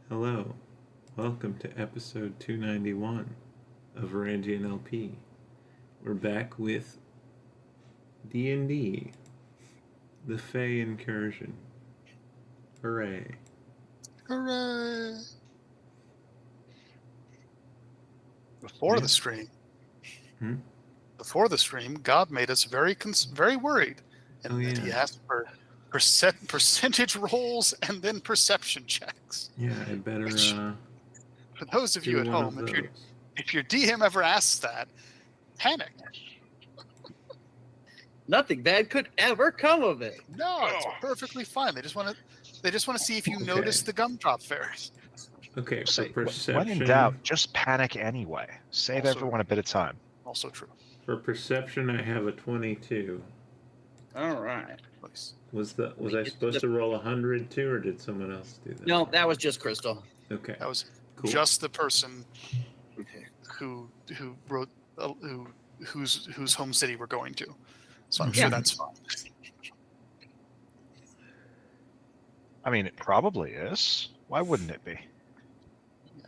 Hello, welcome to episode 291 of VarangianLP. We're back with D&D, the Fey Incursion. Hooray. Hooray! Before the stream, God made us very worried, and that He asked for percentage rolls and then perception checks. Yeah, I better. For those of you at home, if your DM ever asks that, panic. Nothing bad could ever come of it. No, it's perfectly fine. They just want to see if you notice the gumdrop fairies. Okay, for perception. When in doubt, just panic anyway. Save everyone a bit of time. Also true. For perception, I have a 22. All right. Nice. Was I supposed to roll 100 too, or did someone else do that? No, that was just Crystal. Okay. That was cool. Just the person who wrote whose home city we're going to. So I'm sure that's fine. I mean, it probably is. Why wouldn't it be?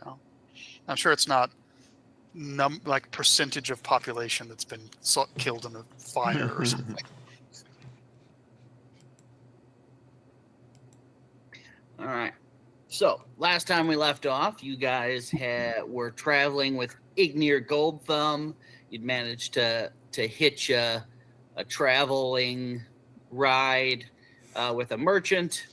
Yeah. I'm sure it's not like percentage of population that's been killed in a fire or something. All right. So last time we left off, you guys were traveling with Ignir Goldthumb. You'd managed to hitch a traveling ride with a merchant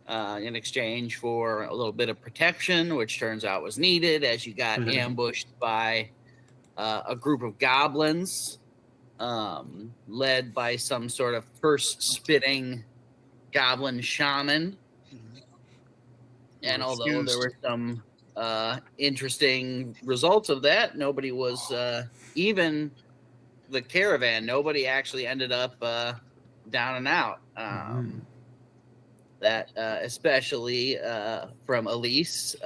in exchange for a little bit of protection, which turns out was needed as you got ambushed by a group of goblins led by some sort of purse-spitting goblin shaman. And although there were some interesting results of that, nobody was even the caravan. Nobody actually ended up down and out. that, especially from Elise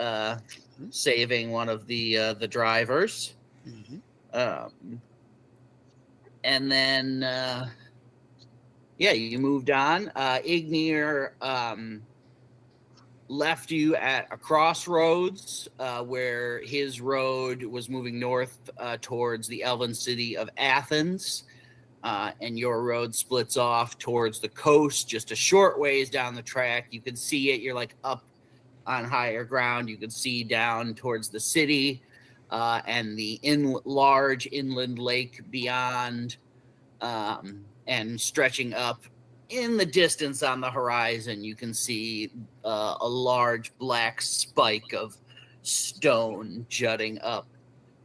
saving one of the drivers. And then, you moved on. Ignir left you at a crossroads where his road was moving north towards the elven city of Athens. And your road splits off towards the coast, just a short ways down the track. You can see it. You're like up on higher ground. You can see down towards the city and the large inland lake beyond, and stretching up in the distance on the horizon. You can see a large black spike of stone jutting up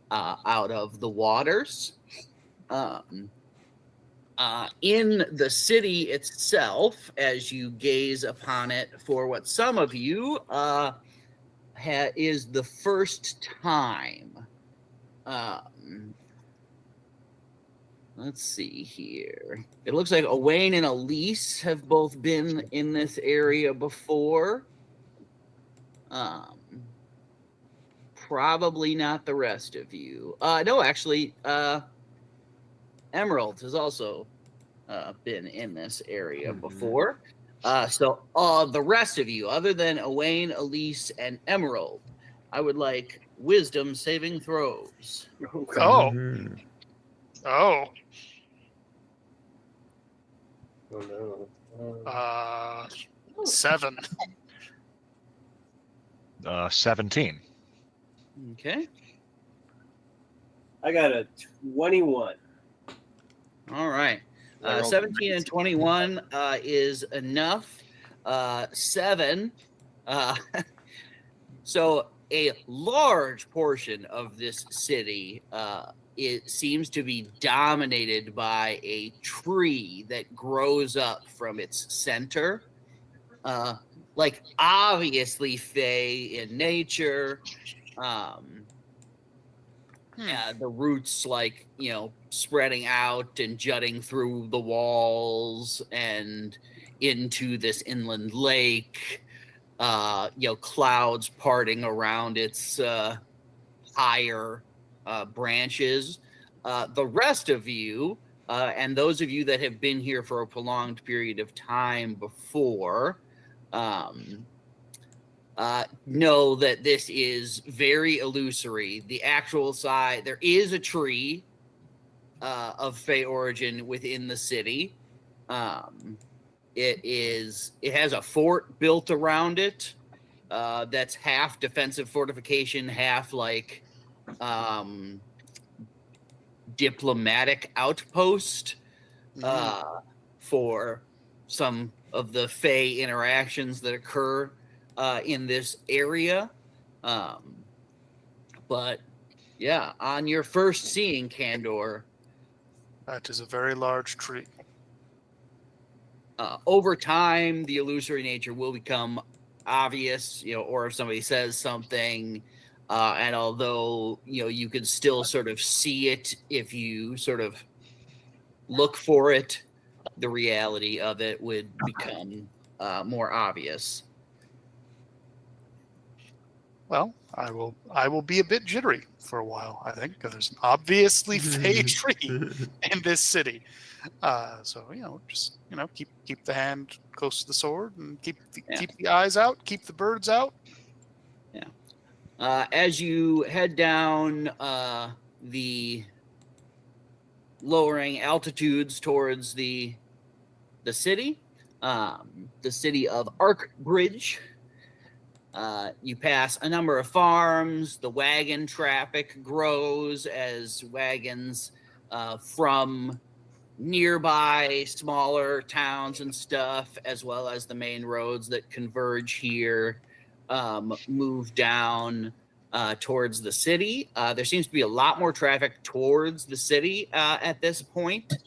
out of the waters. In the city itself, as you gaze upon it for what some of you is the first time. Let's see here. It looks like Owain and Elise have both been in this area before. Probably not the rest of you. No, actually, Emerald has also been in this area before. So the rest of you, other than Owain, Elise, and Emerald, I would like wisdom saving throws. Oh. Oh Oh. no. 7. 17. Okay. I got a 21. All right. 17 and 21 is enough. 7. So a large portion of this city it seems to be dominated by a tree that grows up from its center. Like obviously fey in nature. The roots like, spreading out and jutting through the walls and into this inland lake, clouds parting around its higher branches. The rest of you, and those of you that have been here for a prolonged period of time before, know that this is very illusory. The actual size, there is a tree of Fey origin within the city. It has a fort built around it that's half defensive fortification, half like diplomatic outpost for some of the Fey interactions that occur in this area. But yeah, on your first seeing Kandor, That is a very large tree. over time, the illusory nature will become obvious, or if somebody says something, and although, you can still sort of see it if you sort of look for it, the reality of it would become more obvious. Well, I will be a bit jittery for a while, I think, because there's an obviously fey tree in this city. So just keep the hand close to the sword and keep the eyes out, keep the birds out. Yeah. As you head down the lowering altitudes towards the city of Arkbridge, you pass a number of farms. The wagon traffic grows as wagons from nearby smaller towns and stuff, as well as the main roads that converge here, move down towards the city. There seems to be a lot more traffic towards the city at this point.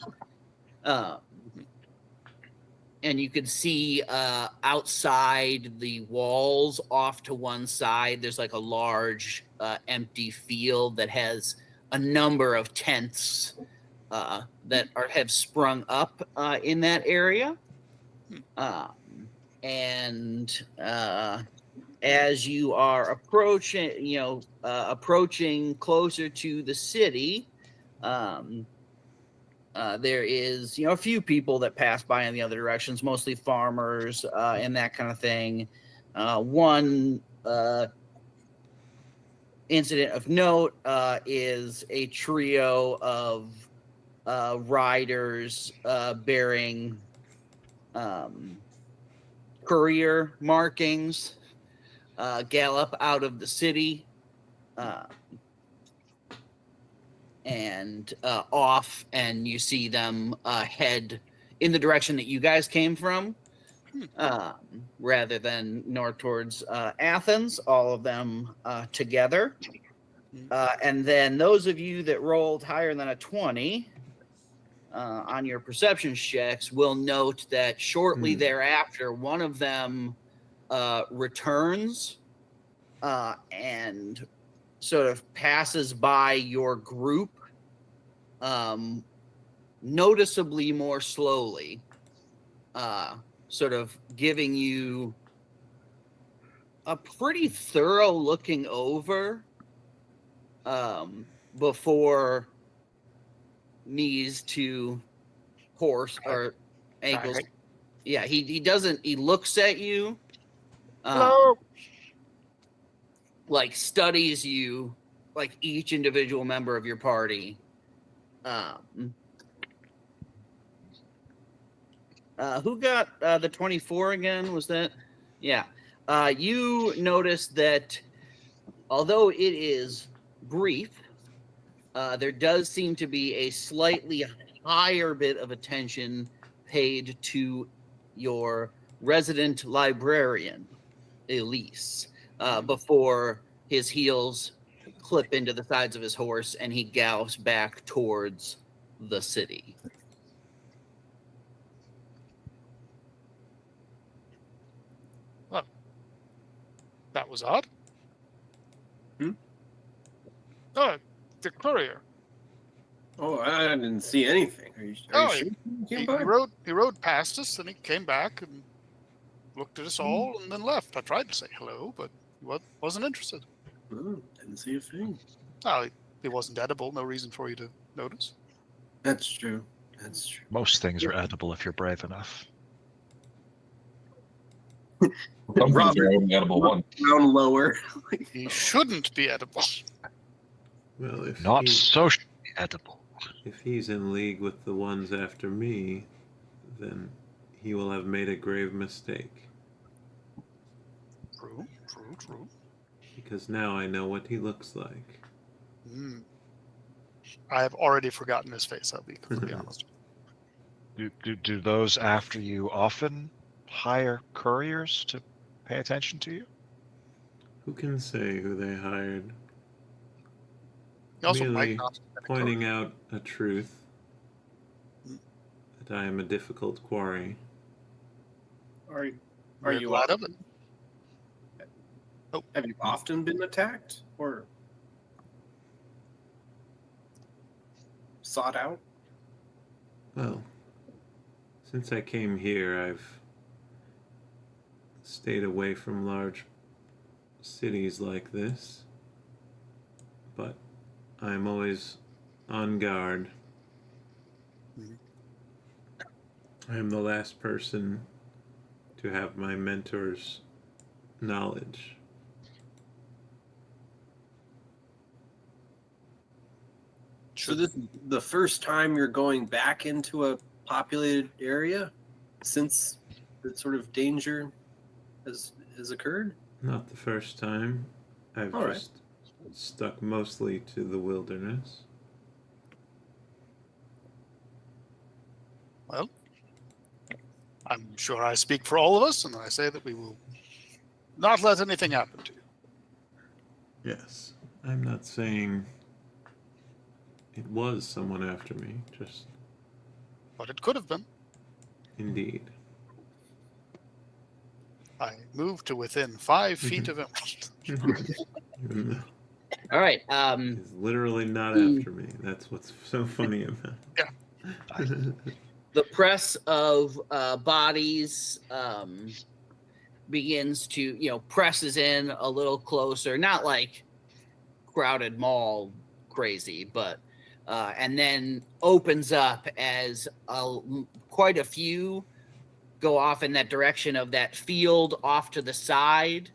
And you can see outside the walls off to one side, there's like a large empty field that has a number of tents that have sprung up in that area. and as you are approaching, approaching closer to the city, there is, a few people that pass by in the other directions, mostly farmers and that kind of thing. One incident of note is a trio of riders bearing courier markings gallop out of the city and off, and you see them head in the direction that you guys came from, rather than north towards Athens, all of them together. And then those of you that rolled higher than a 20 on your perception checks will note that shortly thereafter, one of them returns and sort of passes by your group noticeably more slowly, sort of giving you a pretty thorough looking over before knees to horse or ankles. Right. Yeah, he doesn't, he looks at you. Hello. Like studies you, like each individual member of your party. Who got the 24 again? Was that? Yeah. You notice that although it is brief, there does seem to be a slightly higher bit of attention paid to your resident librarian, Elise, before his heels clip into the sides of his horse and he gallops back towards the city. Well, that was odd. Oh, the courier. Oh, I didn't see anything. Are you sure? He rode past us and he came back and looked at us all and then left. I tried to say hello, but he wasn't interested. Didn't see a thing. Oh, he wasn't edible. No reason for you to notice. That's true. That's true. Most things are edible if you're brave enough. Robert, edible one. Down lower. He shouldn't be edible. Well, if Not he- socially edible. If he's in league with the ones after me, then he will have made a grave mistake. True. Because now I know what he looks like. I have already forgotten his face, I'll be completely honest. Do those after you often hire couriers to pay attention to you? Who can say who they hired? He also Merely might not have been a pointing courier. out a truth that I am a difficult quarry. Are We're you glad of it? Have you often been attacked or sought out? Well, since I came here, I've stayed away from large cities like this, but I'm always on guard. I am the last person to have my mentor's knowledge. So this is the first time you're going back into a populated area since that sort of danger has occurred? Not the first time. I've All right. just stuck mostly to the wilderness. Well, I'm sure I speak for all of us, and I say that we will not let anything happen to you. Yes. I'm not saying it was someone after me, just But it could have been. indeed. I moved to within 5 feet of him. Even though All right. he's literally not after me. That's what's so funny about it. The press of bodies begins to, presses in a little closer, not like crowded mall crazy, but and then opens up as quite a few go off in that direction of that field off to the side.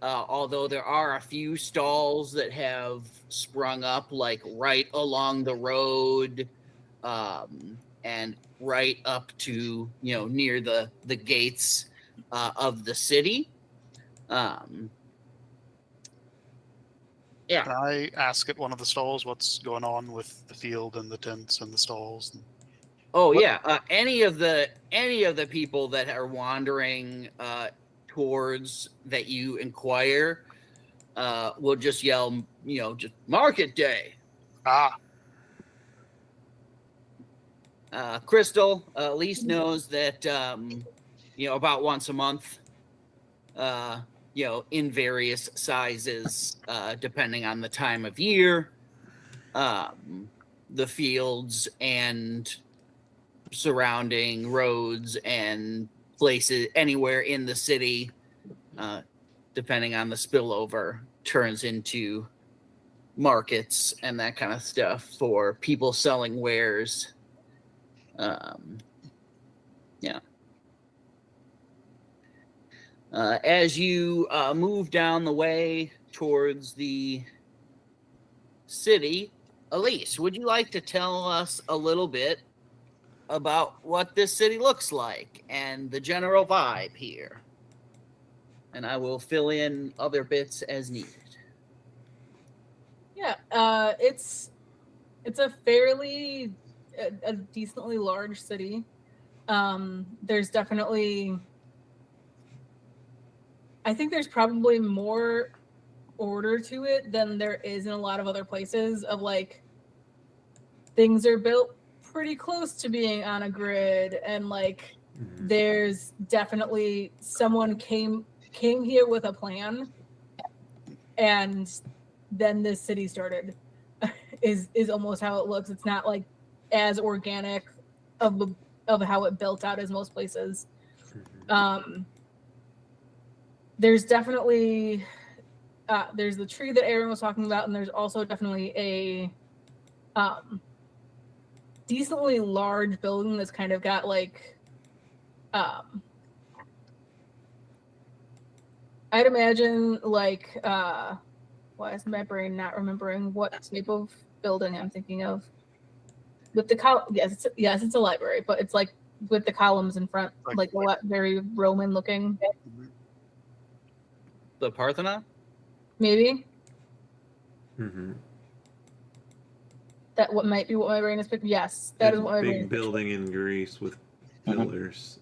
Although there are a few stalls that have sprung up, like right along the road, and right up to near the gates of the city. Yeah. Can I ask at one of the stalls what's going on with the field and the tents and the stalls? Oh yeah. Any of the people that are wandering towards that you inquire will just yell, just market day. Crystal at least knows that about once a month, in various sizes, depending on the time of year, the fields and surrounding roads and places anywhere in the city, depending on the spillover, turns into markets and that kind of stuff for people selling wares. As you move down the way towards the city, Elise, would you like to tell us a little bit about what this city looks like and the general vibe here? And I will fill in other bits as needed. Yeah, it's a fairly a decently large city. There's definitely, I think there's probably more order to it than there is in a lot of other places. Of like, things are built pretty close to being on a grid, and like there's definitely someone came here with a plan, and then this city started. is almost how it looks. It's not like as organic of how it built out as most places. There's definitely there's the tree that Aaron was talking about, and there's also definitely a decently large building that's kind of got like I'd imagine like why is my brain not remembering what type of building I'm thinking of? With the yes, it's a library, but it's like with the columns in front, like very Roman looking. The Parthenon? Maybe. Mm-hmm. That what might be what my brain is picking. Yes, that is what my brain is big building in Greece with pillars.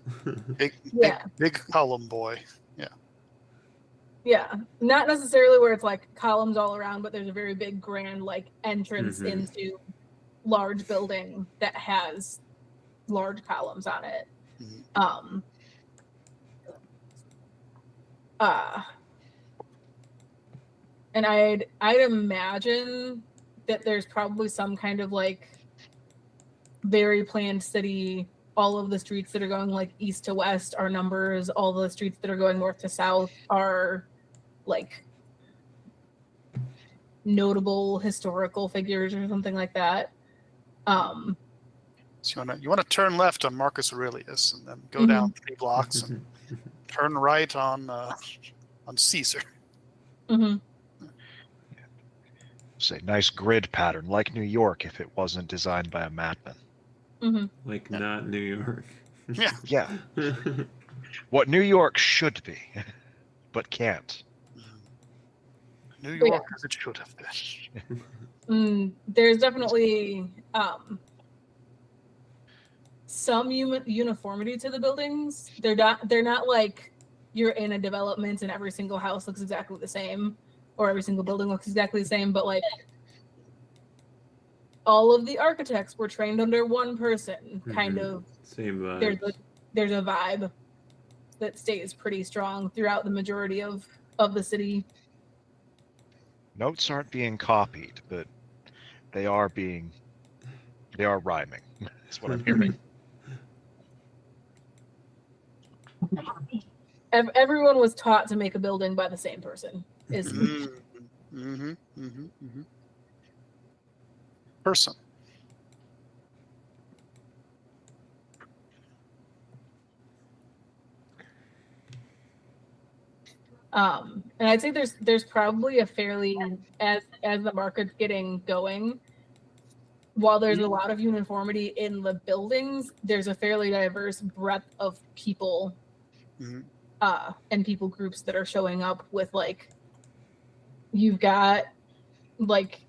Big column boy. Yeah, not necessarily where it's like columns all around, but there's a very big grand like entrance into large building that has large columns on it. And I'd imagine that there's probably some kind of like very planned city. All of the streets that are going like east to west are numbers. All the streets that are going north to south are like notable historical figures or something like that. So you want to turn left on Marcus Aurelius and then go down 3 blocks and turn right on Caesar. Say nice grid pattern, like New York if it wasn't designed by a madman. Like not New York. Yeah. What New York should be, but can't. New York as it should have been. There's definitely some uniformity to the buildings. They're not like you're in a development and every single house looks exactly the same, or every single building looks exactly the same, but like all of the architects were trained under one person, kind of. Same vibe. There's a vibe that stays pretty strong throughout the majority of the city. Notes aren't being copied, but they are rhyming. That's what I'm hearing. everyone was taught to make a building by the same person. Is Person. and I'd say there's probably a fairly as the market's getting going, while there's a lot of uniformity in the buildings, there's a fairly diverse breadth of people and people groups that are showing up with, like, you've got like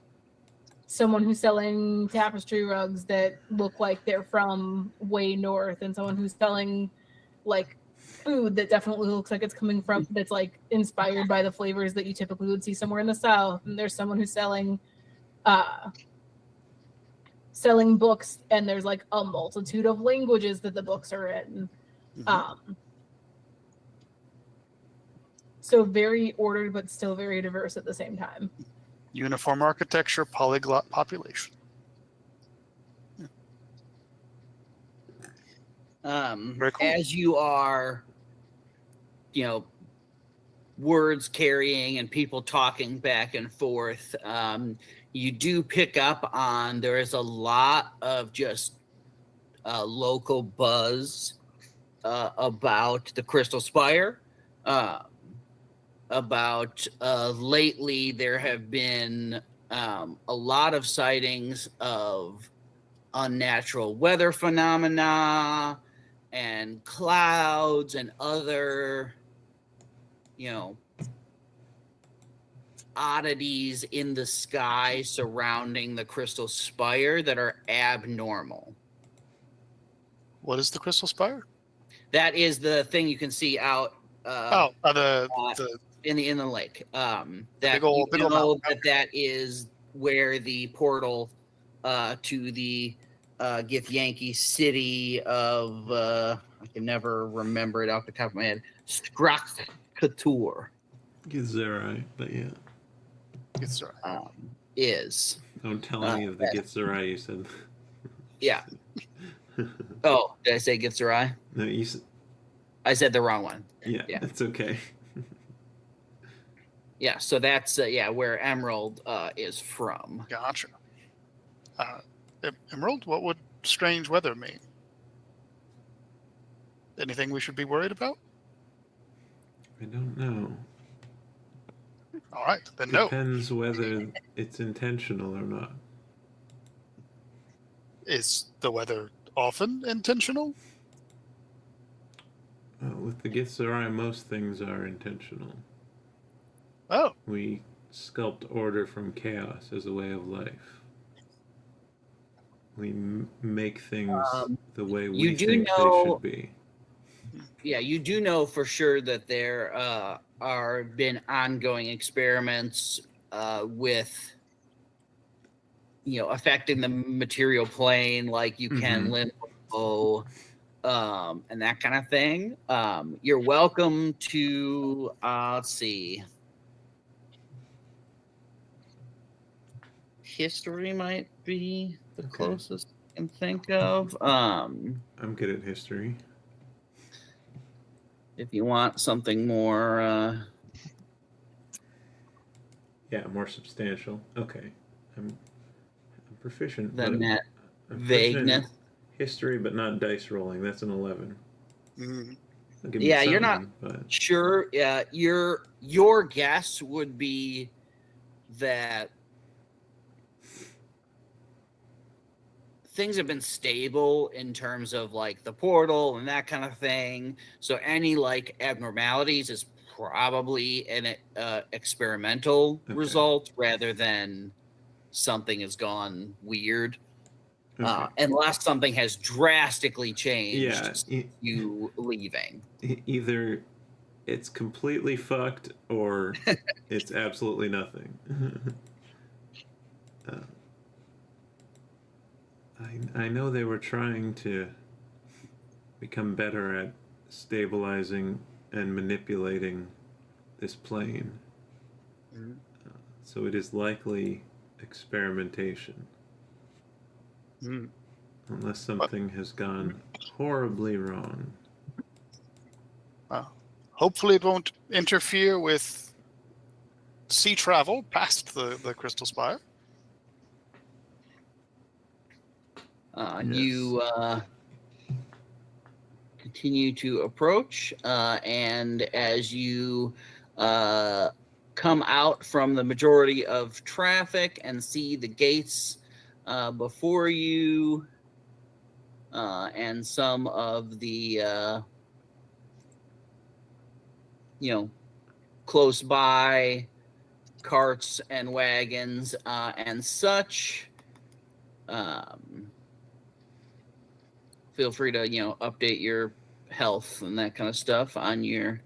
someone who's selling tapestry rugs that look like they're from way north, and someone who's selling like food that definitely looks like it's coming from, that's like inspired by the flavors that you typically would see somewhere in the South. And there's someone who's selling books, and there's like a multitude of languages that the books are in. So very ordered, but still very diverse at the same time. Uniform architecture, polyglot population. Very cool. As you are, words carrying and people talking back and forth, you do pick up on there is a lot of just local buzz about the Crystal Spire. About lately, there have been a lot of sightings of unnatural weather phenomena and clouds and other, oddities in the sky surrounding the Crystal Spire that are abnormal. What is the Crystal Spire? That is the thing you can see out in the lake. That big old that is where the portal to the Githyanki city of I can never remember it off the top of my head. Skrak-Katur. Gitzerai, but yeah. Gitzerai. Is. Don't tell any of the Gitzerai you said. Yeah. Oh, did I say Gitzerai? No, you said. I said the wrong one. Yeah, it's okay. Yeah, so that's where Emerald is from. Gotcha. Emerald, what would strange weather mean? Anything we should be worried about? I don't know. All right, then no. Depends whether it's intentional or not. Is the weather often intentional? With the Gitzerai, most things are intentional. Oh. We sculpt order from chaos as a way of life. We make things the way we think they should be. Yeah, you do know for sure that there are been ongoing experiments with, affecting the material plane, like you can limbo, and that kind of thing. You're welcome to, let's see. History might be the closest I can think of. I'm good at history. If you want something more... more substantial. Okay. I'm proficient. Than that I'm vagueness. History, but not dice rolling. That's an 11. Yeah, you're not sure. Yeah, your guess would be that things have been stable in terms of like the portal and that kind of thing. So any like abnormalities is probably an experimental result rather than something has gone weird. Unless something has drastically changed since you leaving. Either it's completely fucked or it's absolutely nothing. I know they were trying to become better at stabilizing and manipulating this plane. So it is likely experimentation. Unless something has gone horribly wrong. hopefully it won't interfere with sea travel past the Crystal Spire. You continue to approach, and as you come out from the majority of traffic and see the gates before you, and some of the close by carts and wagons and such, feel free to update your health and that kind of stuff on your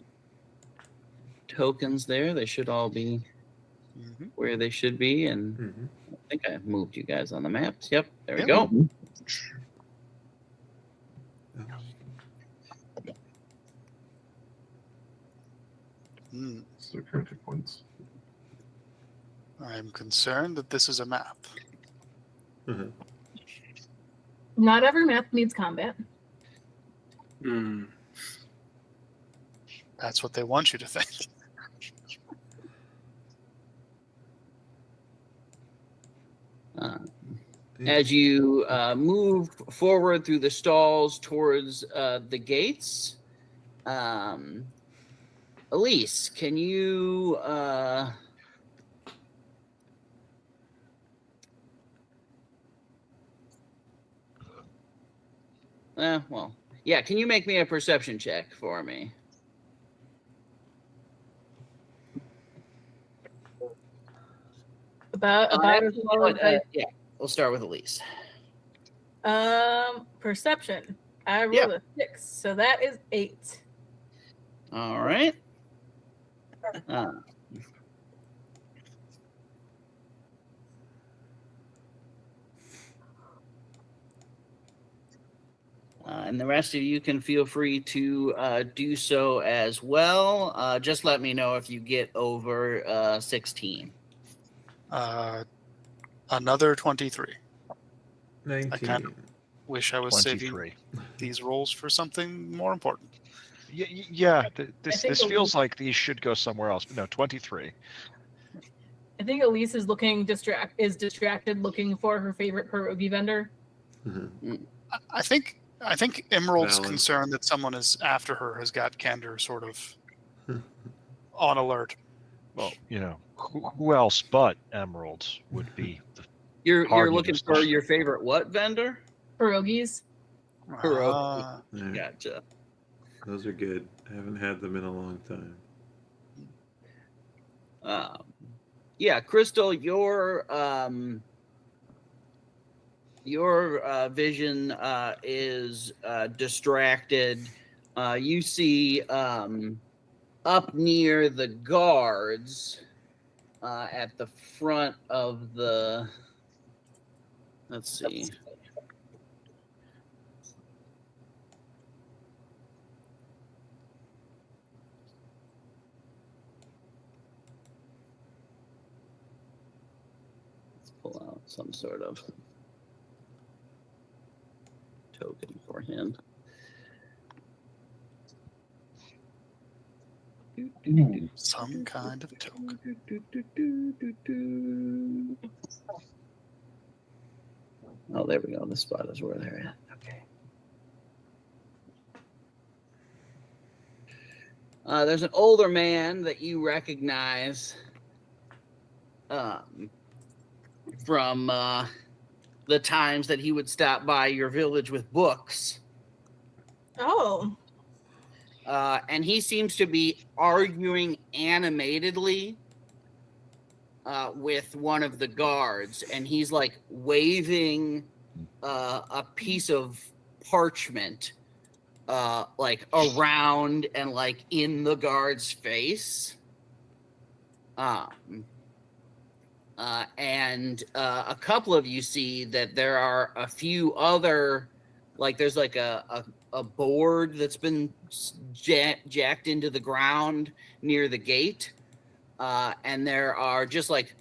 tokens there. They should all be where they should be, and I think I moved you guys on the maps. Yep, there we go. So current hit points. I'm concerned that this is a map. Not every map needs combat. That's what they want you to think. As you move forward through the stalls towards the gates, Elise, can you can you make me a perception check for me? About as well as yeah, we'll start with Elise. perception. I rolled a 6, so that is 8. All right. And the rest of you can feel free to do so as well. Just let me know if you get over 16. Another 23. 19. I kind of wish I was 23. saving these rolls for something more important. Yeah, this think feels like these should go somewhere else. But no, 23. I think Elise is distracted looking for her favorite pierogi vendor. I think Emerald's Valid. concerned that someone is after her has got Kander sort of on alert. Well, who else but Emeralds would be? You're Hard looking news. for your favorite what vendor? Pierogies. Ah, Yeah, Gotcha. those are good. I haven't had them in a long time. Crystal, your vision is distracted. You see up near the guards at the front of the. Let's see. Let's pull out some sort of token for him. some kind of token. Oh, there we go. The spot is where they're at. Okay. There's an older man that you recognize from the times that he would stop by your village with books. Oh. And he seems to be arguing animatedly with one of the guards, and he's like waving a piece of parchment like around and like in the guard's face. And a couple of you see that there are a few other, like there's like a board that's been jacked into the ground near the gate. And there are just like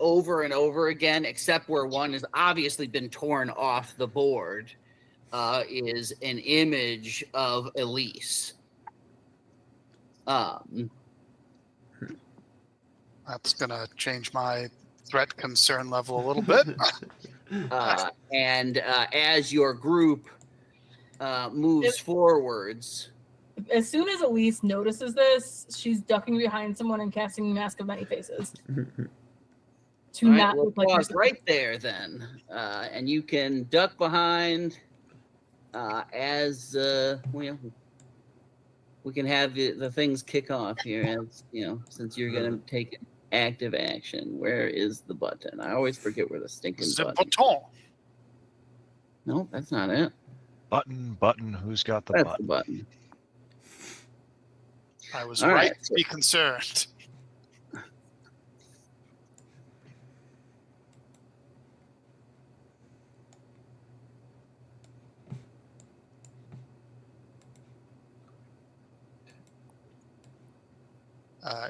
over and over again, except where one has obviously been torn off the board, is an image of Elise. That's gonna change my threat concern level a little bit. And as your group moves forwards, As soon as Elise notices this, she's ducking behind someone and casting Mask of Many Faces. To all right, not we'll look like pause herself. right there then, and you can duck behind as we can have the things kick off here, as since you're going to take active action. Where is the button? I always forget where the stinking The button. button. No, that's not it. Button. Who's got the That's button? the button. I was All right right. to be concerned.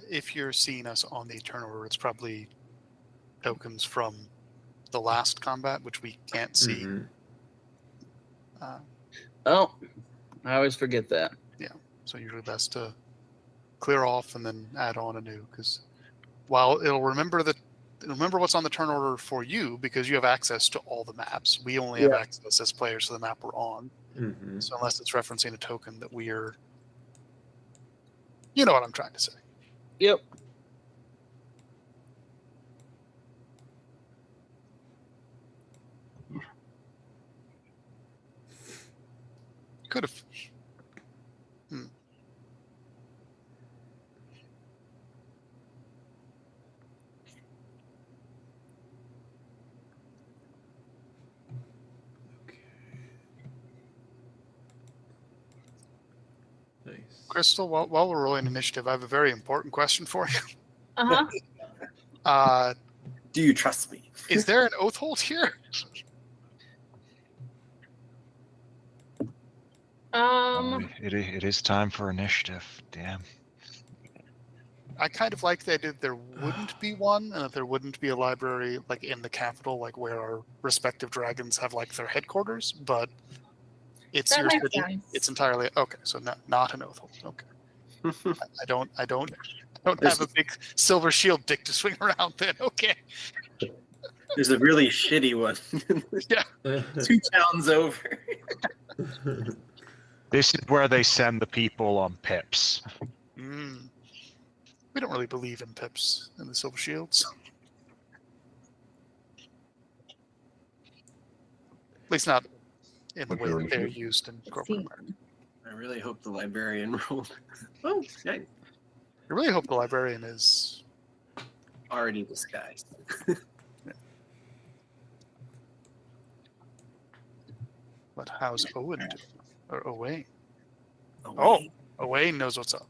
If you're seeing us on the turnover, it's probably tokens from the last combat, which we can't see. Oh, I always forget that. So usually best to clear off and then add on anew, because while it'll remember what's on the turn order for you because you have access to all the maps. We only have access as players to the map we're on. So unless it's referencing a token that we're, you know what I'm trying to say. Yep. Could have. Nice. Crystal, while we're rolling initiative, I have a very important question for you. Uh-huh. Do you trust me? Is there an oath hold here? It is time for initiative. Damn. I kind of like the idea that there wouldn't be one, and that there wouldn't be a library like in the capital, like where our respective dragons have like their headquarters. But it's That your makes city. sense. It's entirely okay. So not an oath hold. Okay. I don't have a big silver shield dick to swing around. Then okay. There's a really shitty one. Yeah. 2 towns over. This is where they send the people on pips. We don't really believe in pips and the silver shields. At least not in the way that they're used in corporate America. I really hope the librarian rolled. Oh, nice. I really hope the librarian is Already disguised. But how's Owen doing? Or Owain? Oh, Owain knows what's up.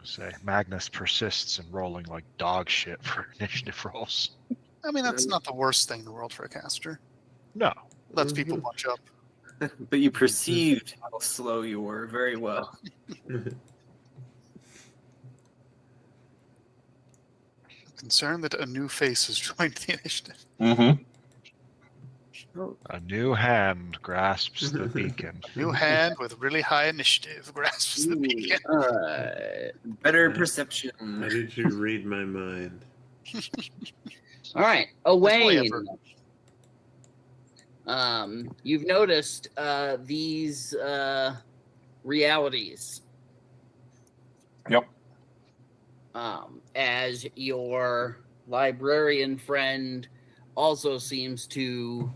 Say Magnus persists in rolling like dog shit for initiative rolls. I mean, that's not the worst thing in the world for a caster. No. Lets people bunch up. but you perceived how slow you were very well. Concerned that a new face has joined the initiative. A new hand grasps the beacon. New hand with really high initiative grasps the beacon. Better perception. How did you read my mind? All right, Owain. You've noticed these realities. Yep. As your librarian friend also seems to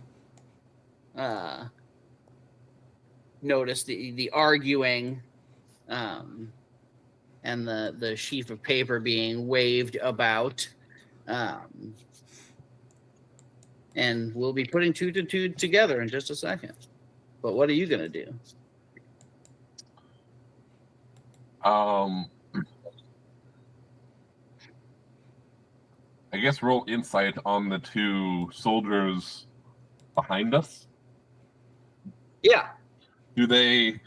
notice the arguing and the sheaf of paper being waved about. And we'll be putting two to two together in just a second. But what are you going to do? I guess roll insight on the 2 soldiers behind us. Yeah. Do they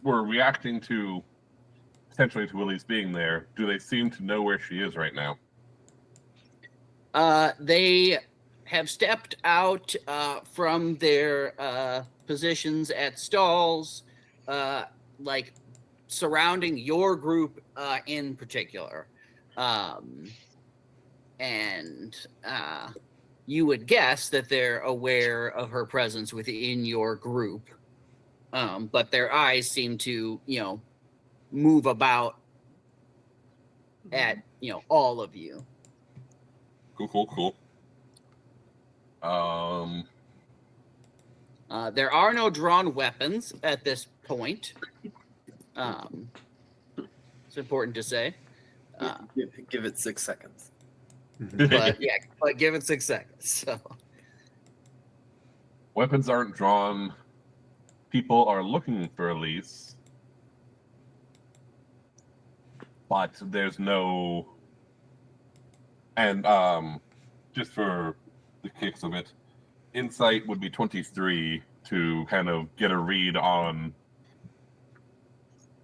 were reacting to essentially to Willie's being there. Do they seem to know where she is right now? They have stepped out from their positions at stalls, like surrounding your group in particular. And you would guess that they're aware of her presence within your group. But their eyes seem to, move about at, all of you. Cool. There are no drawn weapons at this point. It's important to say. Give it 6 seconds. But give it 6 seconds. So. Weapons aren't drawn. People are looking for Elise. But there's no... And just for the kicks of it, insight would be 23 to kind of get a read on,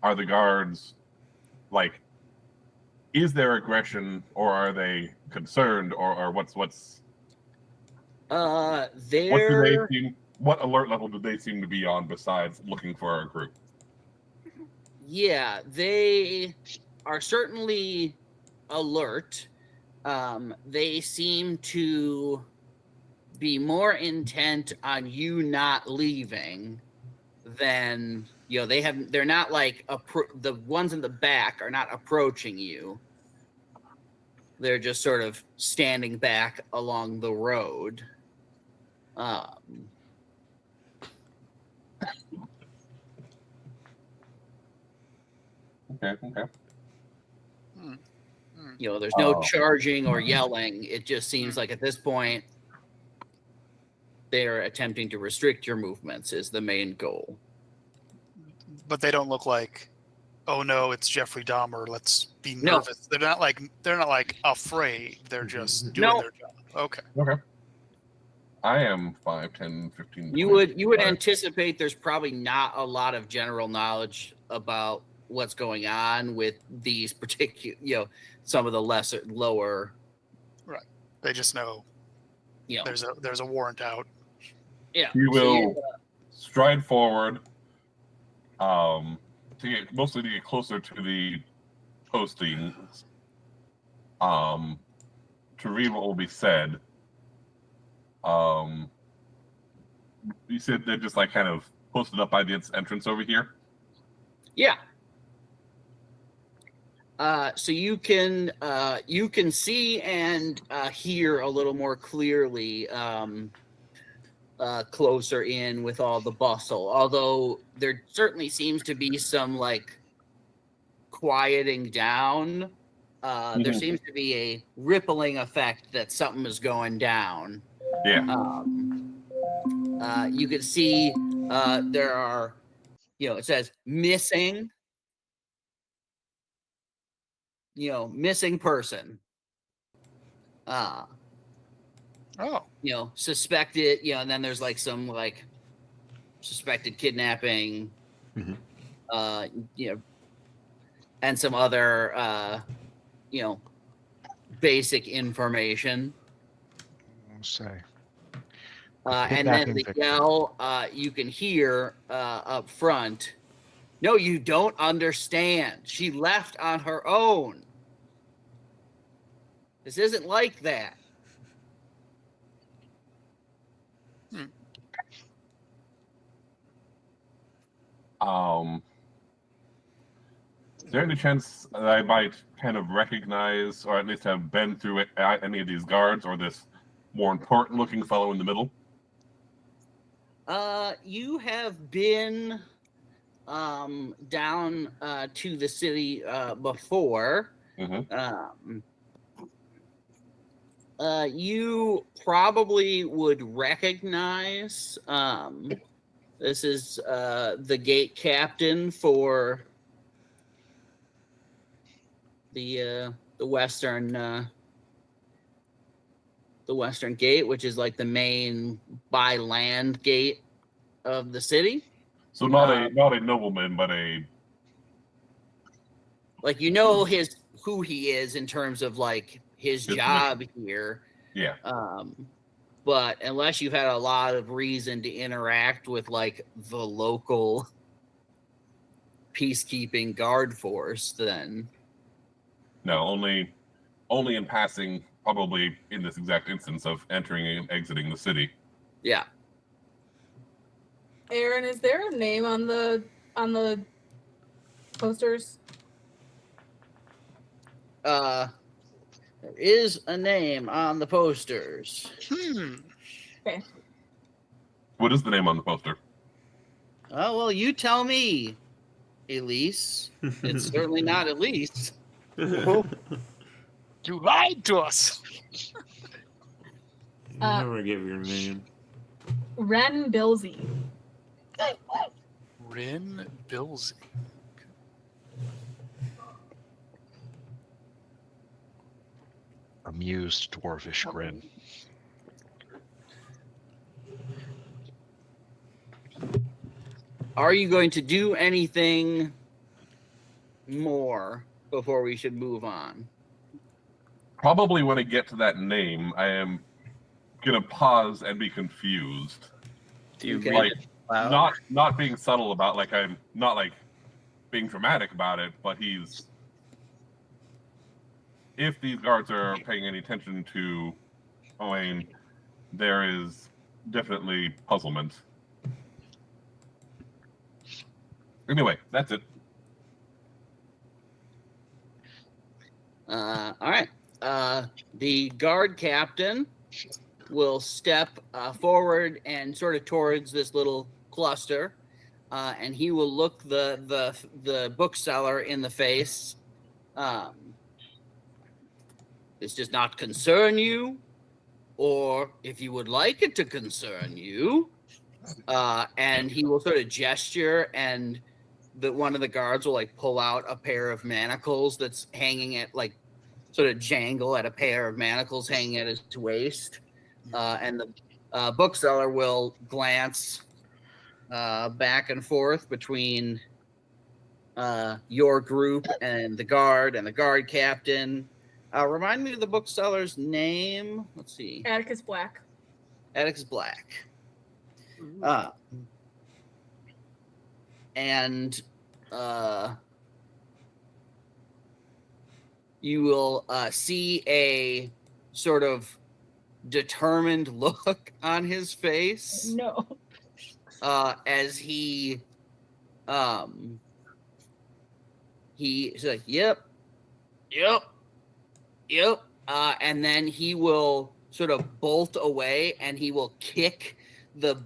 are the guards, like, is there aggression, or are they concerned, or what's what do they seem, what alert level do they seem to be on besides looking for our group? Yeah, they are certainly alert. They seem to be more intent on you not leaving than, they're not like the ones in the back are not approaching you. They're just sort of standing back along the road. Okay. There's no charging or yelling. It just seems like at this point, they're attempting to restrict your movements is the main goal. But they don't look like, oh no, it's Jeffrey Dahmer, let's be nervous. No. They're not like afraid. They're just doing their job. Okay. I am 5, 10, 15. You would anticipate there's probably not a lot of general knowledge about what's going on with these particular, some of the lower. Right. They just know. There's a warrant out. Yeah. You will stride forward, to get closer to the postings, to read what will be said. You said they're just like kind of posted up by the entrance over here? Yeah. So you can see and hear a little more clearly closer in with all the bustle. Although there certainly seems to be some like quieting down. There seems to be a rippling effect that something is going down. Yeah. You can see there are, it says missing. Missing person. Suspected, and then there's like some like suspected kidnapping, and some other, basic information. Say. And then the yell you can hear up front. No, you don't understand. She left on her own. This isn't like that. Is there any chance that I might kind of recognize, or at least have been through any of these guards, or this more important looking fellow in the middle? You have been down to the city before. You probably would recognize this is the gate captain for the western gate, which is like the main by land gate of the city. So not a nobleman, but a like who he is in terms of like his job here. Yeah. But unless you've had a lot of reason to interact with like the local peacekeeping guard force, then No, only in passing, probably in this exact instance of entering and exiting the city. yeah. Aaron, is there a name on the posters? There is a name on the posters. Okay. What is the name on the poster? Oh, well, you tell me, Elise. It's certainly not Elise. You lied to us. You never give your name. Ren Bilsey. Rin Billsy. Amused dwarvish grin. Are you going to do anything more before we should move on? Probably when I get to that name, I am gonna pause and be confused. Do you Okay. read Like, it loud? not being subtle about, like, I'm not like being dramatic about it, but he's, if these guards are paying any attention to Owain, there is definitely puzzlement. Anyway, that's it. All right. The guard captain will step forward and sort of towards this little cluster, and he will look the bookseller in the face. This does not concern you, or if you would like it to concern you, and he will sort of gesture, and one of the guards will like pull out a pair of manacles that's hanging at like sort of jangle at a pair of manacles hanging at his waist, and the bookseller will glance back and forth between your group and the guard captain. Remind me of the bookseller's name. Let's see. Atticus Black. Atticus Black. And you will see a sort of determined look on his face No. as he's like, yep, and then he will sort of bolt away, and he will kick a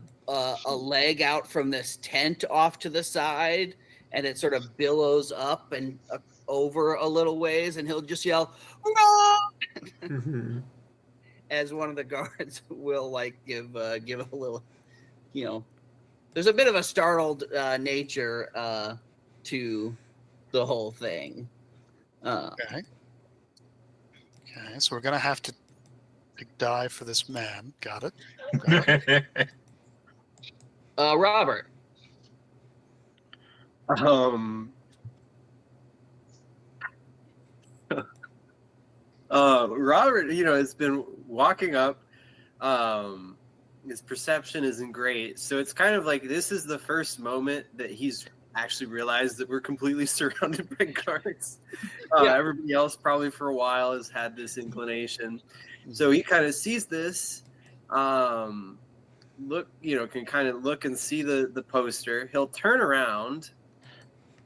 leg out from this tent off to the side, and it sort of billows up and over a little ways, and he'll just yell, "Run!" as one of the guards will like give a little, there's a bit of a startled nature to the whole thing. Okay. So we're gonna have to die for this man. Got it. Robert. Robert, has been walking up. His perception isn't great, so it's kind of like this is the first moment that he's actually realized that we're completely surrounded by guards. Everybody else probably for a while has had this inclination, so he kind of sees this. Can kind of look and see the poster. He'll turn around,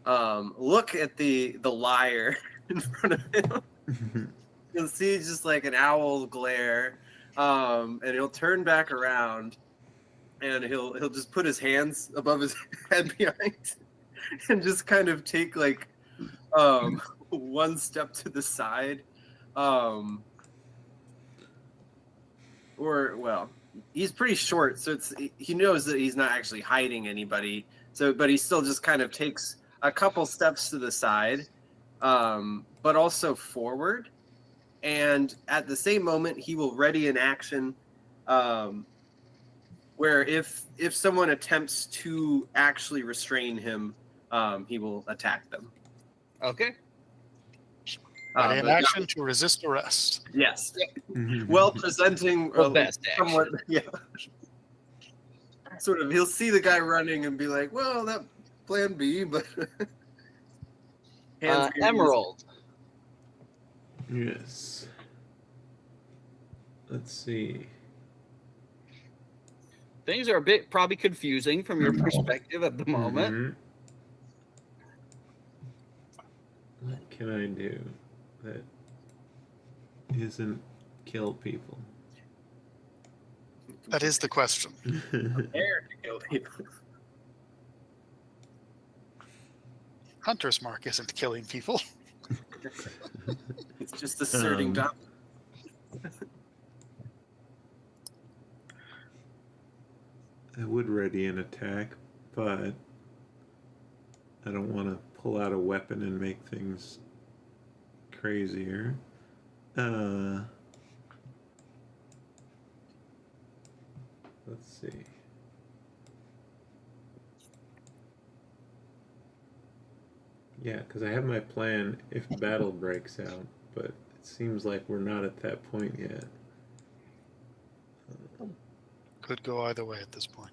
look at the liar in front of him. You'll see just like an owl glare, and he'll turn back around, and he'll just put his hands above his head behind, and just kind of take like one step to the side, he's pretty short, so he knows that he's not actually hiding anybody. So, but he still just kind of takes a couple steps to the side, but also forward. And at the same moment, he will ready an action where if someone attempts to actually restrain him, he will attack them. Okay. Ready in but action to resist arrest. yes. Mhm. Well, presenting The best somewhat, yeah. Sort of, he'll see the guy running and be like, "Well, that plan B," but hands being Emerald. Yes. Let's see. Things are a bit probably confusing from your perspective at the moment. Mhm. What can I do that isn't kill people? That is the question. Prepare to kill people. Hunter's Mark isn't killing people. It's just asserting dominance. I would ready an attack, but I don't want to pull out a weapon and make things crazier. Let's see. Yeah, because I have my plan if battle breaks out, but it seems like we're not at that point yet. Could go either way at this point.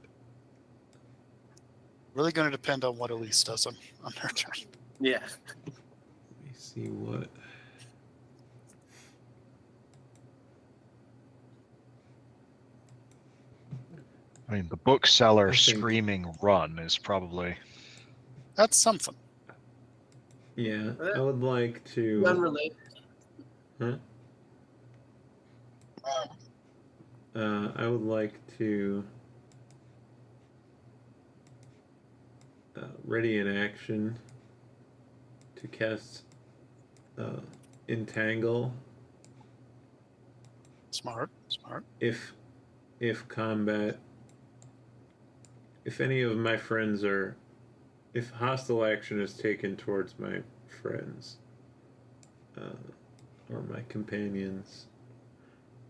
Really going to depend on what Elise does on her turn. Yeah. Let me see what. I mean, the bookseller I think- screaming run is probably. That's something. Yeah, I would like to. Unrelated. Huh? I would like to ready in action to cast Entangle Smart. if combat, if any of my friends are, if hostile action is taken towards my friends or my companions.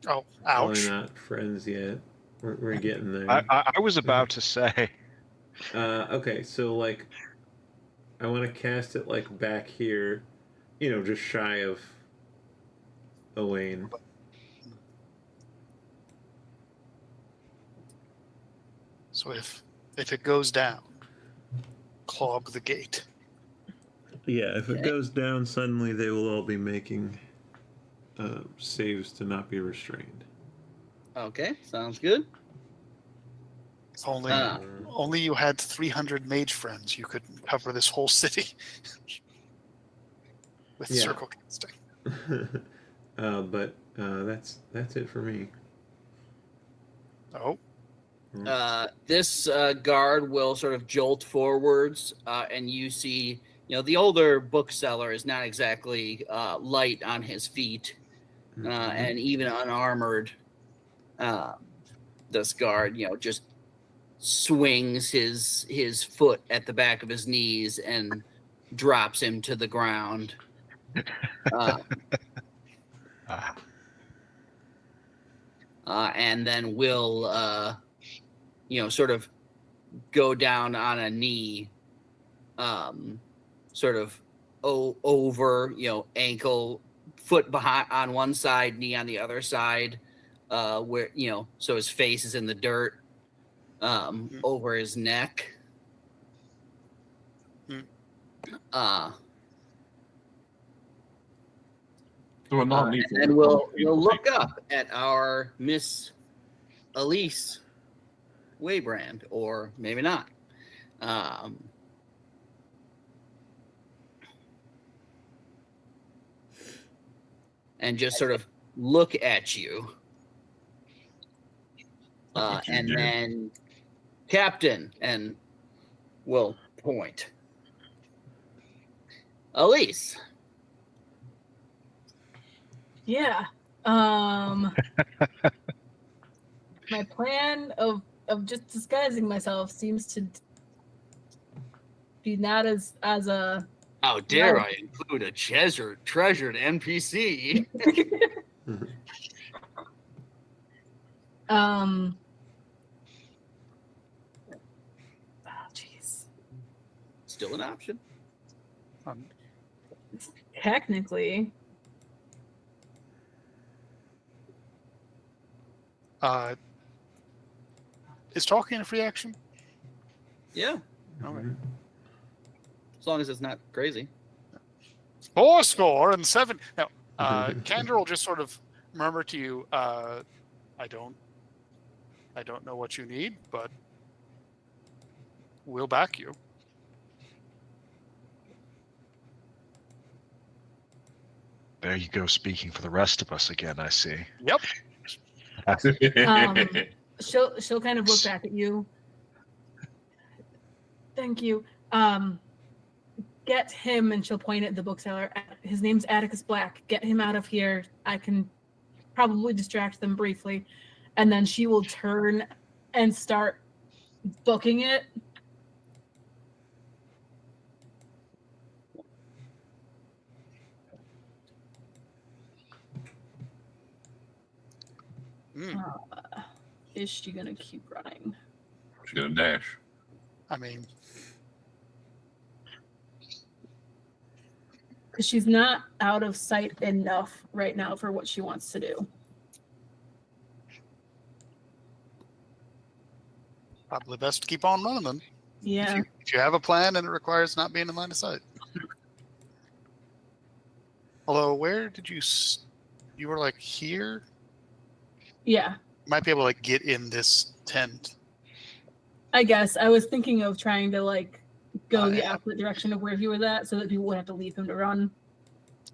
Oh, ouch. Probably not friends yet. We're getting there. I was about to say. Okay, so like, I want to cast it like back here, just shy of Owain. So if it goes down, clog the gate. Yeah, if it Okay. goes down, suddenly they will all be making saves to not be restrained. Okay, sounds good. Only you had 300 mage friends, you could cover this whole city with Yeah. circle casting. But that's it for me. Oh, This guard will sort of jolt forwards, and you see, the older bookseller is not exactly light on his feet, and even unarmored. This guard, just swings his foot at the back of his knees and drops him to the ground. And then will sort of go down on a knee, sort of over, ankle, foot behind on one side, knee on the other side, where, so his face is in the dirt, over his neck. So a non-lethal. And we'll look up at our Miss Elise Waybrand, or maybe not. And just sort of look at you. And then Captain, and we'll point. Elise. Yeah. My plan of just disguising myself seems to be not as a How dare I include a treasured NPC? oh, jeez. Still an option. Technically, Is talking a free action? Yeah, Okay. as long as it's not crazy. 4-7. Now, Candor will just sort of murmur to you, I don't know what you need, but we'll back you. There you go, speaking for the rest of us again, I see. Yep. She'll kind of look back at you. Thank you. Get him, and she'll point at the bookseller. His name's Atticus Black. Get him out of here. I can probably distract them briefly. And then she will turn and start booking it. Is she gonna keep running? She's gonna dash. I mean, Because she's not out of sight enough right now for what she wants to do. probably best to keep on running then. Yeah. If you have a plan and it requires not being in line of sight. Although, where did you... You were like here? Yeah. You might be able to like get in this tent. I guess. I was thinking of trying to like go the Yeah. opposite direction of where he was at so that people would have to leave him to run.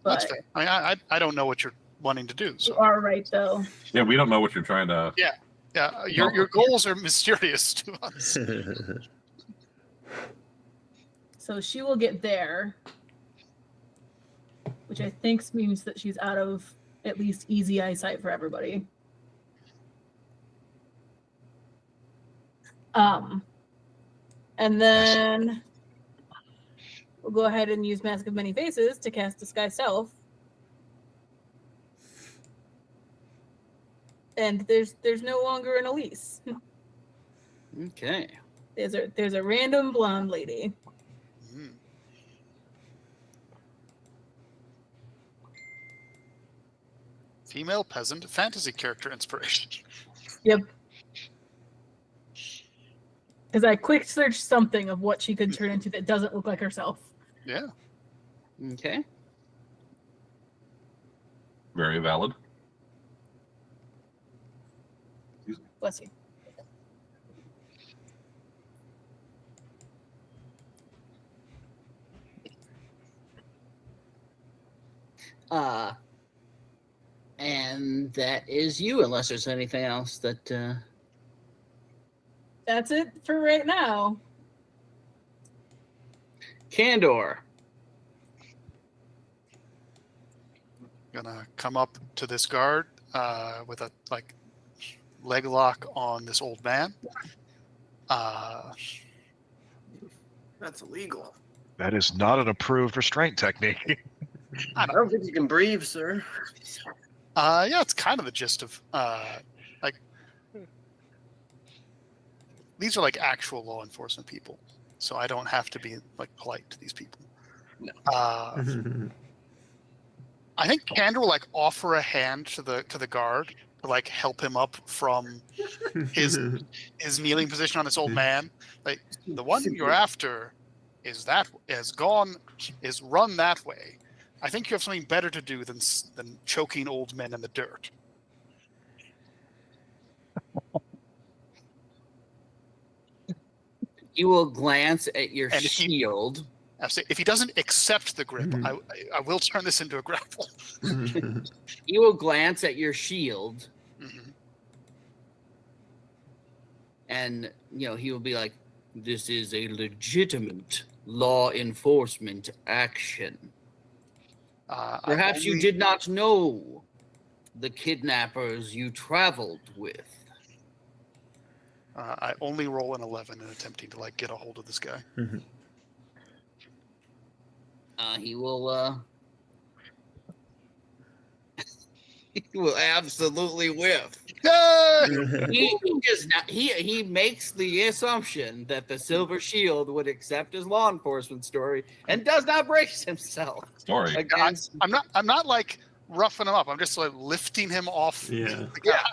That's But fair. I mean, I don't know what you're wanting to do. you So are right, though. Yeah, we don't know what you're trying to. yeah, your goals are mysterious to us. So she will get there, which I think means that she's out of at least easy eyesight for everybody. And then we'll go ahead and use Mask of Many Faces to cast Disguise Self. And there's no longer an Elise. Okay. There's a random blonde lady. Mm. Female peasant fantasy character inspiration. Yep. Because I quick searched something of what she could turn into that doesn't look like herself. Yeah. Okay. Very valid. Bless you. And that is you, unless there's anything else that That's it for right now. Candor. Gonna come up to this guard with a like leg lock on this old man. That's illegal. That is not an approved restraint technique. I don't think you can breathe, sir. Yeah, it's kind of the gist of like these are like actual law enforcement people, so I don't have to be like polite to these people. No. I think Candor will like offer a hand to the guard to like help him up from his kneeling position on this old man. Like the one you're after is run that way. I think you have something better to do than choking old men in the dirt. You will glance at your And shield. If he doesn't accept the grip, I will turn this into a grapple. You will glance at your shield, Mhm. and he will be like, "This is a legitimate law enforcement action. Perhaps you did not know the kidnappers you traveled with." I only roll an 11 in attempting to like get a hold of this guy. He will. He will absolutely whiff. He makes the assumption that the Silver Shield would accept his law enforcement story and does not brace himself. Story. Against, I'm not like roughing him up. I'm just like lifting him off Yeah. the guy.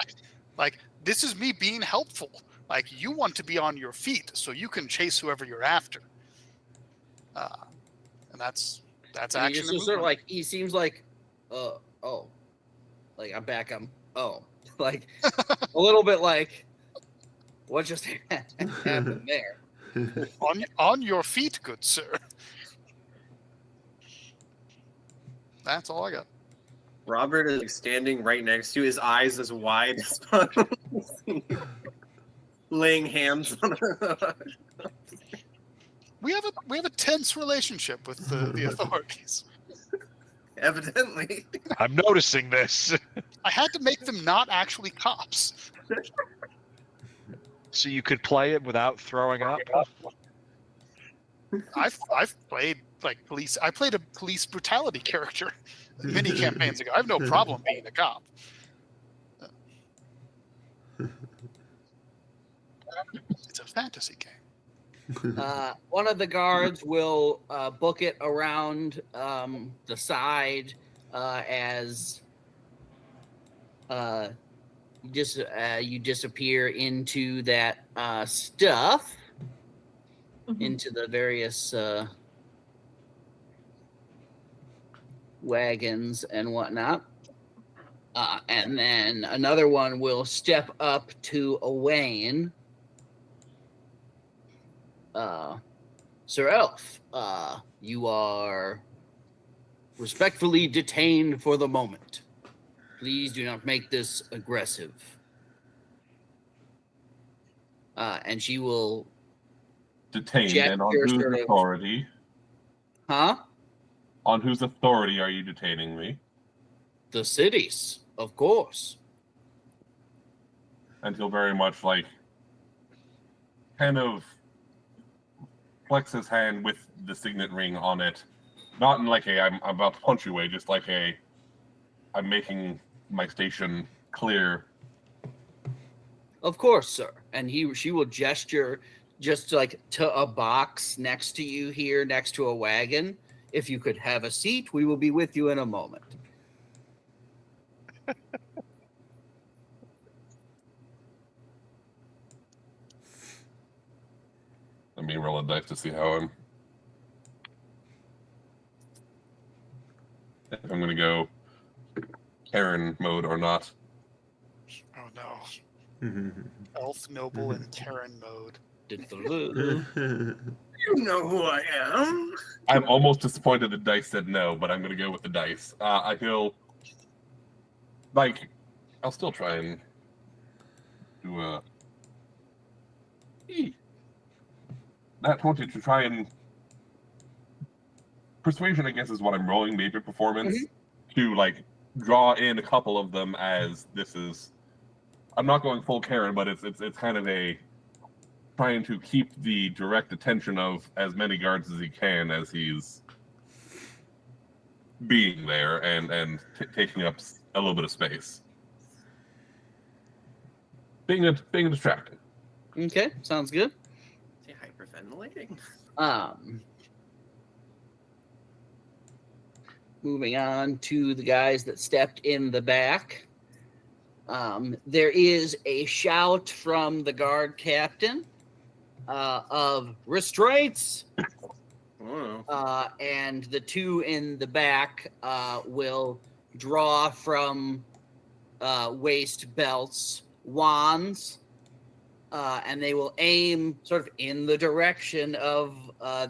Like this is me being helpful. Like, you want to be on your feet so you can chase whoever you're after. And that's And action. He just sort of like, he seems like, like I'm back. Like a little bit like, what just happened there? On your feet, good sir. That's all I got. Robert is like standing right next to you, his eyes as wide as possible, laying hands on her. We have a tense relationship with the authorities. Evidently. I'm noticing this. I had to make them not actually cops. So you could play it without throwing up? I've played like police. I played a police brutality character many campaigns ago. I have no problem being a cop. It's a fantasy game. One of the guards will book it around the side as you disappear into that stuff, into the various wagons and whatnot. And then another one will step up to Owain. Sir Elf, you are respectfully detained for the moment. Please do not make this aggressive. And she will Detained, Jack, and on you're whose sort of- authority? Huh? On whose authority are you detaining me? The cities, of course. And he'll very much like kind of flex his hand with the signet ring on it, not in like a I'm about to punch you way, just like a I'm making my station clear. Of course, sir. And she will gesture just like to a box next to you here, next to a wagon. If you could have a seat, we will be with you in a moment. Let me roll a dice to see how if I'm gonna go Karen mode or not. Oh no. Elf noble in Karen mode. You know who I am. I'm almost disappointed the dice said no, but I'm gonna go with the dice. I feel like I'll still try and do a that 20 to try and persuasion, I guess, is what I'm rolling, maybe performance, to like draw in a couple of them as this is. I'm not going full Karen, but it's kind of a trying to keep the direct attention of as many guards as he can as he's being there and taking up a little bit of space. Being distracted. Okay, sounds good. Hyperventilating. Moving on to the guys that stepped in the back. There is a shout from the guard captain of restraints. And the two in the back will draw from waist belts wands, and they will aim sort of in the direction of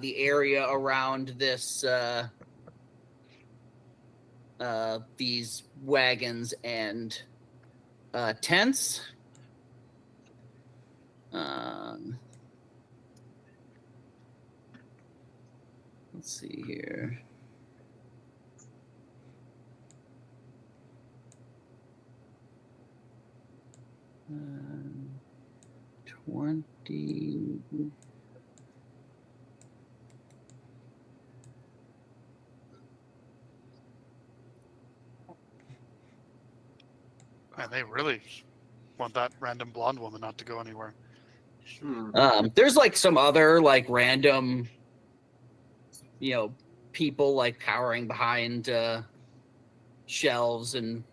the area around this these wagons and tents. Let's see here. Um, 20. Man, they really want that random blonde woman not to go anywhere. There's like some other like random, people like cowering behind shelves and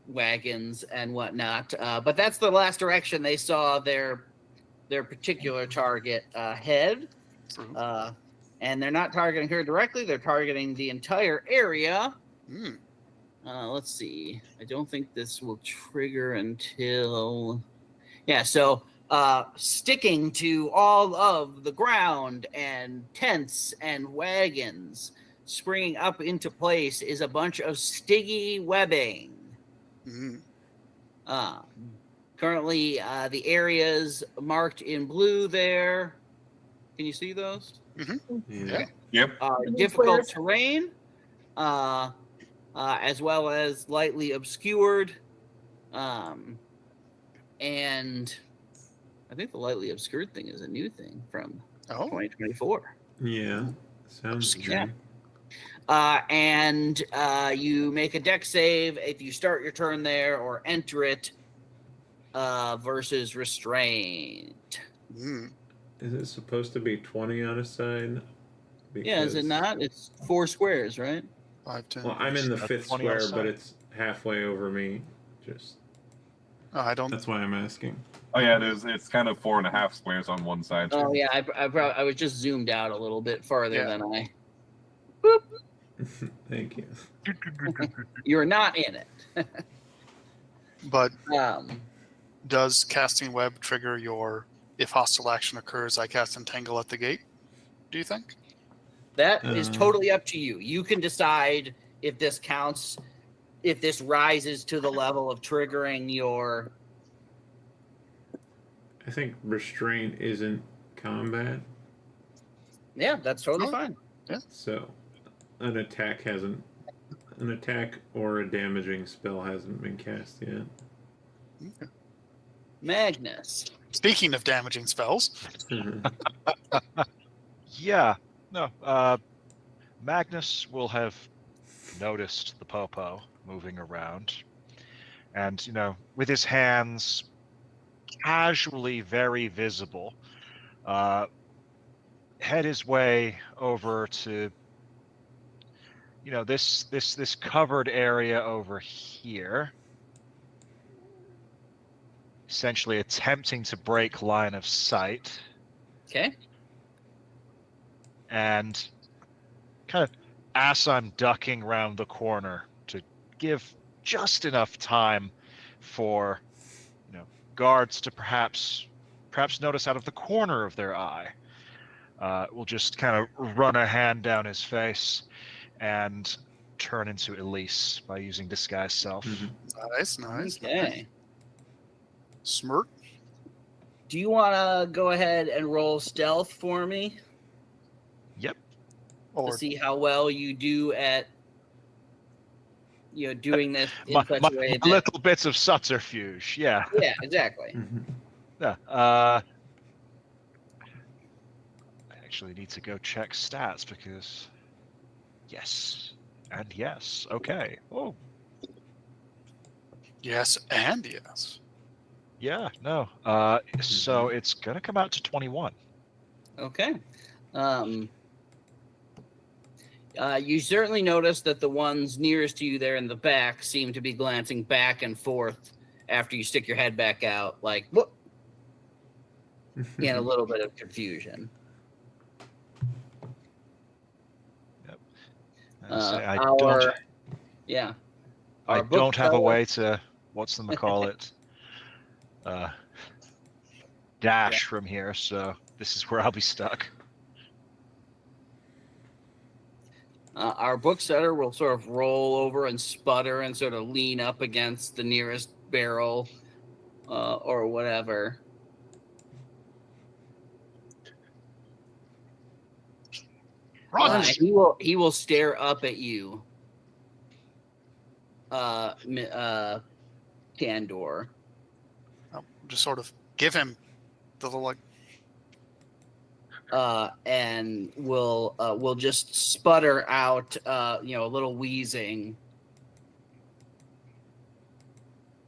wagons and whatnot. But that's the last direction they saw their particular target head. True. And they're not targeting her directly. They're targeting the entire area. Hmm. Let's see. I don't think this will trigger until... Yeah, so sticking to all of the ground and tents and wagons, springing up into place is a bunch of stiggy webbing. Hmm. Currently, the areas marked in blue there. Can you see those? Yeah. Yep. Difficult terrain, as well as lightly obscured. And I think the lightly obscured thing is a new thing from Oh. 2024. Yeah. Sounds Obscure. good. And you make a deck save if you start your turn there or enter it versus restraint. Hmm. Is it supposed to be 20 on a side? Yeah, is it not? It's 4 squares, right? 5, 10. Well, I'm in the That's 5th 20 on a square, but side. it's halfway over me. Just I don't. that's why I'm asking. Oh yeah, it's kind of 4.5 squares on one side. Oh too. yeah, I was just zoomed out a little bit farther Yeah. than I. Thank you. You're not in it. But Um, does casting web trigger your if hostile action occurs, I cast entangle at the gate? Do you think? that is Uh. totally up to you. You can decide if this counts, if this rises to the level of triggering your. I think restraint isn't combat, Yeah, that's totally Oh. fine. so an attack or a damaging spell hasn't been cast yet. Okay. Magnus. Speaking of damaging spells, Yeah. No. Magnus will have noticed the Popo moving around. And, with his hands casually very visible, head his way over to, this covered area over here. Essentially attempting to break line of sight. Okay. And kind of as I'm ducking around the corner to give just enough time for guards to perhaps notice out of the corner of their eye. We'll just kind of run a hand down his face and turn into Elise by using disguise self. Mhm. nice. Okay. Smirk. Do you want to go ahead and roll stealth for me Yep. Or to see how well you do at doing this in My such a way that... little bits of subterfuge. Yeah. Yeah, exactly. Mhm. Yeah. I actually need to go check stats because yes and yes. Okay. Oh. yes and yes. Yeah, no. So it's gonna come out to 21. Okay. You certainly notice that the ones nearest to you there in the back seem to be glancing back and forth after you stick your head back out, like, what? In a little bit of confusion. I Yeah. I Our book don't have a seller- way to call it dash from here, so this is where I'll be stuck. Our bookseller will sort of roll over and sputter and sort of lean up against the nearest barrel or whatever. Run. He will stare up at you, Candor. Just sort of give him the little like. And will just sputter out, a little wheezing.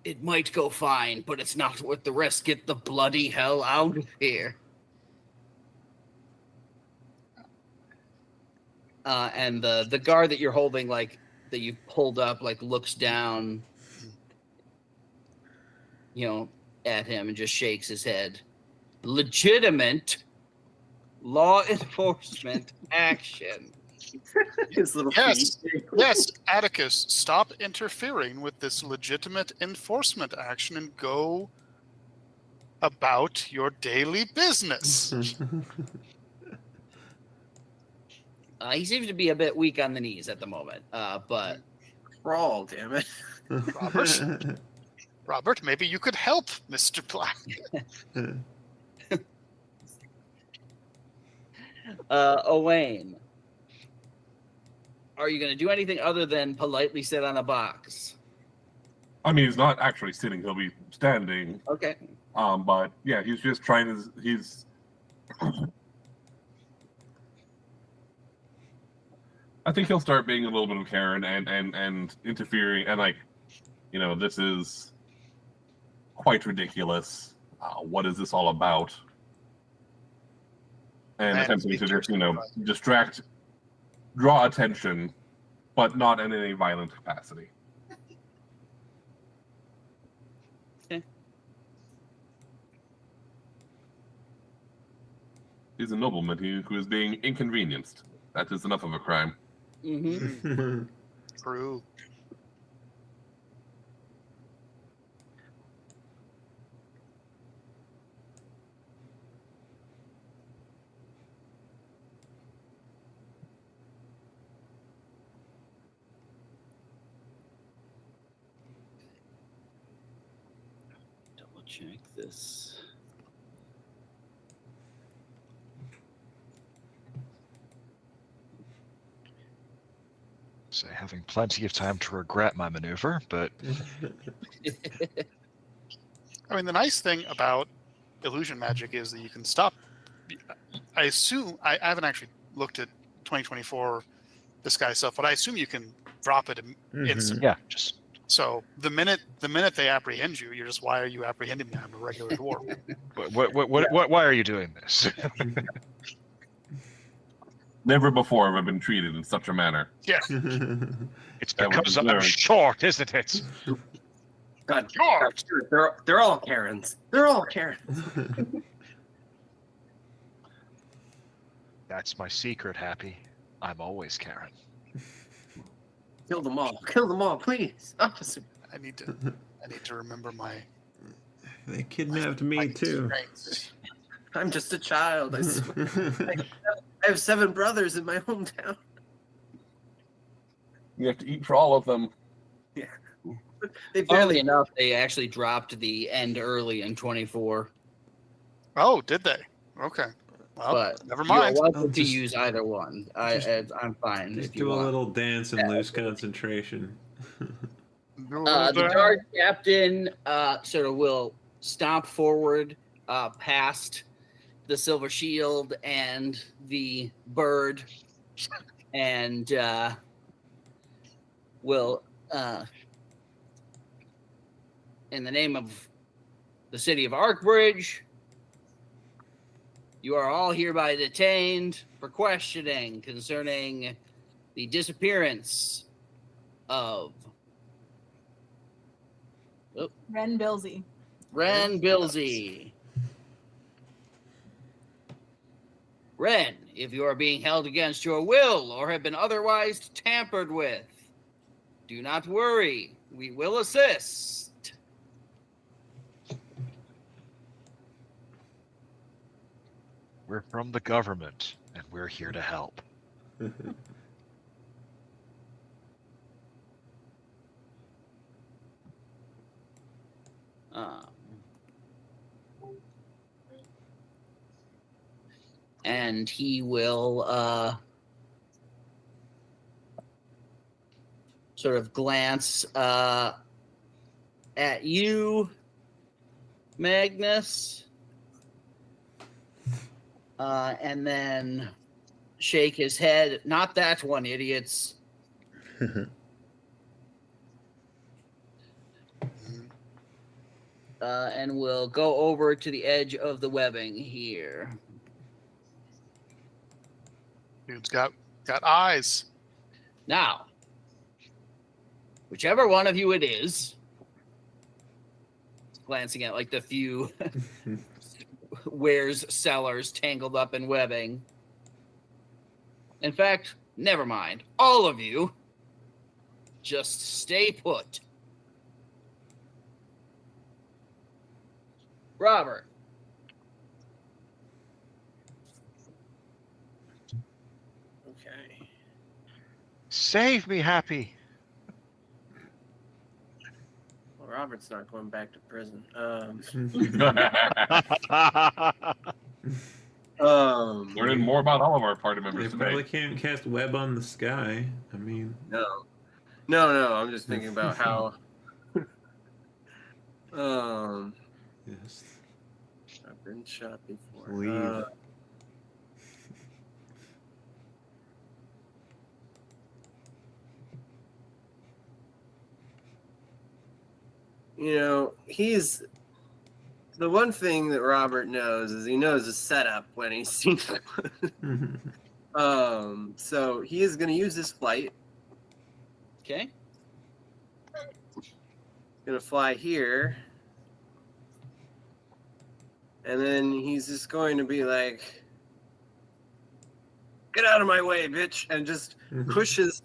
It might go fine, but it's not worth the risk. Get the bloody hell out of here. And the guard that you're holding, like that you pulled up, like looks down at him and just shakes his head. Legitimate law enforcement action. His little Yes. feet. Yes, Atticus, stop interfering with this legitimate enforcement action and go about your daily business. He seems to be a bit weak on the knees at the moment, but Crawl, damn it. Robert, maybe you could help Mr. Black. Owain, are you going to do anything other than politely sit on a box? I mean, he's not actually sitting; he'll be standing. Okay. But yeah, he's just trying to. He's. I think he'll start being a little bit of Karen and interfering, and this is quite ridiculous. What is this all about? And attempting to just, draw attention, but not in any violent capacity. Okay. He's a nobleman who is being inconvenienced. That is enough of a crime. Mm-hmm. True. Double check this. So having plenty of time to regret my maneuver, but I mean, the nice thing about illusion magic is that you can stop. I assume I haven't actually looked at 2024 this guy's stuff, but I assume you can drop it instantly. yeah, just So the minute they apprehend you, you're just, why are you apprehending me? I'm a regular dwarf. why are you doing this? Never before have I been treated in such a manner. Yeah. It's That was because I'm deserved. short, isn't it? God, George! they're all Karens. They're all Karens. That's my secret, Happy. I'm always Karen. Kill them all. Kill them all, please. Officer. I need to remember my. They kidnapped me too. constraints. I'm just a child. I swear. I have 7 brothers in my hometown. You have to eat for all of them. They Funnily barely enough, they actually dropped the end early in 24. Oh, did they? Okay. Well, But never you're mind. welcome to Just- use either one. I'm fine. Just if you do a want. little dance and lose concentration. The guard captain sort of will stomp forward past the silver shield and the bird, and will, in the name of the city of Arkbridge, you are all hereby detained for questioning concerning the disappearance of Ren Bilsey. Ren Bilsey. Ren, if you are being held against your will or have been otherwise tampered with, do not worry. We will assist. We're from the government, and we're here to help. And he will sort of glance at you, Magnus, and then shake his head. Not that one, idiots. And we'll go over to the edge of the webbing here. Dude's got eyes. Now, whichever one of you it is, glancing at like the few wares sellers tangled up in webbing. In fact, never mind. All of you, just stay put. Robert. Okay. Save me, Happy. Well, Robert's not going back to prison. Learning more about all of our party They members probably today. can't cast web on the sky. I mean, No. I'm just thinking about how. yes. I've been shot before. Leave. He's the one thing that Robert knows is he knows a setup when he's seen it. So he is going to use his flight. Okay. Going to fly here. And then he's just going to be like, get out of my way, bitch. And just pushes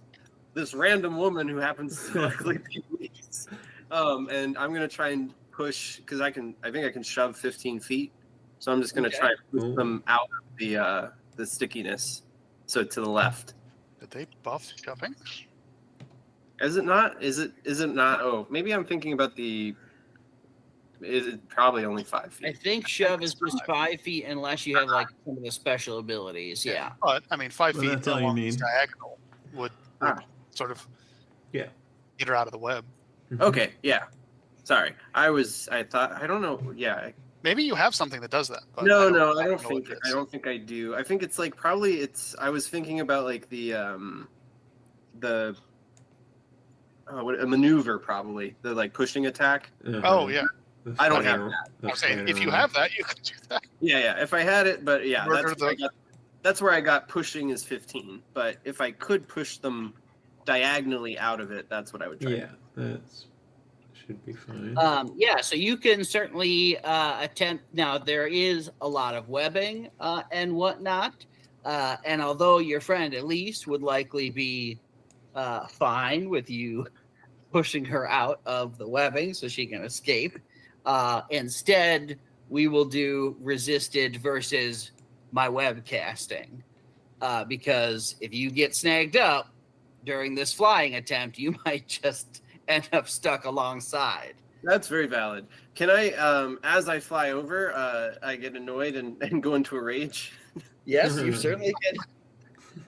this random woman who happens to luckily be weeks. And I'm going to try and push, because I think I can shove 15 feet. So I'm just going to try and push them out of the stickiness. So to the left. Did they buff shoving? Is it not? Is it not? Oh, maybe I'm thinking about is it probably only 5 feet? I think shove is just 5 feet unless you have like some of the special abilities. Yeah. But I mean, 5 Well, feet that's all you along need. this diagonal would sort of get her out of the web. Okay, yeah. Sorry. I thought, I don't know. Yeah. Maybe you have something that does that. But No, I I don't don't think I do. I think it's like I was thinking about like a maneuver probably, the like pushing attack. Oh yeah. I don't have that. I'm saying if you have that, you could do that. Yeah. If I had it, but yeah, Murder that's where I got pushing is 15. But if I could push them diagonally out of it, that's what I would try. Yeah, that's should be fine. Yeah, so you can certainly attempt. Now, there is a lot of webbing and whatnot. And although your friend Elise would likely be fine with you pushing her out of the webbing so she can escape, instead, we will do resisted versus my web casting. Because if you get snagged up during this flying attempt, you might just end up stuck alongside. That's very valid. Can I, as I fly over, I get annoyed and go into a rage? Yes, you certainly can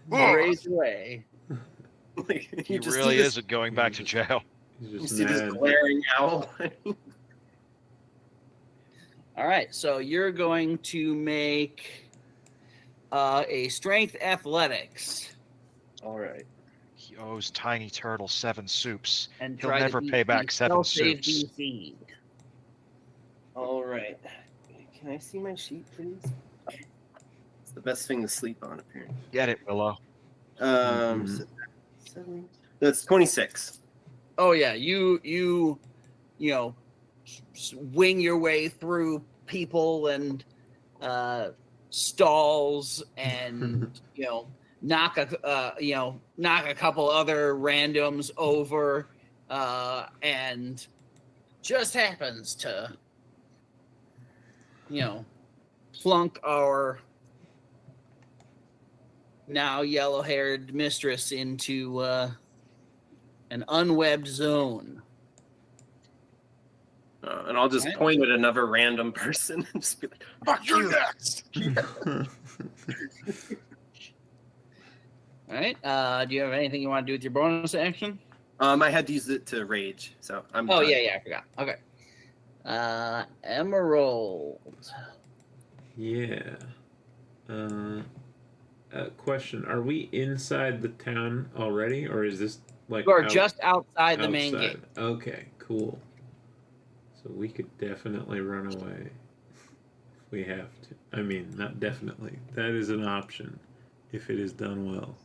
raise away. Like, He just really see this- isn't going back to jail. He's You just see this mad. glaring owl? All right, so you're going to make a strength athletics. All right. He owes Tiny Turtle 7 soups. And He'll try to never beat pay the back 7 self-save soups. DC. All right. Can I see my sheet, please? It's the best thing to sleep on, apparently. Get it, Willow. That's 26. Oh yeah, you know, wing your way through people and stalls, and knock a couple other randoms over, and just happens to plunk our now yellow-haired mistress into an unwebbed zone. And I'll just point at another random person and just be like, fuck you. next. All right. Do you have anything you want to do with your bonus action? I had to use it to rage, so I'm Oh done. yeah, I forgot. Okay. Emerald. Yeah. Question: are we inside the town already, or is this like You are just outside the main outside? gate. Okay, cool. So we could definitely run away if we have to. I mean, not definitely. That is an option if it is done well.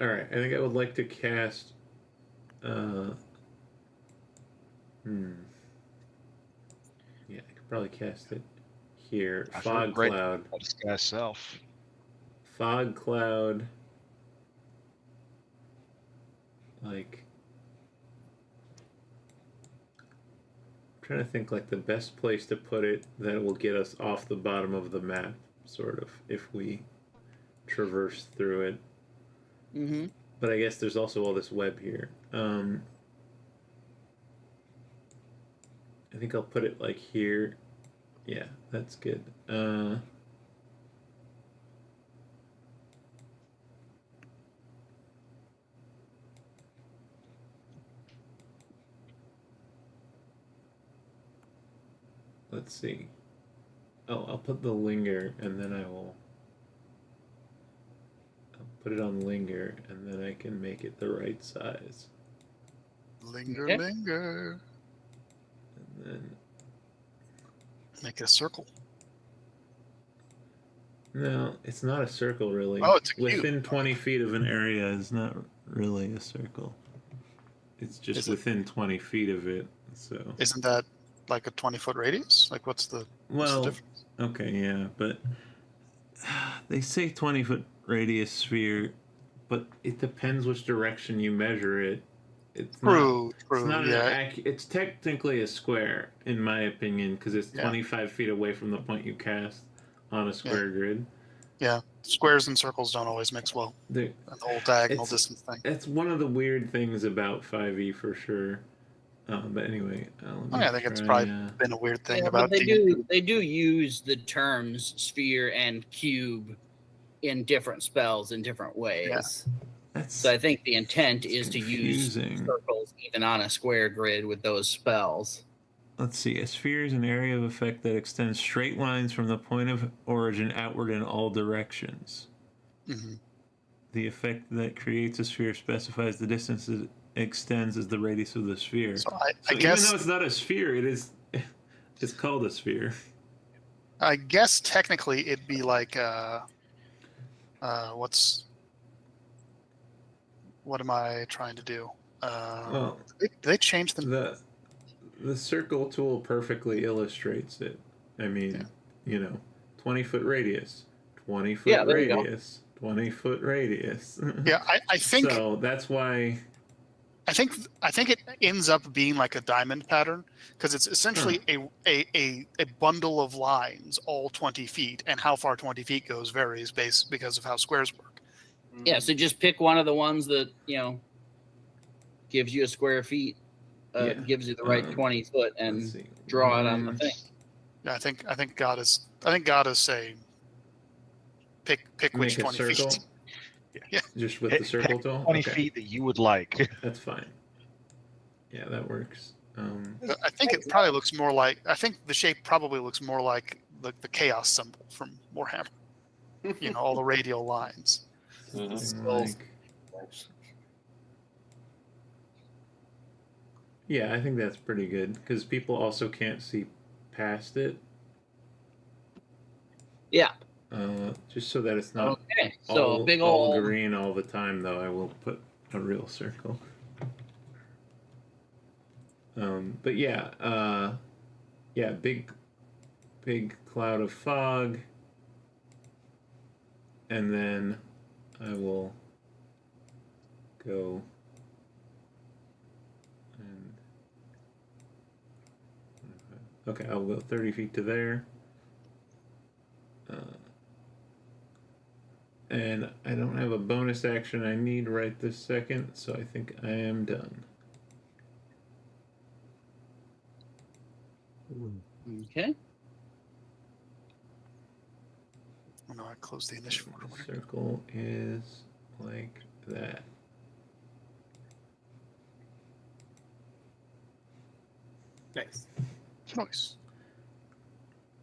all right. I think I would like to cast. Yeah, I could probably cast it here. I've Fog heard great cloud. about this guy's self. Fog cloud. Like, I'm trying to think like the best place to put it that will get us off the bottom of the map, sort of, if we traverse through it. Mm-hmm. But I guess there's also all this web here. I think I'll put it like here. Yeah, that's good. Let's see. Oh, I'll put the linger, and then I'll put it on linger, and then I can make it the right size. Linger, Okay. linger. And then Make it a circle. no, it's not a circle really. Oh, it's a cube. Within 20 feet of an area is not really a circle. It's just Is it- within 20 feet of it. So Isn't that like a 20-foot radius? Like, what's the well, difference? okay, yeah, but they say 20-foot radius sphere, but it depends which direction you measure it. It's True, It's true. not Yeah, it's technically a square, in my opinion, because it's Yeah. 25 feet away from the point you cast on a square grid. yeah. Squares and circles don't always mix well. There, And the whole diagonal It's- distance thing. That's one of the weird things about 5e for sure. But anyway, let me I think it's try, probably been a weird thing Yeah, about but D&D. they do use the terms sphere and cube in different spells in different ways. that's So I think the intent it's is to use confusing. circles even on a square grid with those spells. Let's see. A sphere is an area of effect that extends straight lines from the point of origin outward in all directions. hmm The effect that creates a sphere specifies the distance it extends as the radius of the sphere. So So I even guess though it's not a sphere, it is. It's called a sphere. I guess technically it'd be like what am I trying to do? Well, They changed the the circle tool perfectly illustrates it. I mean, Yeah. 20-foot radius, 20-foot Yeah, there you go. radius, 20-foot radius. yeah. I think so. That's why. I think it ends up being like a diamond pattern because it's essentially a bundle of lines, all 20 feet, and how far 20 feet goes varies because of how squares work. Yeah, so just pick one of the ones that, gives you a square feet, Yeah. gives you the right 20 foot, Let's and see. draw it on the thing. Yeah, I think God is saying pick which Make a 20 circle. feet. Yeah. Just with Pick- the circle pick tool. 20 Okay. feet that you would like. That's fine. Yeah, that works. I think it probably looks more like the shape probably looks more like the chaos symbol from Warhammer. All the radial lines. something Well, like. Yeah, I think that's pretty good because people also can't see past it. Yeah. Just so that it's not Okay. So all, a big all old green all the time, though, I will put a real circle. But yeah, big cloud of fog, and then I will go and okay, I'll go 30 feet to there. And I don't have a bonus action I need right this second, so I think I am done. Okay. Oh no, I closed the initiative order. The circle is like that. Nice. Nice.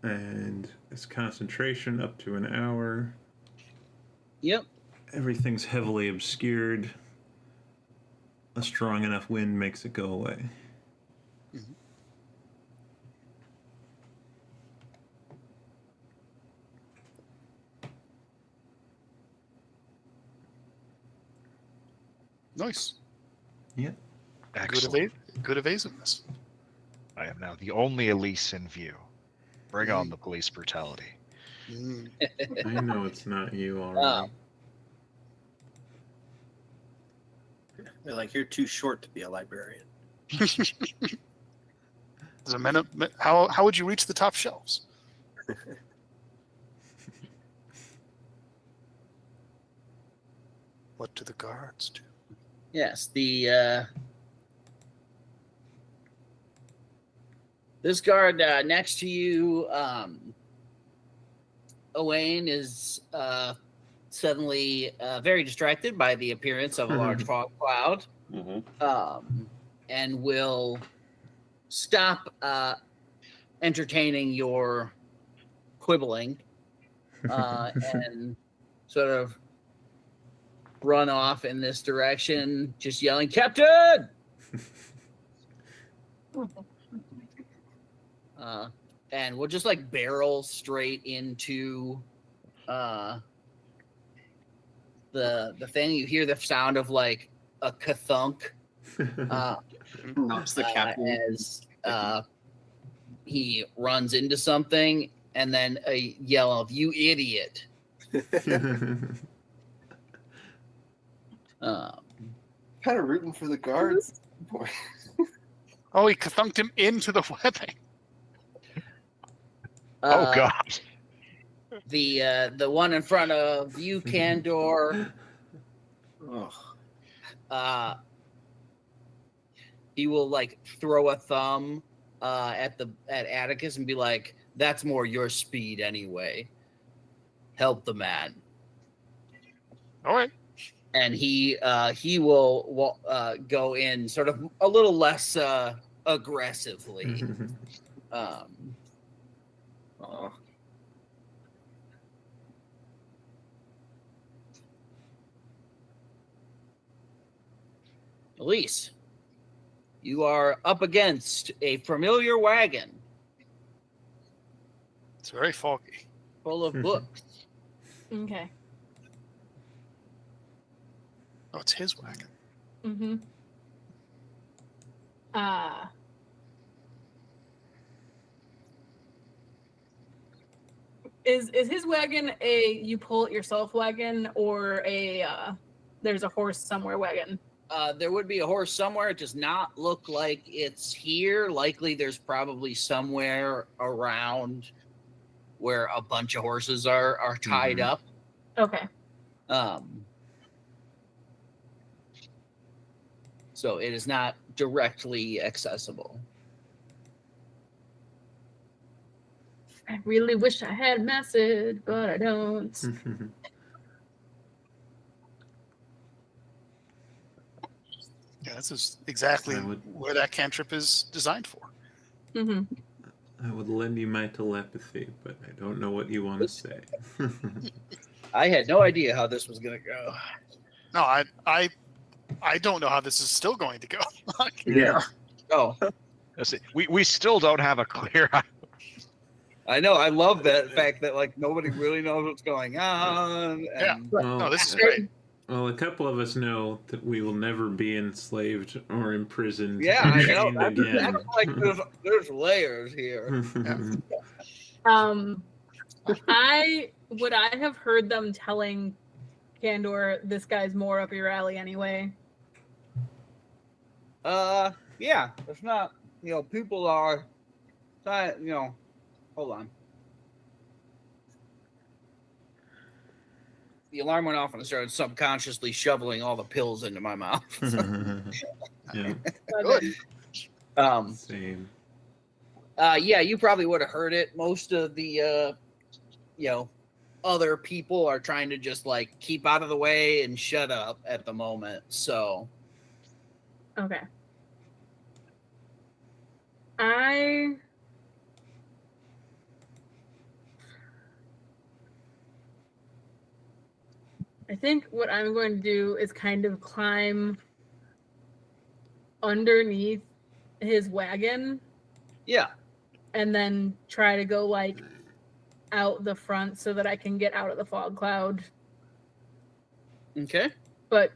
And it's concentration up to an hour. Yep. Everything's heavily obscured. A strong enough wind makes it go away. Nice. Good, Excellent. good evasiveness. I am now the only Elise in view. Bring on Mm. the police brutality. Mm. I know it's not you already. They're like, you're too short to be a librarian. There's a minute. How would you reach the top shelves? What do the guards do? Yes, this guard next to you, Owain, is suddenly very distracted by the appearance of a large fog cloud, and will stop entertaining your quibbling and sort of run off in this direction, just yelling, "Captain!" And we'll just like barrel straight into the thing. You hear the sound of like a kathunk Knocks the captain. as he runs into something, and then a yell of "You idiot!" Kind of rooting for the guards. Boy. Oh, he kathunked him into the webbing. Oh God! The one in front of you, Candor. Oh. He will like throw a thumb at Atticus and be like, "That's more your speed anyway. Help the man." All right. And he will go in sort of a little less aggressively. Oh. Elise, you are up against a familiar wagon It's very foggy. full of books. Okay. Oh, it's his wagon. Mm-hmm. Is his wagon a you pull it yourself wagon or a there's a horse somewhere wagon? There would be a horse somewhere. It does not look like it's here. Likely there's probably somewhere around where a bunch of horses are tied up. Okay. So it is not directly accessible. I really wish I had a message, but I don't. Yeah, this is exactly where that cantrip is designed for. Mm-hmm. I would lend you my telepathy, but I don't know what you want to say. I had no idea how this was going to go. No, I don't know how this is still going to go. Yeah. Oh, We still don't have a clear. I know. I love that fact that like nobody really knows what's going on. Yeah. And No, this is great. Well, a couple of us know that we will never be enslaved or imprisoned. Yeah, I know. chained again. That's like there's layers here. Would I have heard them telling Candor this guy's more up your alley anyway? Yeah. It's not. People are. Hold on. The alarm went off and I started subconsciously shoveling all the pills into my mouth. Yeah. Good. Same. Yeah, you probably would have heard it. Most of the other people are trying to just like keep out of the way and shut up at the moment. So Okay. I think what I'm going to do is kind of climb underneath his wagon yeah. and then try to go like out the front so that I can get out of the fog cloud. Okay. But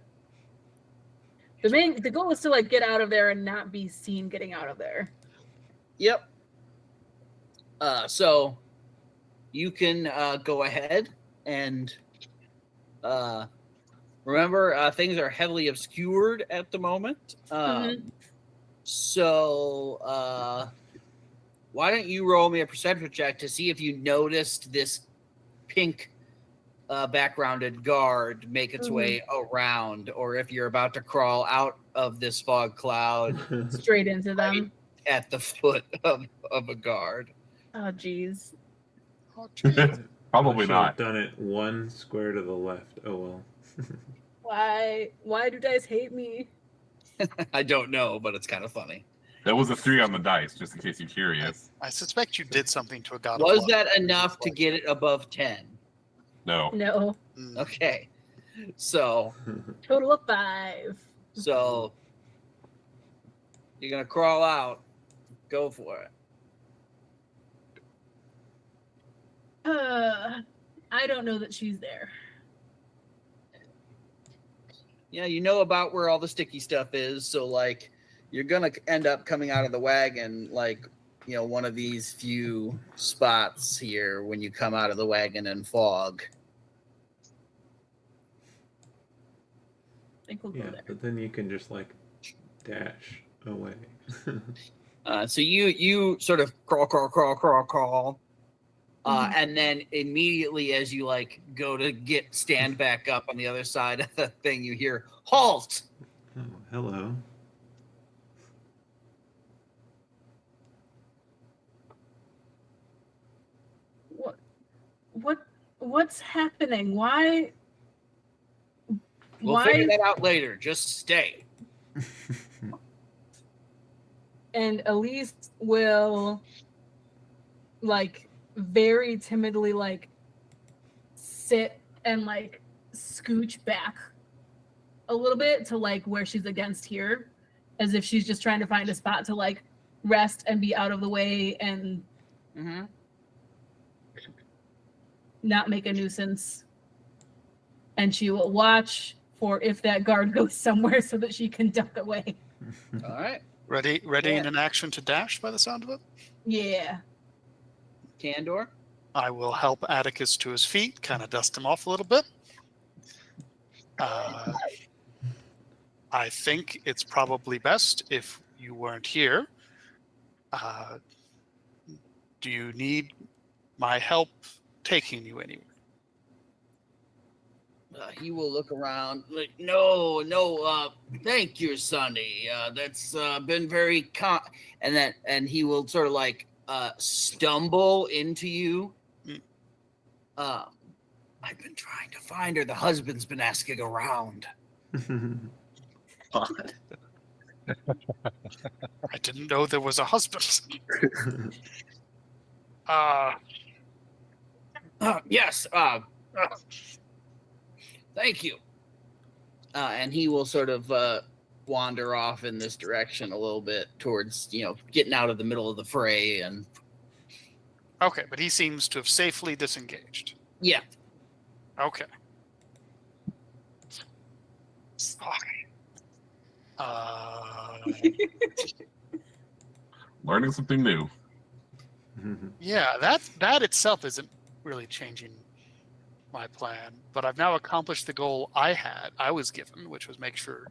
The goal is to like get out of there and not be seen getting out of there. Yep. So you can go ahead and remember things are heavily obscured at the moment. So why don't you roll me a perception check to see if you noticed this pink backgrounded guard make its way around, or if you're about to crawl out of this fog cloud Straight into them. at the foot of a guard. Oh, geez. Probably I should not. have done it one square to the left. Oh well. Why do you guys hate me? I don't know, but it's kind of funny. That was a 3 on the dice, just in case you're curious. I suspect you did something to a god. Was of that enough to get it above 10? No. No. luck. Okay. So Total of 5. you're gonna crawl out. Go for it. I don't know that she's there. Yeah, you know about where all the sticky stuff is, so like you're gonna end up coming out of the wagon like, you know, one of these few spots here when you come out of the wagon in fog. I think we'll go Yeah, there. but then you can just like dash away. So you sort of crawl, and then immediately as you like go to stand back up on the other side of the thing, you hear halt. Oh, hello. What's happening? Why? We'll figure that out later. Just stay. And Elise will, like, very timidly, like, sit and, like, scooch back a little bit to, like, where she's against here, as if she's just trying to find a spot to, like, rest and be out of the way and not make a nuisance. And she will watch for if that guard goes somewhere so that she can duck away. All right. Ready Yeah. in an action to dash by the sound of it. Yeah. Candor. I will help Atticus to his feet, kind of dust him off a little bit. I think it's probably best if you weren't here. Do you need my help taking you anywhere? He will look around like, no, thank you, Sonny. That's been very and he will sort of like stumble into you. I've been trying to find her. The husband's been asking around. God. I didn't know there was a husband. Yes. Thank you. And he will sort of wander off in this direction a little bit towards, getting out of the middle of the fray. And Okay, but he seems to have safely disengaged. yeah, Okay. Learning something new. Yeah, that itself isn't really changing my plan, but I've now accomplished the goal I was given, which was make sure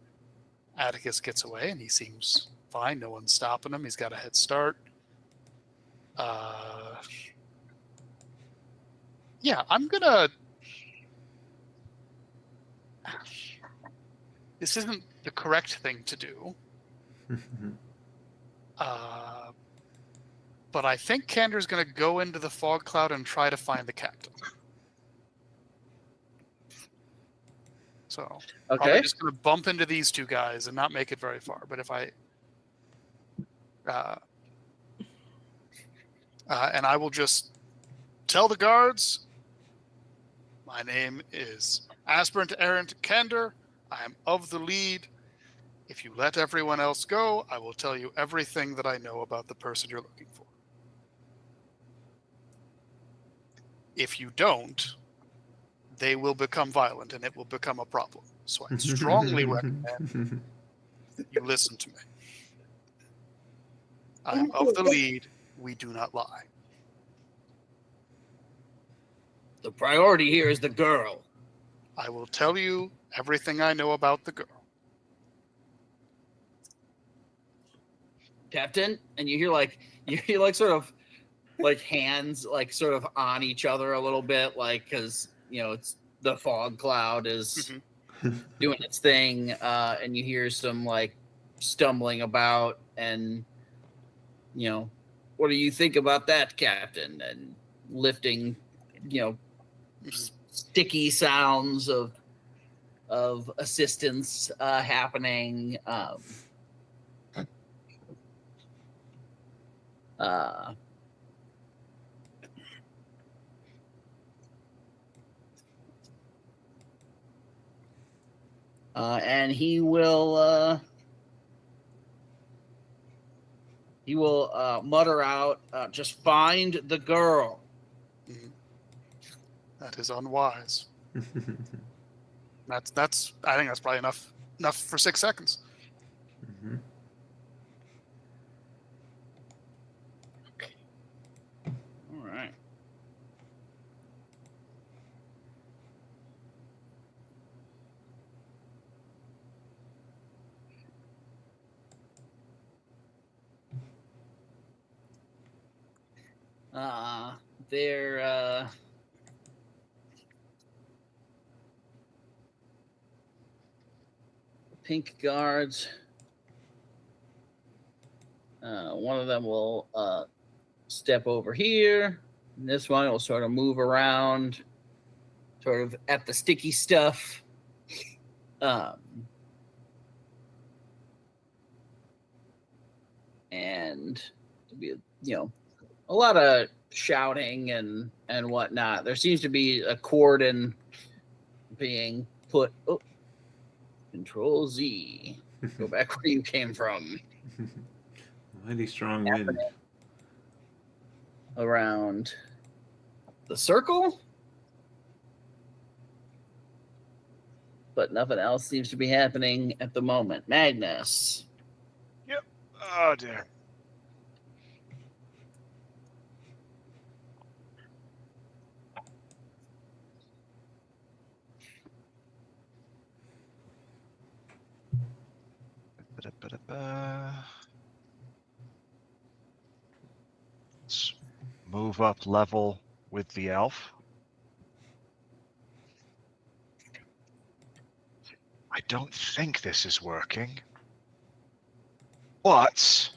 Atticus gets away, and he seems fine. No one's stopping him. He's got a head start. Yeah, I'm gonna. This isn't the correct thing to do. But I think Candor's going to go into the fog cloud and try to find the captain. So, probably just going to bump into these two guys and not make it very far. But if I... and I will just tell the guards, my name is Aspirant Errant Candor. I am of the lead. If you let everyone else go, I will tell you everything that I know about the person you're looking for. If you don't, they will become violent and it will become a problem. So I strongly recommend You listen to me. I am of the lead. We do not lie. The priority here is the girl. I will tell you everything I know about the girl. Captain, and you hear like sort of like hands like sort of on each other a little bit, like because it's the fog cloud is doing its thing, and you hear some like stumbling about, and what do you think about that, Captain? And lifting, sticky sounds of assistance happening. And he will mutter out, just find the girl. That is unwise. That's I think that's probably enough for 6 seconds. All right. They're pink guards. One of them will step over here. And this one will sort of move around, sort of at the sticky stuff. And there'll be a lot of shouting and whatnot. There seems to be a cordon being put. Oh, Control Z. Go back where you came from. Mighty strong wind. Around the circle. But nothing else seems to be happening at the moment. Magnus. Yep. Oh, dear. Let's move up level with the elf. I don't think this is working. But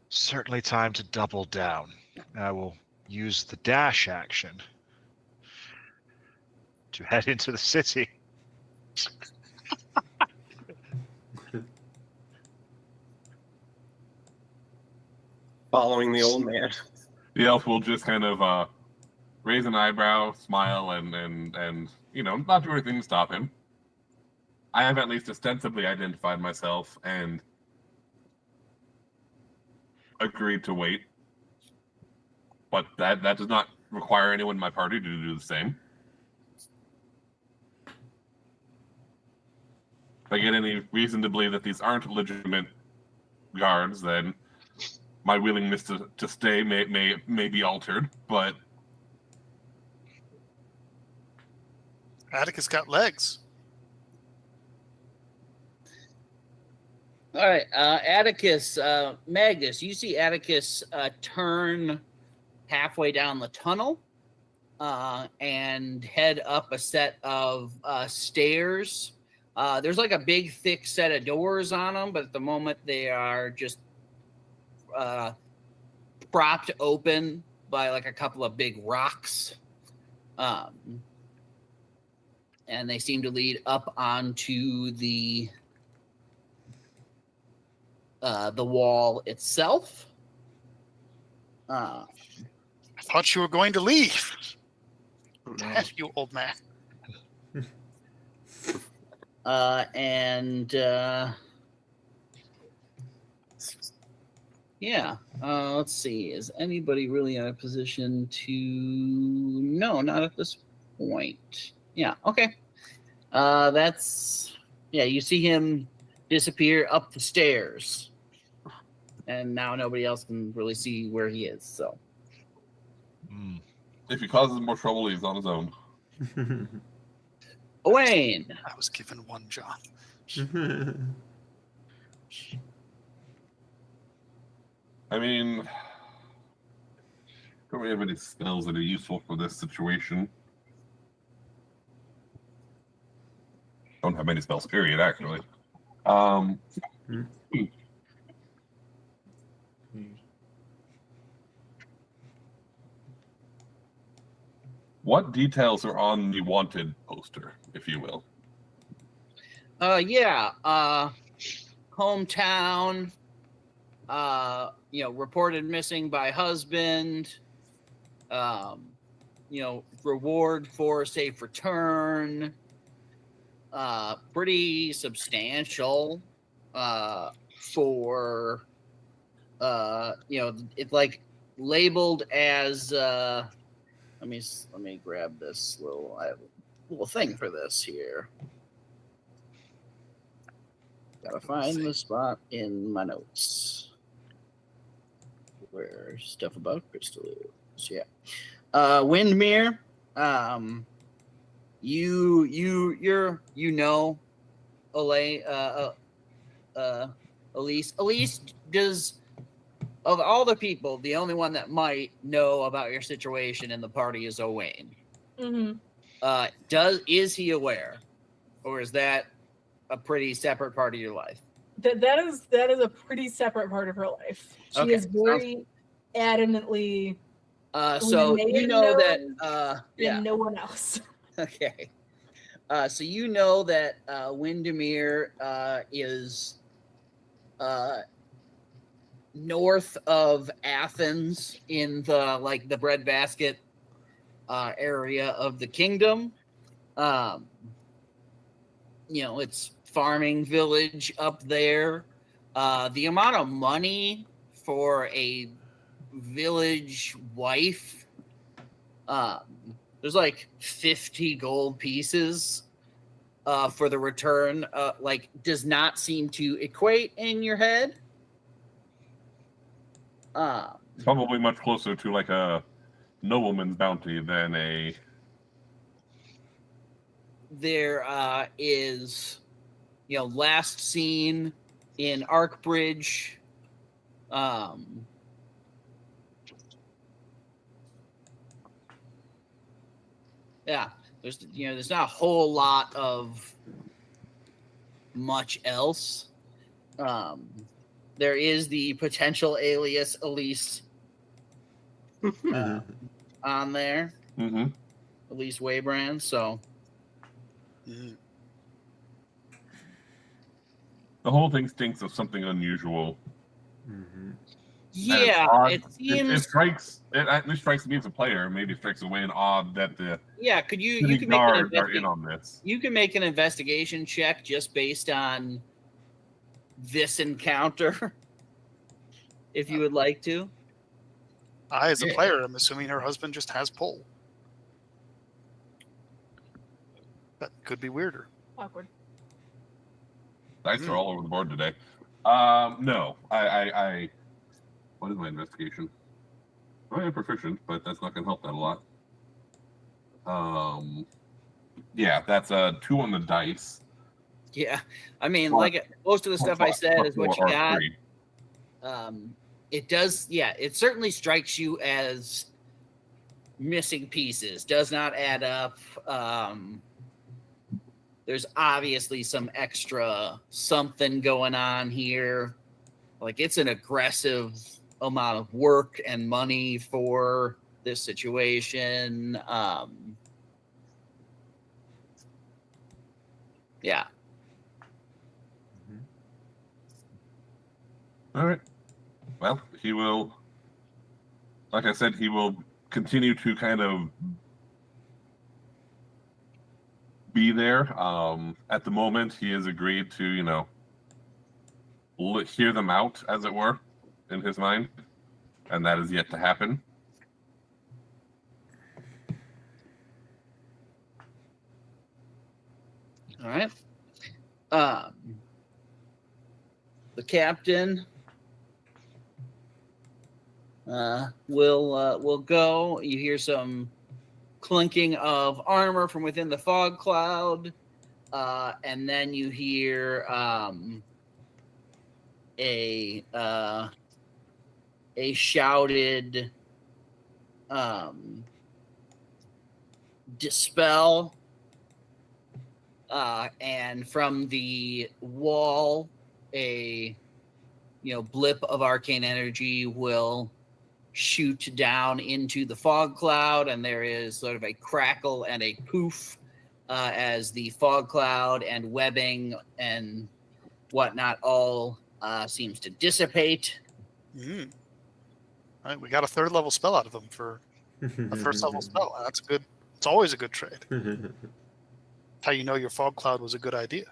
certainly time to double down. I will use the dash action to head into the city. Following the old man. The elf will just kind of raise an eyebrow, smile, and not do anything to stop him. I have at least ostensibly identified myself and agreed to wait. But that does not require anyone in my party to do the same. If I get any reason to believe that these aren't legitimate guards, then my willingness to stay may be altered, but Atticus got legs. All right, Atticus, Magnus, you see Atticus turn halfway down the tunnel and head up a set of stairs. There's like a big, thick set of doors on them, but at the moment they are just propped open by like a couple of big rocks. And they seem to lead up onto the wall itself. I thought you were going to leave. Damn you, old man. Let's see. Is anybody really in a position to? No, not at this point. Yeah. Okay. That's you see him disappear up the stairs, and now nobody else can really see where he is. So, If he causes more trouble, he's on his own. Owain. I was given one job. I mean, don't really have any spells that are useful for this situation. Don't have many spells, period, actually. What details are on the wanted poster, if you will? Hometown, reported missing by husband, reward for safe return, pretty substantial, for, it's like labeled as, let me grab this I have a little thing for this here. Gotta find the spot in my notes where stuff about crystal is. Yeah. Windmere. Elise. Elise, does, of all the people, the only one that might know about your situation in the party is Owain. Mm-hmm. Is he aware, or is that a pretty separate part of your life? That is a pretty separate part of her life. She is very adamantly. So you know that. And no one else. Okay. So you know that Windermere is north of Athens in the breadbasket area of the kingdom. It's farming village up there. The amount of money for a village wife, there's like 50 gold pieces for the return, does not seem to equate in your head. Probably much closer to like a nobleman's bounty than a. There is, last seen in Arkbridge. There's not a whole lot of much else. There is the potential alias Elise on there. Mm-hmm. Elise Waybrand, so. Mm. The whole thing stinks of something unusual. Mm-hmm. Yeah, it seems. It strikes me as a player. Maybe it strikes away an odd that the you can make an are in on this. You can make an investigation check just based on this encounter, if you would like to. I, as a player, am assuming her husband just has pull. That could be weirder. Awkward. Dice are all over the board today. No, I what is my investigation? I am proficient, but that's not going to help that a lot. Yeah, that's a 2 on the dice. Yeah, I mean, most of the stuff I said is what you got. It does, it certainly strikes you as missing pieces. Does not add up. There's obviously some extra something going on here. Like, it's an aggressive amount of work and money for this situation. Yeah. All right. Well, he will, like I said, he will continue to kind of be there. At the moment, he has agreed to, hear them out, as it were, in his mind, and that is yet to happen. All right. The captain will go. You hear some clinking of armor from within the fog cloud, and then you hear a shouted dispel, and from the wall, a blip of arcane energy will shoot down into the fog cloud, and there is sort of a crackle and a poof as the fog cloud and webbing and whatnot all seems to dissipate. All right, we got a 3rd level spell out of them for a 1st level spell. That's good. It's always a good trade. How you know your fog cloud was a good idea.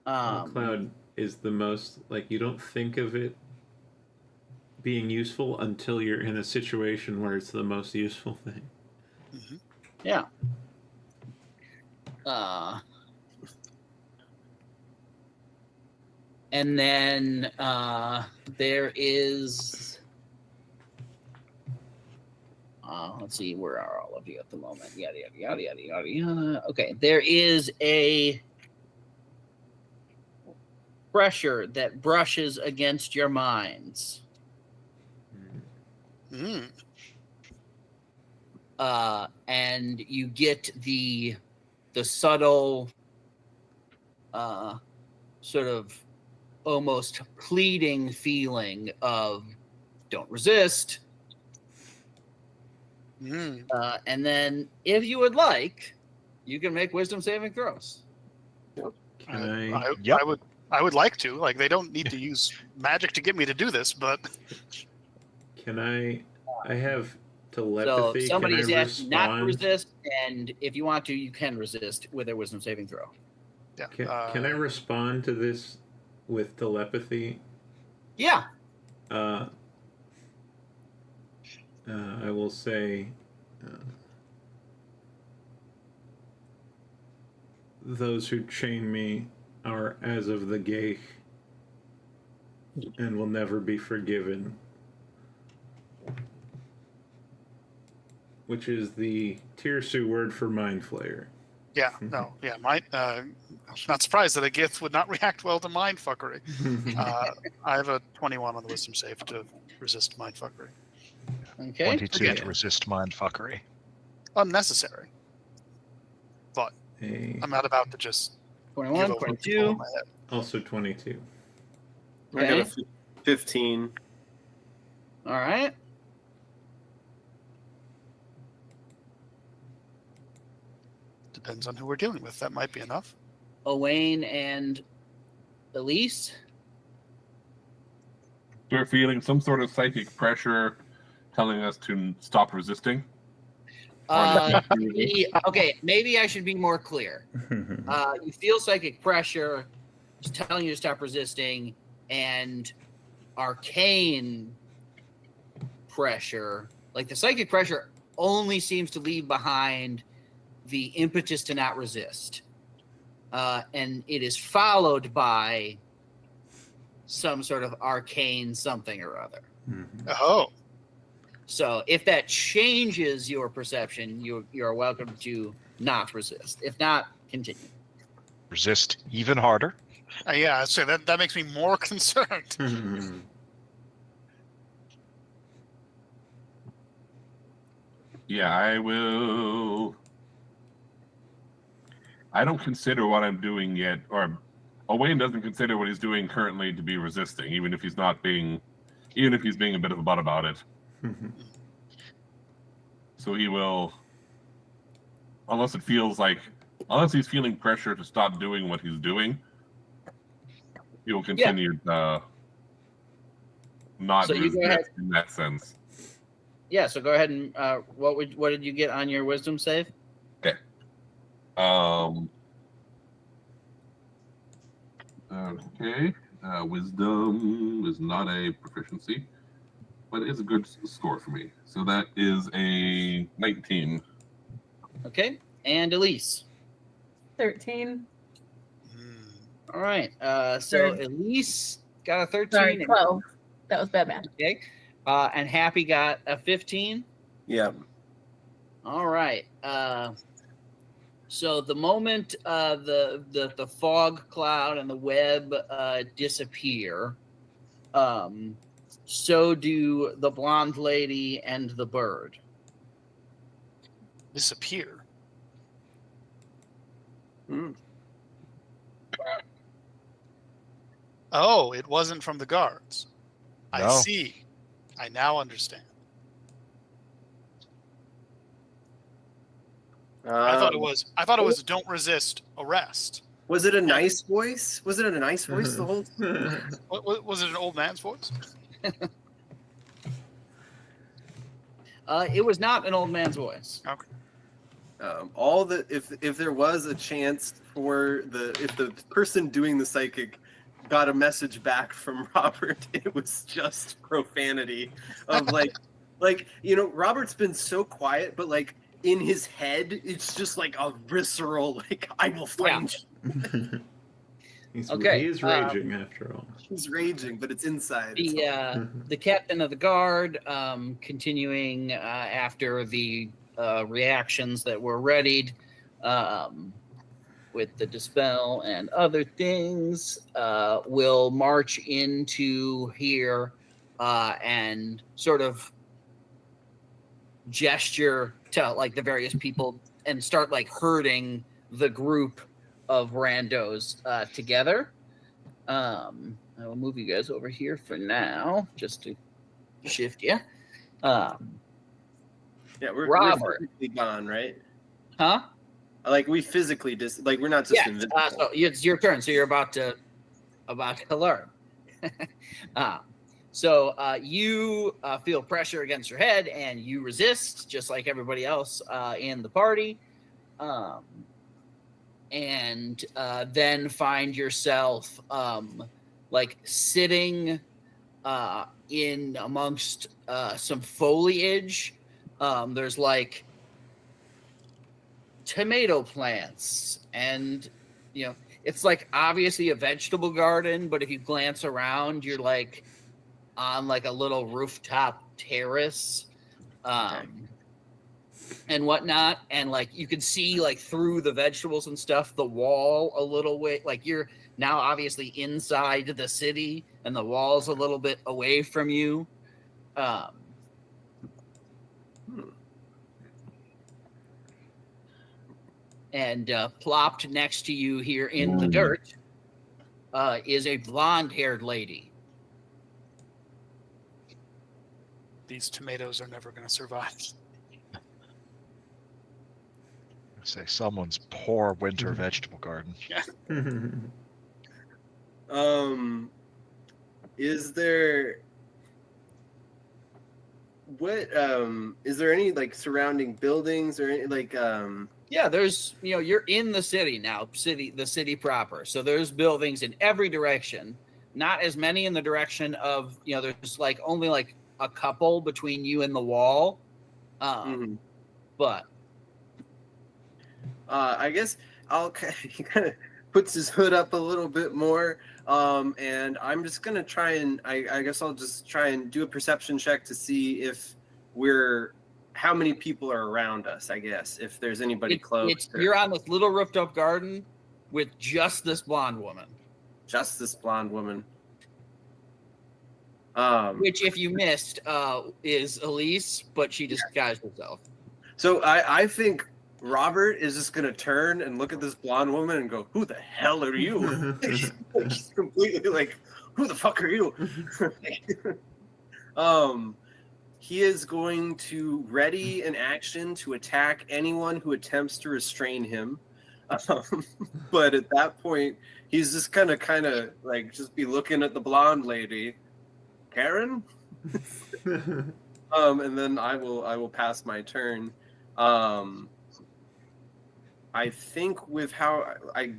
Fog cloud is the most, you don't think of it being useful until you're in a situation where it's the most useful thing. Yeah. And then there is... let's see, where are all of you at the moment? Yada, yada, yada, yada, yada, yada. Okay, there is a pressure that brushes against your minds. And you get the subtle sort of almost pleading feeling of don't resist. And then if you would like, you can make wisdom saving throws. I would like to. They don't need to use magic to get me to do this, but can I have telepathy. So somebody's asked not to respond? resist, and if you want to, you can resist with their wisdom saving throw. yeah. Can I respond to this with telepathy? Yeah. I will say, those who chain me are as of the Geich and will never be forgiven. Which is the Tirsu word for Mind Flayer. Yeah, no, yeah. I'm not surprised that a Gith would not react well to mindfuckery. I have a 21 on the wisdom save to resist mindfuckery. Okay. 22 Okay. to resist mindfuckery. Unnecessary. But A, I'm not about to just 21, give over 22. my head. also 22. I got a Okay. 15. All right. Depends on who we're dealing with. That might be enough. Owain and Elise. We're feeling some sort of psychic pressure telling us to stop resisting. Okay, maybe I should be more clear. You feel psychic pressure just telling you to stop resisting, and arcane pressure, like the psychic pressure, only seems to leave behind the impetus to not resist. And it is followed by some sort of arcane something or other. Oh, So if that changes your perception, you're welcome to not resist. If not, continue. Resist even harder. yeah. So that makes me more concerned. Yeah, I will. I don't consider what I'm doing yet, or Owain doesn't consider what he's doing currently to be resisting, even if he's being a bit of a butt about it. So he will, unless he's feeling pressure to stop doing what he's doing, he will continue not So you go resist ahead. in that sense. Yeah, so go ahead and what did you get on your wisdom save? Okay. Wisdom is not a proficiency, but it's a good score for me. So that is a 19. Okay, and Elise. 13. All right. So Third. Elise got a 13. Sorry, 12. That was bad math. Okay. And Happy got a 15. Yeah. All right. So the moment the fog cloud and the web disappear, so do the blonde lady and the bird. Disappear. Hmm. Oh, it wasn't from the guards. I No. see. I now understand. I thought it was. I thought it was. Don't resist. Arrest. Was it a nice voice? Was it a nice voice the whole time? What was it? An old man's voice? It was not an old man's voice. Okay. If there was a chance for if the person doing the psychic got a message back from Robert, it was just profanity of Robert's been so quiet, but like in his head, it's just like a visceral, like, I will find you. Okay, He is raging after all. He's raging, but it's inside. It's The captain of the guard, continuing after the reactions that were readied with the dispel and other things, will march into here and sort of gesture to like the various people and start like herding the group of randos together. I will move you guys over here for now, just to shift you. yeah, we're Robert. physically gone, right? Huh? Like we physically we're not just Yeah. invisible. So it's your turn. So you're about to learn. So you feel pressure against your head, and you resist, just like everybody else in the party. And then find yourself like sitting in amongst some foliage. There's like tomato plants, and it's like obviously a vegetable garden, but if you glance around, you're like on like a little rooftop terrace. And whatnot, and like you can see like through the vegetables and stuff the wall a little way, like you're now obviously inside the city and the wall's a little bit away from you. And plopped next to you here in the dirt is a blonde-haired lady. These tomatoes are never going to survive. Say someone's poor winter vegetable garden. Is there is there any like surrounding buildings or any like Yeah, there's you're in the city now, the city proper. So there's buildings in every direction. Not as many in the direction of there's like only like a couple between you and the wall. But I guess he kind of puts his hood up a little bit more, and I'm just gonna try and I guess I'll just try and do a perception check to see if how many people are around us. I guess if there's anybody close. You're on this little rooftop garden with just this blonde woman. Just this blonde woman. Which, if you missed, is Elise, but she disguised herself. So I think Robert is just gonna turn and look at this blonde woman and go, "Who the hell are you?" She's completely like, "Who the fuck are you?" He is going to ready an action to attack anyone who attempts to restrain him. But at that point, he's just kind of like just be looking at the blonde lady, Karen. And then I will pass my turn. I think with how I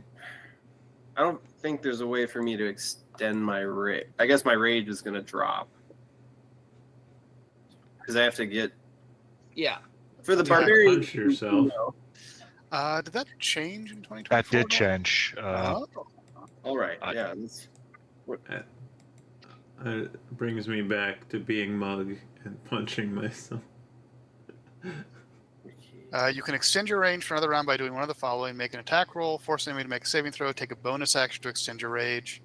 don't think there's a way for me to extend my rage. I guess my rage is going to drop because I have to get for the barbarian. Punch yourself. Did that change in 2024? That did change. All right. I- Yeah. It brings me back to being Mug and punching myself. You can extend your range for another round by doing one of the following: make an attack roll, force an enemy to make a saving throw, take a bonus action to extend your rage.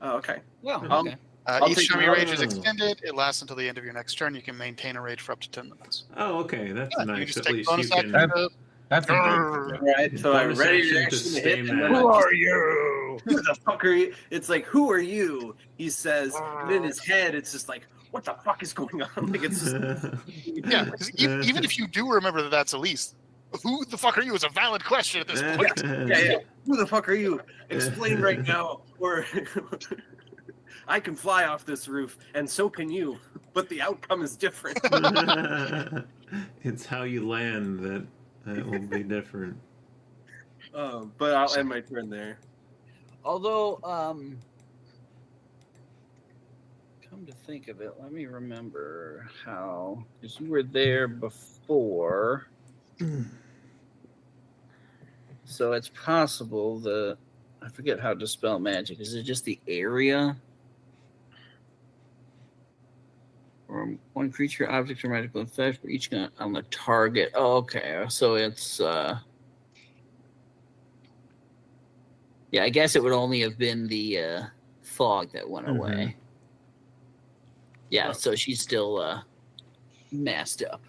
Oh, okay. Well, Um, okay. I'll Each take time your rage is Oh. extended, it lasts until the end of your next turn. You can maintain a rage for up to 10 minutes. Oh, okay, that's Yeah, you nice. just At take least you bonus action can. to That's a Grrr. good. All right. So I'm Bonus ready action to to actually stay hit, and then mad. I just, you? who the fuck are you? It's like, who are you? He says, and in his head, it's just like, what the fuck is going on? Like it's just, Yeah, because even if you do remember that that's Elise, who the fuck are you is a valid question at this point. yeah. Who the fuck are you? Explain right now, or I can fly off this roof, and so can you, but the outcome is different. It's how you land that will be different. But I'll end my turn there. Although, come to think of it, let me remember how, because you were there before. So it's possible I forget how to dispel magic. Is it just the area? Or one creature, object, or magical effect for each gun on the target. Oh, okay. So it's yeah, I guess it would only have been the fog that went away. Yeah, so she's still masked up.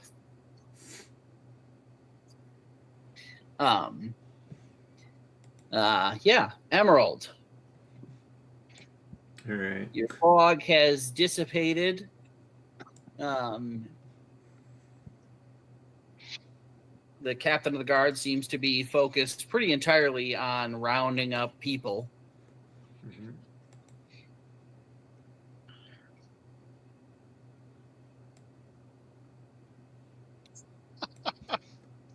Yeah, Emerald. All right. Your fog has dissipated. The captain of the guard seems to be focused pretty entirely on rounding up people. Mhm.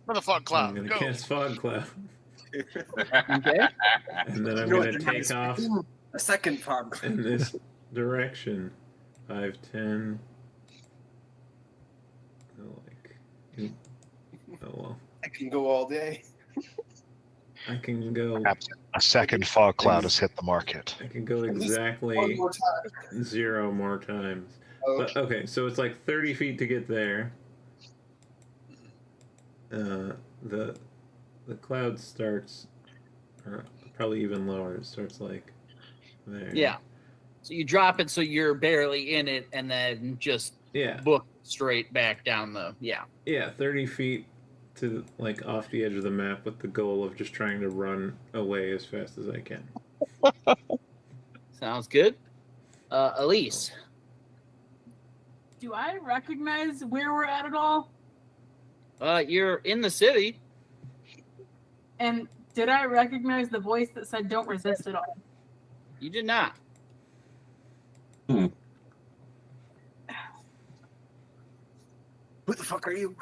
For the fog I'm cloud. gonna Go. cast Fog Cloud, Okay. and then I'm You know gonna what, take off a second fog. in this direction. 5, 10. Oh well. I can go all day. I can go. Perhaps a second fog cloud has hit the market. I can go One exactly more time. 0 more times. Okay. But, okay, so it's like 30 feet to get there. The cloud starts, or probably even lower. It starts like there. Yeah. So you drop it so you're barely in it, and then just Yeah. book straight back down the. Yeah. Yeah, 30 feet to like off the edge of the map with the goal of just trying to run away as fast as I can. Sounds good. Elise. Do I recognize where we're at all? You're in the city. And did I recognize the voice that said "Don't resist" at all? You did not. Who the fuck are you?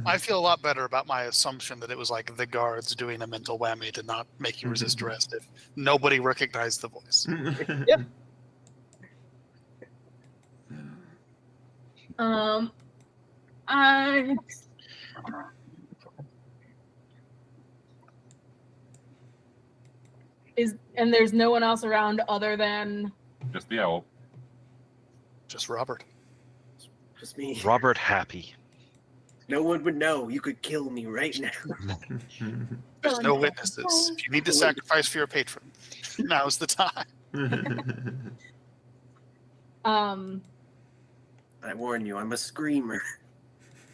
I feel a lot better about my assumption that it was like the guards doing a mental whammy to not make you resist arrest if nobody recognized the voice. Yep. I and there's no one else around other than Just the owl. Just Robert. Just me. Robert Happy. No one would know. You could kill me right now. There's no witnesses. If you need to sacrifice for your patron, now's the time. I warn you, I'm a screamer.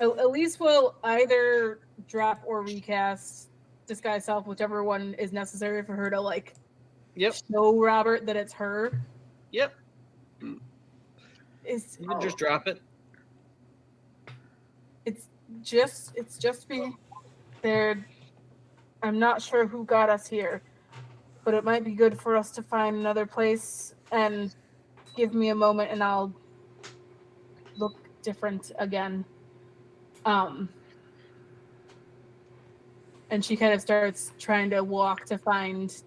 Elise will either drop or recast disguise self, whichever one is necessary for her to like Yep. show Robert that it's her. Yep. It's You can just drop it. it's just me. I'm not sure who got us here, but it might be good for us to find another place and give me a moment and I'll look different again. And she kind of starts trying to walk to find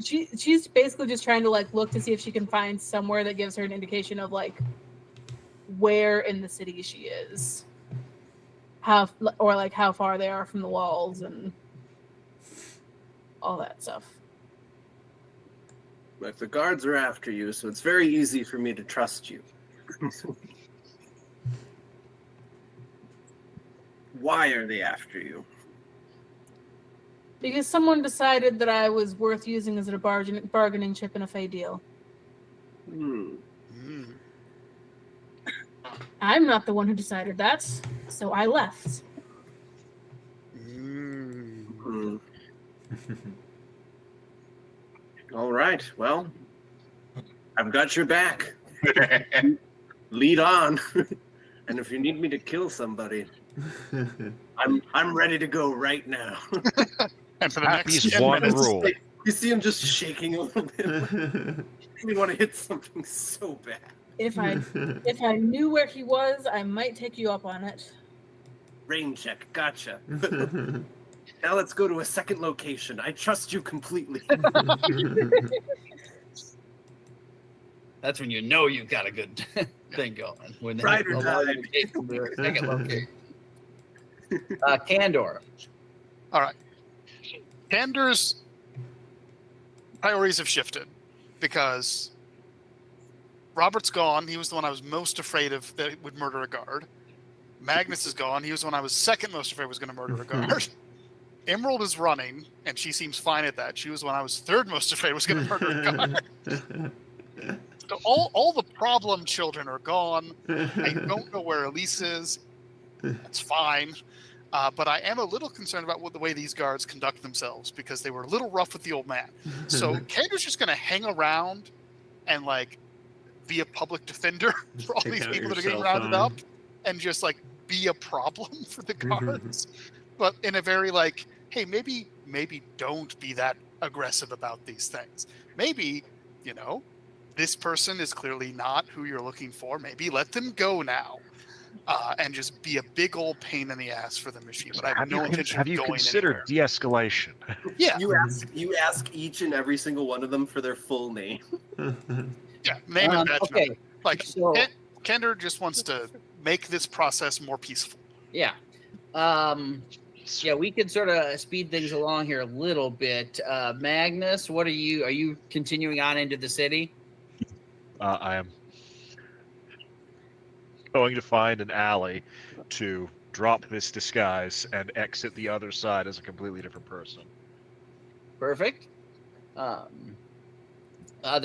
she's basically just trying to like look to see if she can find somewhere that gives her an indication of like where in the city she is. How far they are from the walls and all that stuff. Like, the guards are after you, so it's very easy for me to trust you. Why are they after you? Because someone decided that I was worth using as a bargaining chip in a Fey deal. Hmm. Mm. I'm not the one who decided that, so I left. Mm. Hmm. All right. Well, I've got your back. Lead on. And if you need me to kill somebody, I'm ready to go right now. And for the Happy's next 10 one minutes, rule. You see him just shaking a little bit. I really want to hit something so bad. If I knew where he was, I might take you up on it. Rain check. Gotcha. Now let's go to a second location. I trust you completely. That's when you know you've got a good thing going. When Ride or allow you die. to take them to a second location. Candor. all right. Candor's priorities have shifted because Robert's gone. He was the one I was most afraid of that would murder a guard. Magnus is gone. He was the one I was second most afraid was going to murder a guard. Emerald is running, and she seems fine at that. She was the one I was third most afraid was going to murder a guard. So all the problem children are gone. I don't know where Elise is. That's fine. But I am a little concerned about the way these guards conduct themselves because they were a little rough with the old man. So Candor's just going to hang around and like be a public defender for all Take these out people your that are getting cell rounded phone. up and just like be a problem for the guards. But in a very like, hey, maybe don't be that aggressive about these things. Maybe, this person is clearly not who you're looking for. Maybe let them go now. And just be a big old pain in the ass for the machine. But I have no intention have of you going considered anywhere. de-escalation? Yeah, You ask each and every single one of them for their full name. yeah. Name and badge Okay. number. Like So Candor just wants to make this process more peaceful. yeah. Yeah, we could sort of speed things along here a little bit. Magnus, are you continuing on into the city? I am going to find an alley to drop this disguise and exit the other side as a completely different person. Perfect. There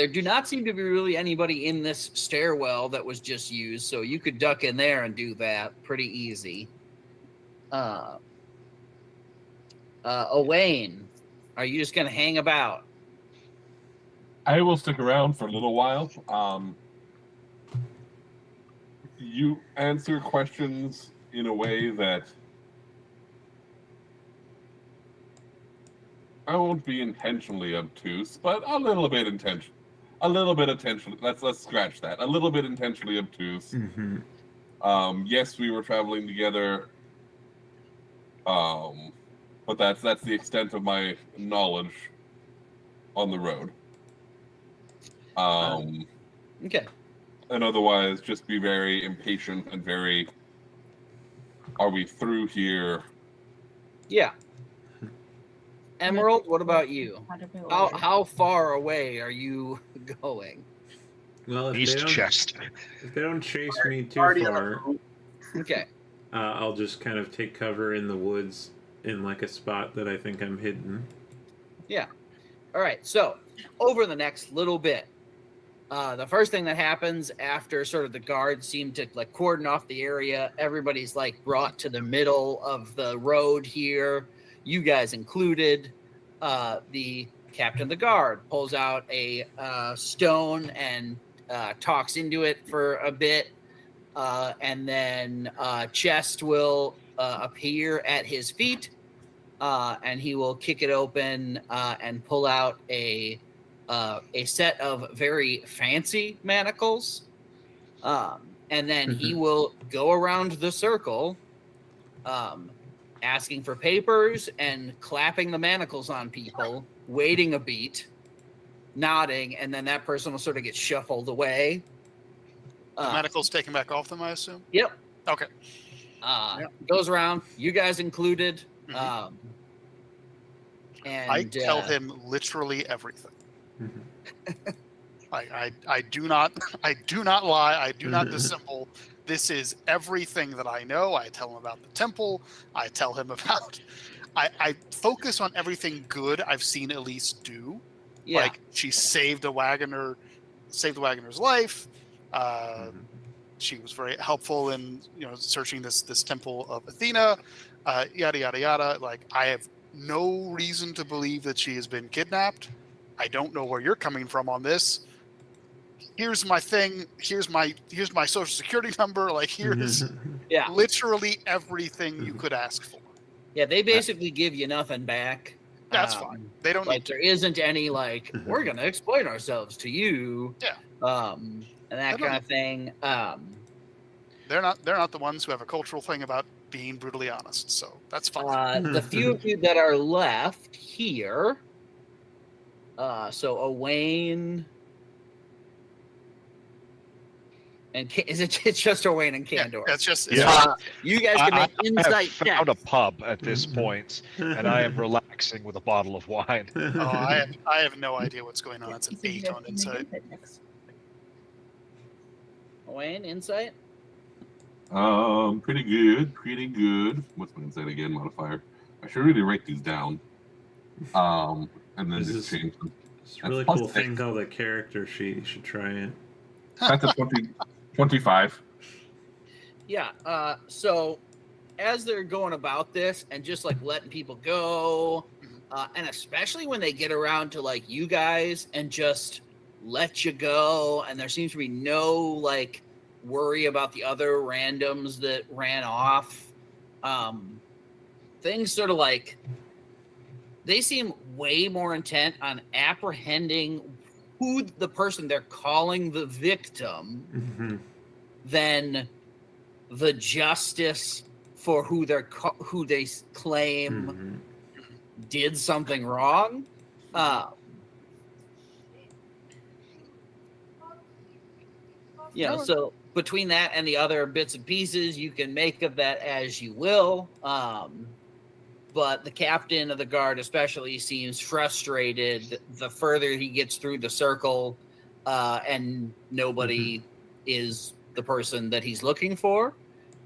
do not seem to be really anybody in this stairwell that was just used, so you could duck in there and do that pretty easy. Owain, are you just going to hang about? I will stick around for a little while. You answer questions in a way that I won't be intentionally obtuse, but a little bit intentional. Let's scratch that. A little bit intentionally obtuse. Yes, we were traveling together. But that's the extent of my knowledge on the road. Okay. And otherwise, just be very impatient and very. Are we through here? Yeah. Emerald, what about you? How far away are you going? Well, East chest. if they don't chase me too Already on far, Okay. I'll just kind of take cover in the woods in like a spot that I think I'm hidden. Yeah. All right. So over the next little bit, the first thing that happens after sort of the guards seem to like cordon off the area, everybody's like brought to the middle of the road here, you guys included. The captain of the guard pulls out a stone and talks into it for a bit. And then chest will appear at his feet, and he will kick it open and pull out a set of very fancy manacles, and then he will go around the circle, asking for papers and clapping the manacles on people, waiting a beat, nodding, and then that person will sort of get shuffled away. The manacles taken back off them, I assume? Yep. Okay. Goes around, you guys included. Mhm. And I tell him literally everything. I do not lie. I do not dissemble. This is everything that I know. I tell him about the temple. I tell him about. I focus on everything good I've seen Elise do. Yeah. Like she saved the wagoner's life. She was very helpful in searching this temple of Athena. Yada yada yada. Like I have no reason to believe that she has been kidnapped. I don't know where you're coming from on this. Here's my thing. Here's my social security number. Like here's literally everything you could ask for. Yeah, they basically give you nothing back. That's fine. They don't like need to. there isn't any like we're gonna exploit ourselves to you. Yeah. And that kind of thing. They're not the ones who have a cultural thing about being brutally honest. So that's fine. The few of you that are left here. So Owain. And it's just Owain and Candor? Yeah, it's just you guys can make insight checks. I have found a pub at this point, and I am relaxing with a bottle of wine. Oh, I have no idea what's going on. It's an 8 on insight. Owain, insight? Pretty good. What's my insight again? Modifier. I should really write these down. And then just change them. It's a really cool thing called a character sheet. You should try it. That's a 25. Yeah. So as they're going about this and just like letting people go, and especially when they get around to like you guys and just let you go, and there seems to be no like worry about the other randoms that ran off. Things sort of like they seem way more intent on apprehending who the person they're calling the victim than the justice for who they claim did something wrong. So between that and the other bits and pieces, you can make of that as you will. But the captain of the guard especially seems frustrated the further he gets through the circle, and nobody is the person that he's looking for.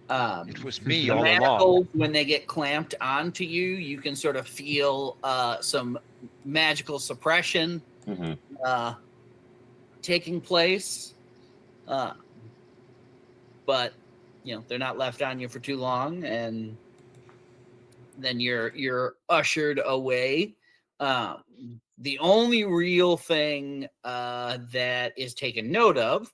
It was me the all manacles, along. when they get clamped onto you, you can sort of feel some magical suppression taking place. But they're not left on you for too long, and then you're ushered away. The only real thing that is taken note of,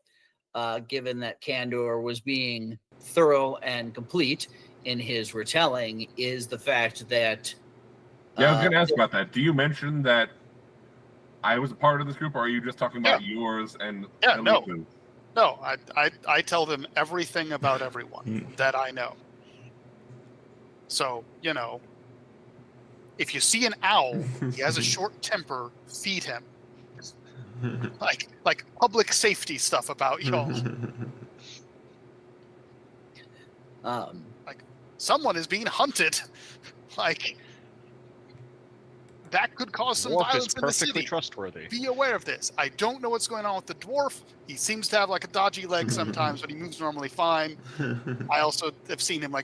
given that Candor was being thorough and complete in his retelling, is the fact that I was going to ask about that. Do you mention that I was a part of this group, or are you just talking about yours and Elise's? No, I tell them everything about everyone that I know. So, if you see an owl, he has a short temper, feed him. Like public safety stuff about y'all. Like someone is being hunted. Like that could cause some violence in the city. Perfectly trustworthy. Be aware of this. I don't know what's going on with the dwarf. He seems to have like a dodgy leg sometimes, but he moves normally fine. I also have seen him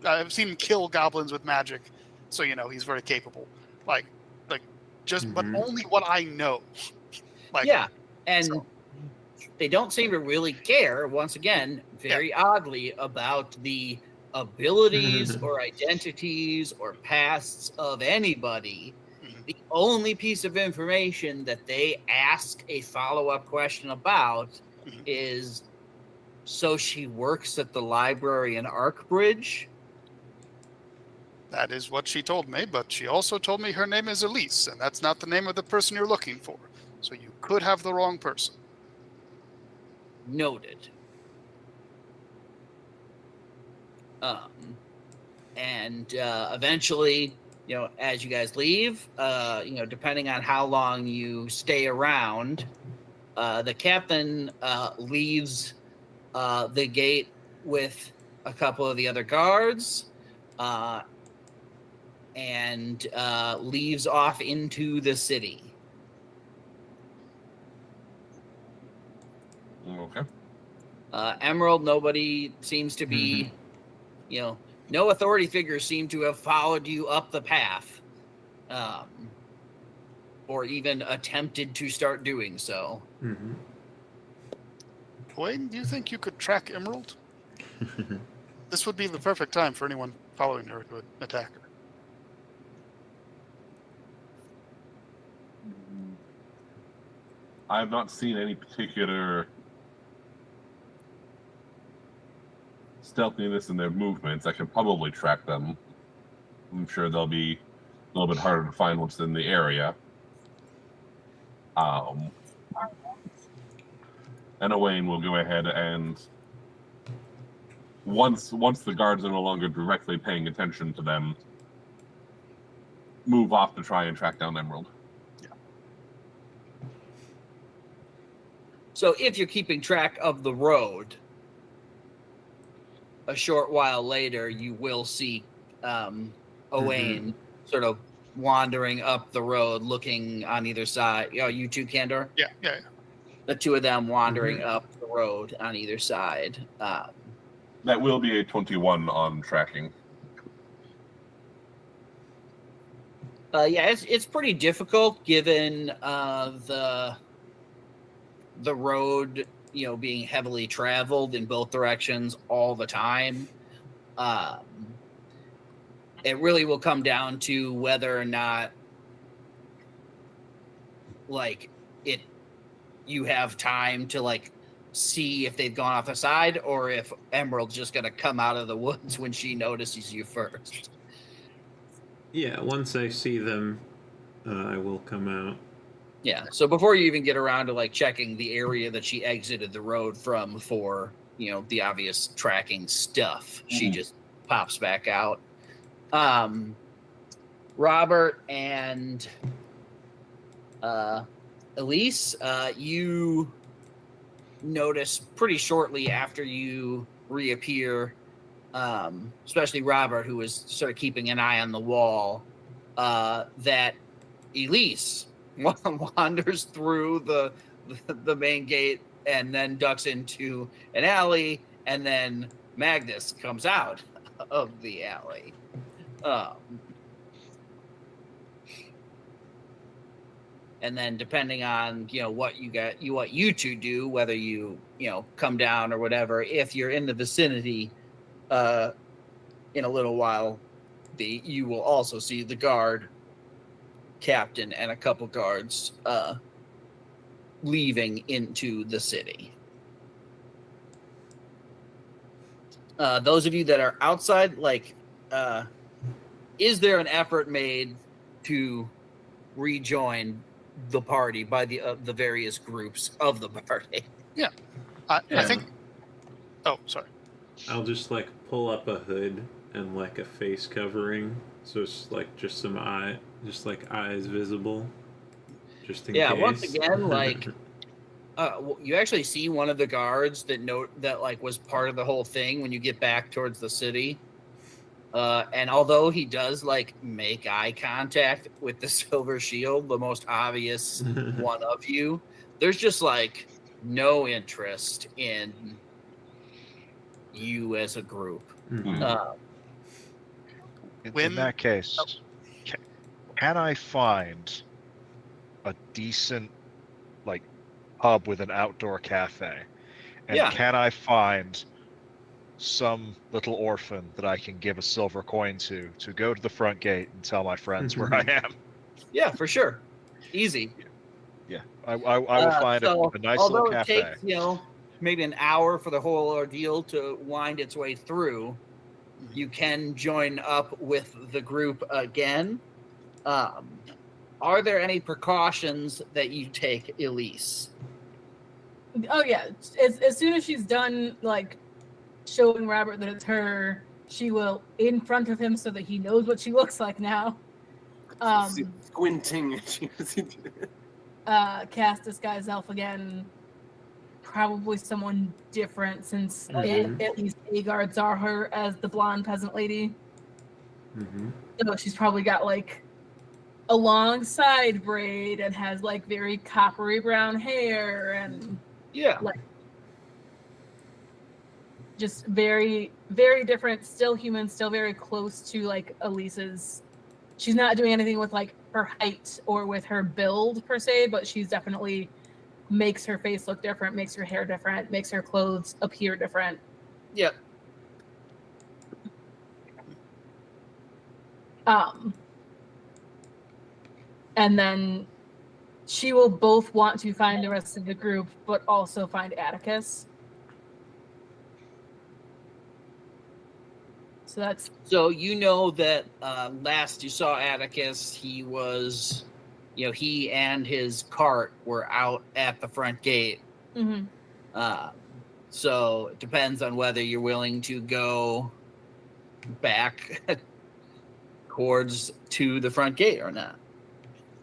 I've seen him kill goblins with magic, so he's very capable. But only what I know. They don't seem to really care. Once again, very oddly, about the abilities or identities or pasts of anybody. The only piece of information that they ask a follow-up question about is, so she works at the library in Arkbridge? That is what she told me, but she also told me her name is Elise, and that's not the name of the person you're looking for. So you could have the wrong person. Noted. And eventually, as you guys leave, depending on how long you stay around, the captain leaves the gate with a couple of the other guards, and leaves off into the city. Okay. Emerald, nobody seems to be, no authority figures seem to have followed you up the path, or even attempted to start doing so. Mm-hmm. Wayne, do you think you could track Emerald? This would be the perfect time for anyone following her to attack her. I have not seen any particular stealthiness in their movements. I can probably track them. I'm sure they'll be a little bit harder to find once in the area. And Owain will go ahead and once the guards are no longer directly paying attention to them, move off to try and track down Emerald. So if you're keeping track of the road, a short while later, you will see Owain sort of wandering up the road, looking on either side. You too, Candor? Yeah. The two of them wandering up the road on either side. That will be a 21 on tracking. It's pretty difficult given the road, being heavily traveled in both directions all the time. It really will come down to whether or not, you have time to see if they've gone off the side, or if Emerald's just gonna come out of the woods when she notices you first. Yeah, once I see them, I will come out. Yeah, so before you even get around to checking the area that she exited the road from for, the obvious tracking stuff, she just pops back out. Robert and Elise, you notice pretty shortly after you reappear, especially Robert, who was sort of keeping an eye on the wall, that Elise wanders through the main gate and then ducks into an alley, and then Magnus comes out of the alley. And then depending on what you two do, whether you come down or whatever, if you're in the vicinity in a little while, you will also see the guard captain and a couple guards leaving into the city. Those of you that are outside, is there an effort made to rejoin the party by the various groups of the party? I think. Oh, sorry. I'll just pull up a hood and a face covering, so it's just some eyes visible, just in case. Once again, you actually see one of the guards that was part of the whole thing when you get back towards the city. And although he does make eye contact with the silver shield, the most obvious one of you, there's just no interest in you as a group. Mm-hmm. In that case, can I find a decent pub with an outdoor cafe? And can I find some little orphan that I can give a silver coin to go to the front gate and tell my friends where I am? Yeah, for sure. Easy. Yeah, I will find a nice little cafe. Although it takes, maybe an hour for the whole ordeal to wind its way through, you can join up with the group again. Are there any precautions that you take, Elise? Oh yeah, as soon as she's done showing Robert that it's her, she will in front of him so that he knows what she looks like now. Squinting. Cast Disguise Elf again. Probably someone different, since at least A-guards are her as the blonde peasant lady. Mm-hmm. So she's probably got a long side braid and has very coppery brown hair and just very, very different, still human, still very close to like Elise's. She's not doing anything with like her height or with her build per se, but she's definitely makes her face look different, makes her hair different, makes her clothes appear different. Yep. And then she will both want to find the rest of the group, but also find Atticus. So that's... So you know that last you saw Atticus, he was, he and his cart were out at the front gate. Mm-hmm. So it depends on whether you're willing to go back to the front gate or not.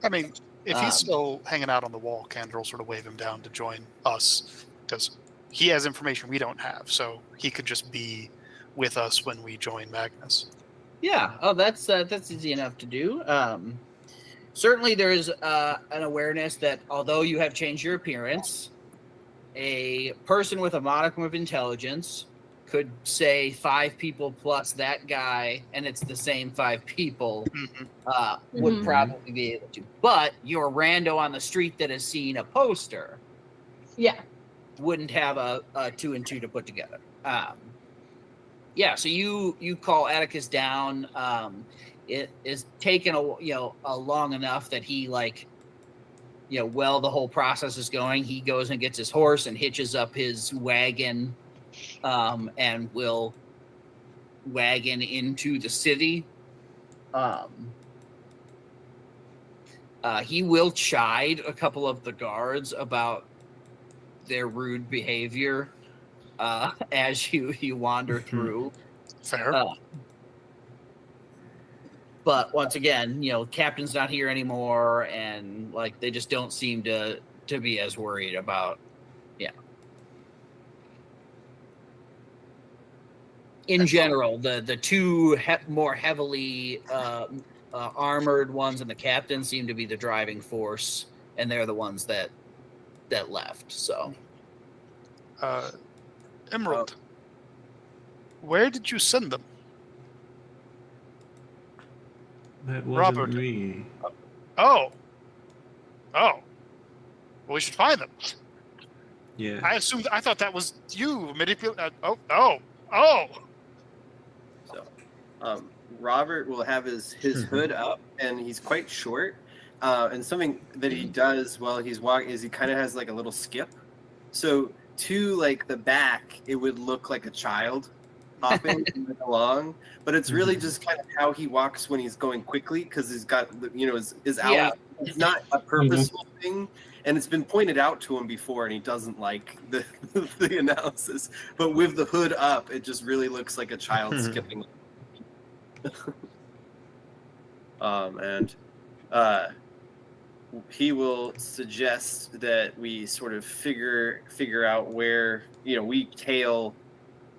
I mean, if he's still hanging out on the wall, Kendra will sort of wave him down to join us, because he has information we don't have, so he could just be with us when we join Magnus. Yeah. Oh, that's easy enough to do. Certainly, there is an awareness that although you have changed your appearance, a person with a modicum of intelligence could say 5 people plus that guy, and it's the same 5 people, would probably be able to. But your rando on the street that has seen a poster, wouldn't have a 2 and 2 to put together. So you call Atticus down. It is taken a long enough that he while the whole process is going, he goes and gets his horse and hitches up his wagon. And will wagon into the city. He will chide a couple of the guards about their rude behavior as you wander through. Fair. But once again, Captain's not here anymore, and they just don't seem to be as worried about. In general, the 2 more heavily armored ones and the captain seem to be the driving force, and they're the ones that left. So, Emerald, where did you send them? That wasn't Robert. me. Oh. Well, we should find them. Yeah. I thought that was you manipulating. So, Robert will have his hood up, and he's quite short. And something that he does while he's walking is he kind of has a little skip. So to the back, it would look like a child hopping along, but it's really just kind of how he walks when he's going quickly, because he's got his owl. It's not a purposeful thing. And it's been pointed out to him before, and he doesn't like the analysis. But with the hood up, it just really looks like a child skipping. He will suggest that we sort of figure out where we tail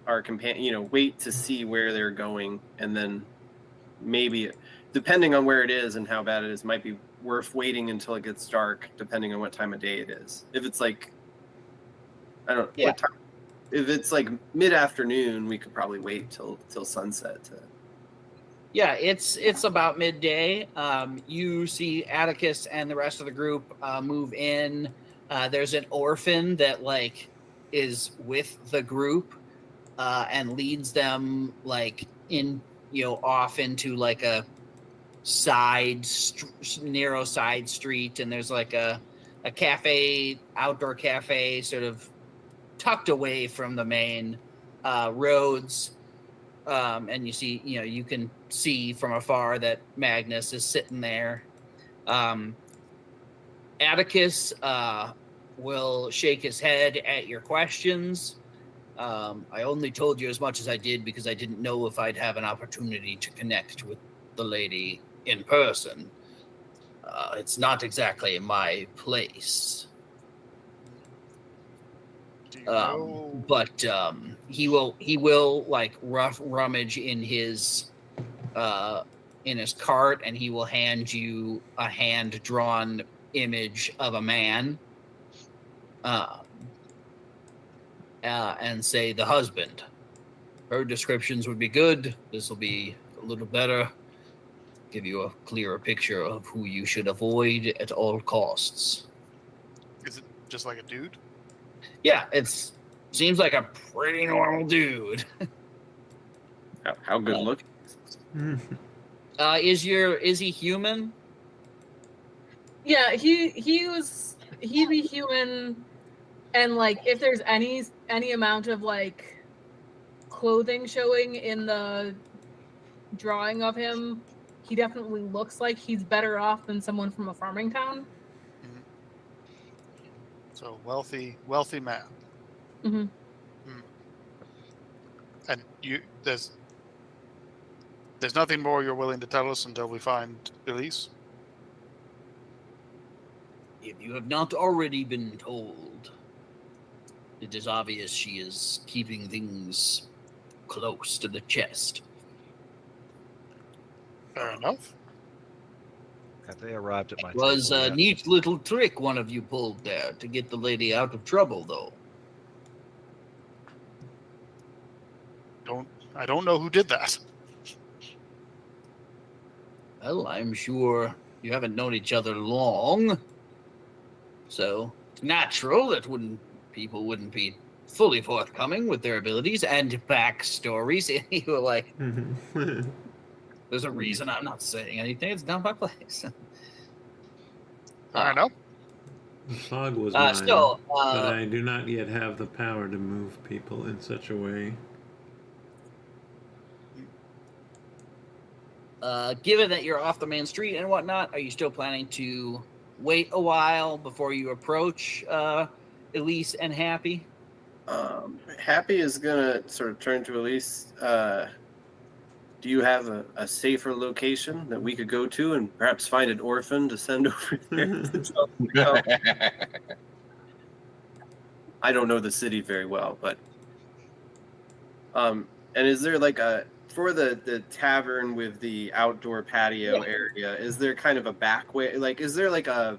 our companion. Wait to see where they're going, and then maybe, depending on where it is and how bad it is, might be worth waiting until it gets dark, depending on what time of day it is. If it's what time, if it's mid-afternoon, we could probably wait till sunset to... Yeah, it's about midday. You see Atticus and the rest of the group move in. There's an orphan that is with the group and leads them off into a narrow side street, and there's a cafe, outdoor cafe, sort of tucked away from the main roads. And you see, you can see from afar that Magnus is sitting there. Atticus will shake his head at your questions. I only told you as much as I did because I didn't know if I'd have an opportunity to connect with the lady in person. It's not exactly my place. But he will rummage in his cart, and he will hand you a hand-drawn image of a man, and say the husband Her descriptions would be good. This will be a little better. Give you a clearer picture of who you should avoid at all costs. Is it just like a dude? Yeah, seems like a pretty normal dude. How good looking? Is he human? Yeah, he'd be human, and like if there's any amount of like clothing showing in the drawing of him, he definitely looks like he's better off than someone from a farming town. Mm-hmm. So wealthy man. Mm-hmm. And there's nothing more you're willing to tell us until we find Elise? If you have not already been told, it is obvious she is keeping things close to the chest. Fair enough. Have they arrived at my It was table a yet? neat little trick one of you pulled there to get the lady out of trouble, though. I don't know who did that. Well, I'm sure you haven't known each other long, so it's natural that people wouldn't be fully forthcoming with their abilities and backstories. You were like, there's a reason I'm not saying anything. It's not my place. I know. The fog was mine, So, but I do not yet have the power to move people in such a way. Given that you're off the main street and whatnot, are you still planning to wait a while before you approach Elise and Happy? Happy is gonna sort of turn to Elise. Do you have a safer location that we could go to and perhaps find an orphan to send over there? To tell them to go? I don't know the city very well, but and is there like for the tavern with the outdoor patio area, is there kind of a back way? Like, is there like a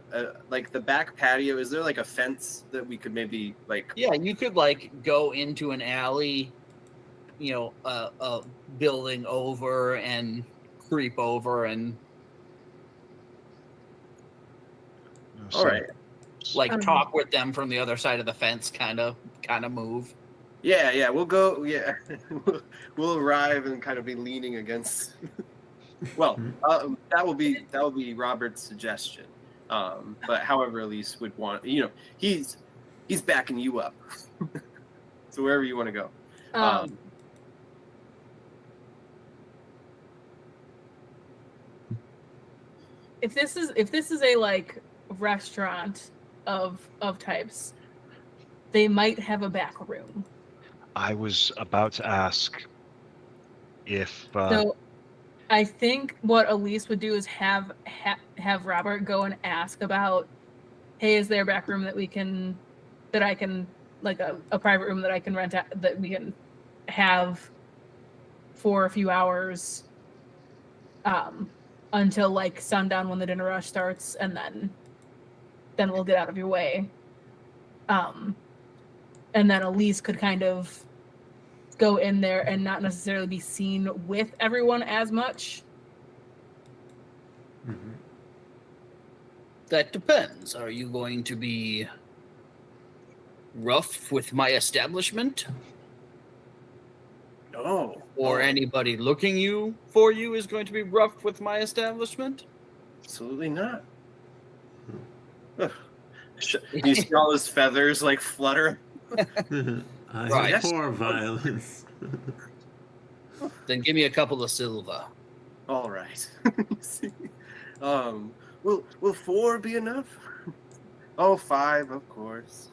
like the back patio? Is there like a fence that we could maybe like? Yeah, you could like go into an alley, a building over and creep over and All right. like talk with them from the other side of the fence, kind of move. Yeah, we'll go. Yeah, we'll arrive and kind of be leaning against. Well, that will be Robert's suggestion. But however Elise would want, he's backing you up. So wherever you want to go. If this is a like restaurant of types, they might have a back room. I was about to ask if So I think what Elise would do is have Robert go and ask about, hey, is there a back room that I can like a private room that I can rent out, that we can have for a few hours until like sundown when the dinner rush starts, and then we'll get out of your way. And then Elise could kind of go in there and not necessarily be seen with everyone as much. Mm-hmm. That depends. Are you going to be rough with my establishment? No. Or anybody looking for you is going to be rough with my establishment? Absolutely not. You see all his feathers like flutter. I Right. abhor violence. Then give me a couple of silver. All right. Will 4 be enough? Oh, 5, of course.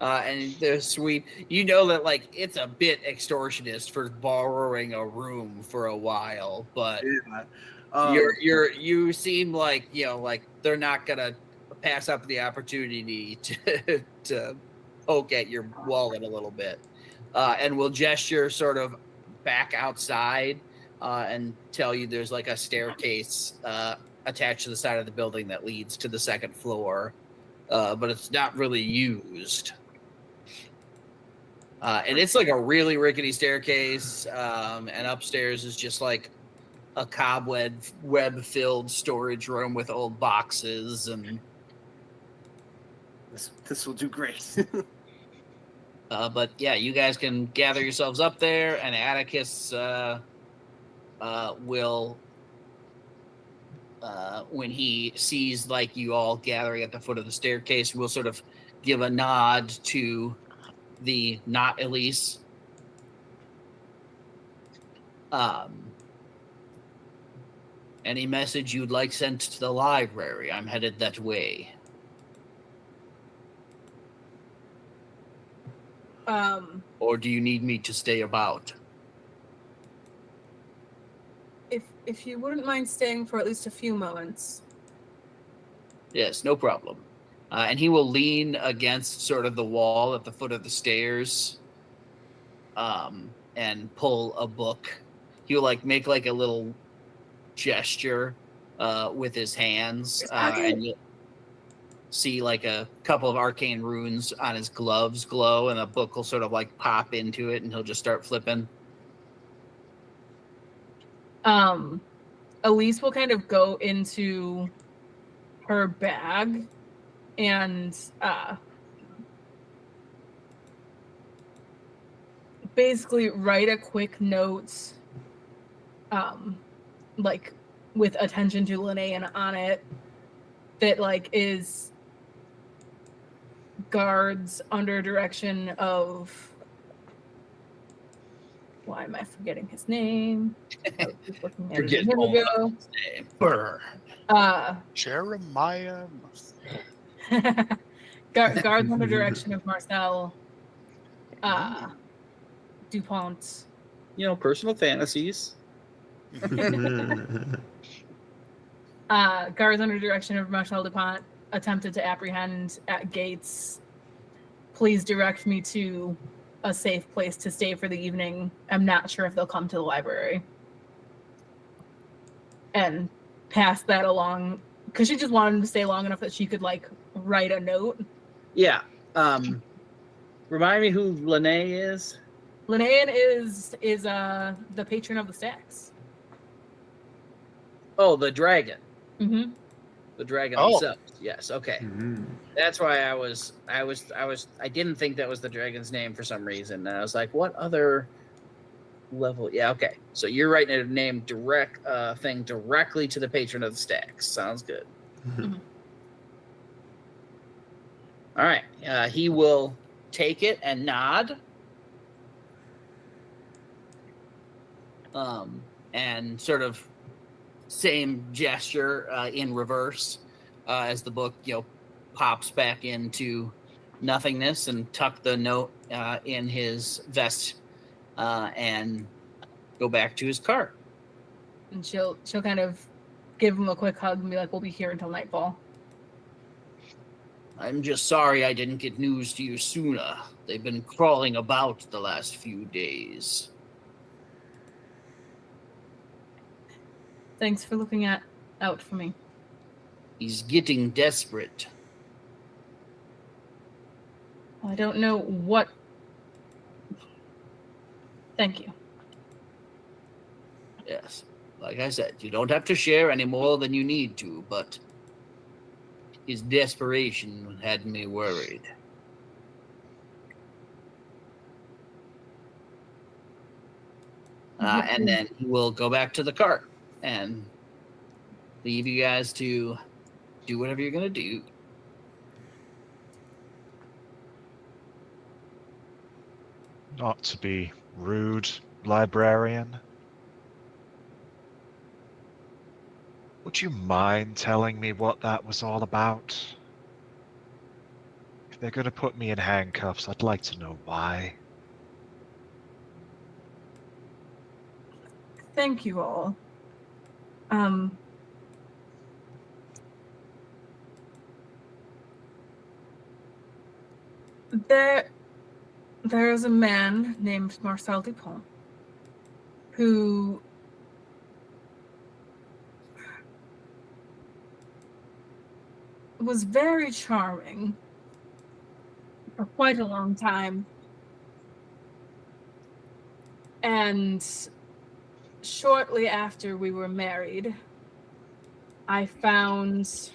And they're sweet. You know that like it's a bit extortionist for borrowing a room for a while, but Yeah. you seem like like they're not gonna pass up the opportunity to poke at your wallet a little bit, and will gesture sort of back outside and tell you there's like a staircase attached to the side of the building that leads to the second floor, but it's not really used. And it's like a really rickety staircase, and upstairs is just like a web-filled storage room with old boxes, and This will do great. but yeah, you guys can gather yourselves up there, and Atticus will, when he sees like you all gathering at the foot of the staircase, will sort of give a nod to the not Elise. Any message you'd like sent to the library? I'm headed that way. Or do you need me to stay about? If you wouldn't mind staying for at least a few moments. Yes, no problem. And he will lean against sort of the wall at the foot of the stairs, and pull a book. He'll like make like a little gesture with his hands, and you'll see like a couple of arcane runes on his gloves glow, and a book will sort of like pop into it, and he'll just start flipping. Elise will kind of go into her bag and basically write a quick note, like with attention to Linnaean on it, that like is guards under direction of, why am I forgetting his name? I was just looking at it a minute ago. Brr. Jeremiah. Guards under direction of Marcel DuPont. You know, personal fantasies. Guards under direction of Marcel DuPont attempted to apprehend at gates. Please direct me to a safe place to stay for the evening. I'm not sure if they'll come to the library. And pass that along, because she just wanted him to stay long enough that she could like write a note. Yeah. Remind me who Linnaean is. Linnaean is the patron of the stacks. Oh, the dragon. Mm-hmm. The dragon Oh. themselves. Yes. Okay. That's why I didn't think that was the dragon's name for some reason. And I was like, what other level? Yeah. Okay. So you're writing a name thing directly to the patron of the stacks. Sounds good. All right. He will take it and nod. And sort of same gesture in reverse as the book, pops back into nothingness, and tuck the note in his vest and go back to his car. And she'll kind of give him a quick hug and be like, "We'll be here until nightfall." I'm just sorry I didn't get news to you sooner. They've been crawling about the last few days. Thanks for looking out for me. He's getting desperate. I don't know what. Thank you. Yes. Like I said, you don't have to share any more than you need to, but his desperation had me worried. And then he will go back to the cart and leave you guys to do whatever you're going to do. Not to be rude, librarian. Would you mind telling me what that was all about? If they're going to put me in handcuffs, I'd like to know why. Thank you all. There's a man named Marcel Dupont who was very charming for quite a long time. And shortly after we were married, I found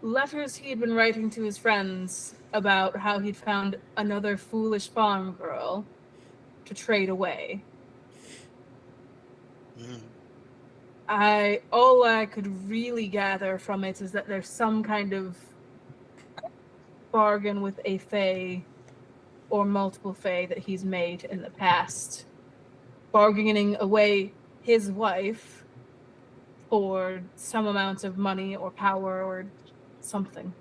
letters he had been writing to his friends about how he'd found another foolish farm girl to trade away. All I could really gather from it is that there's some kind of bargain with a fae or multiple fae that he's made in the past, bargaining away his wife for some amount of money or power or something.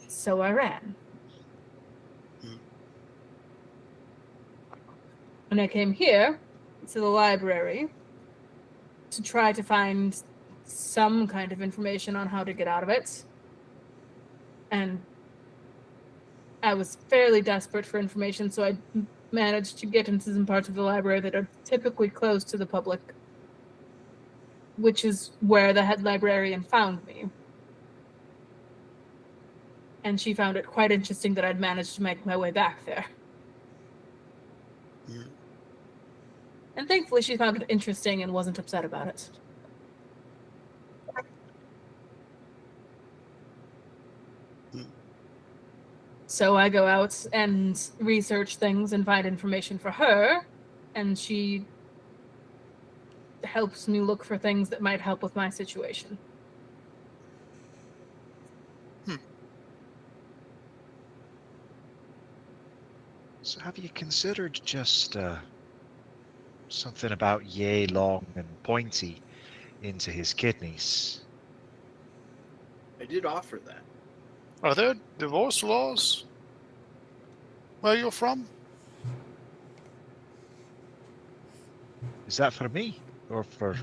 So I ran. And I came here to the library to try to find some kind of information on how to get out of it. And I was fairly desperate for information, so I managed to get into some parts of the library that are typically closed to the public, which is where the head librarian found me. And she found it quite interesting that I'd managed to make my way back there. And thankfully she found it interesting and wasn't upset about it. So I go out and research things and find information for her, and she helps me look for things that might help with my situation. So have you considered just something about yay long and pointy into his kidneys? I did offer that. Are there divorce laws where you're from? Is that for me or for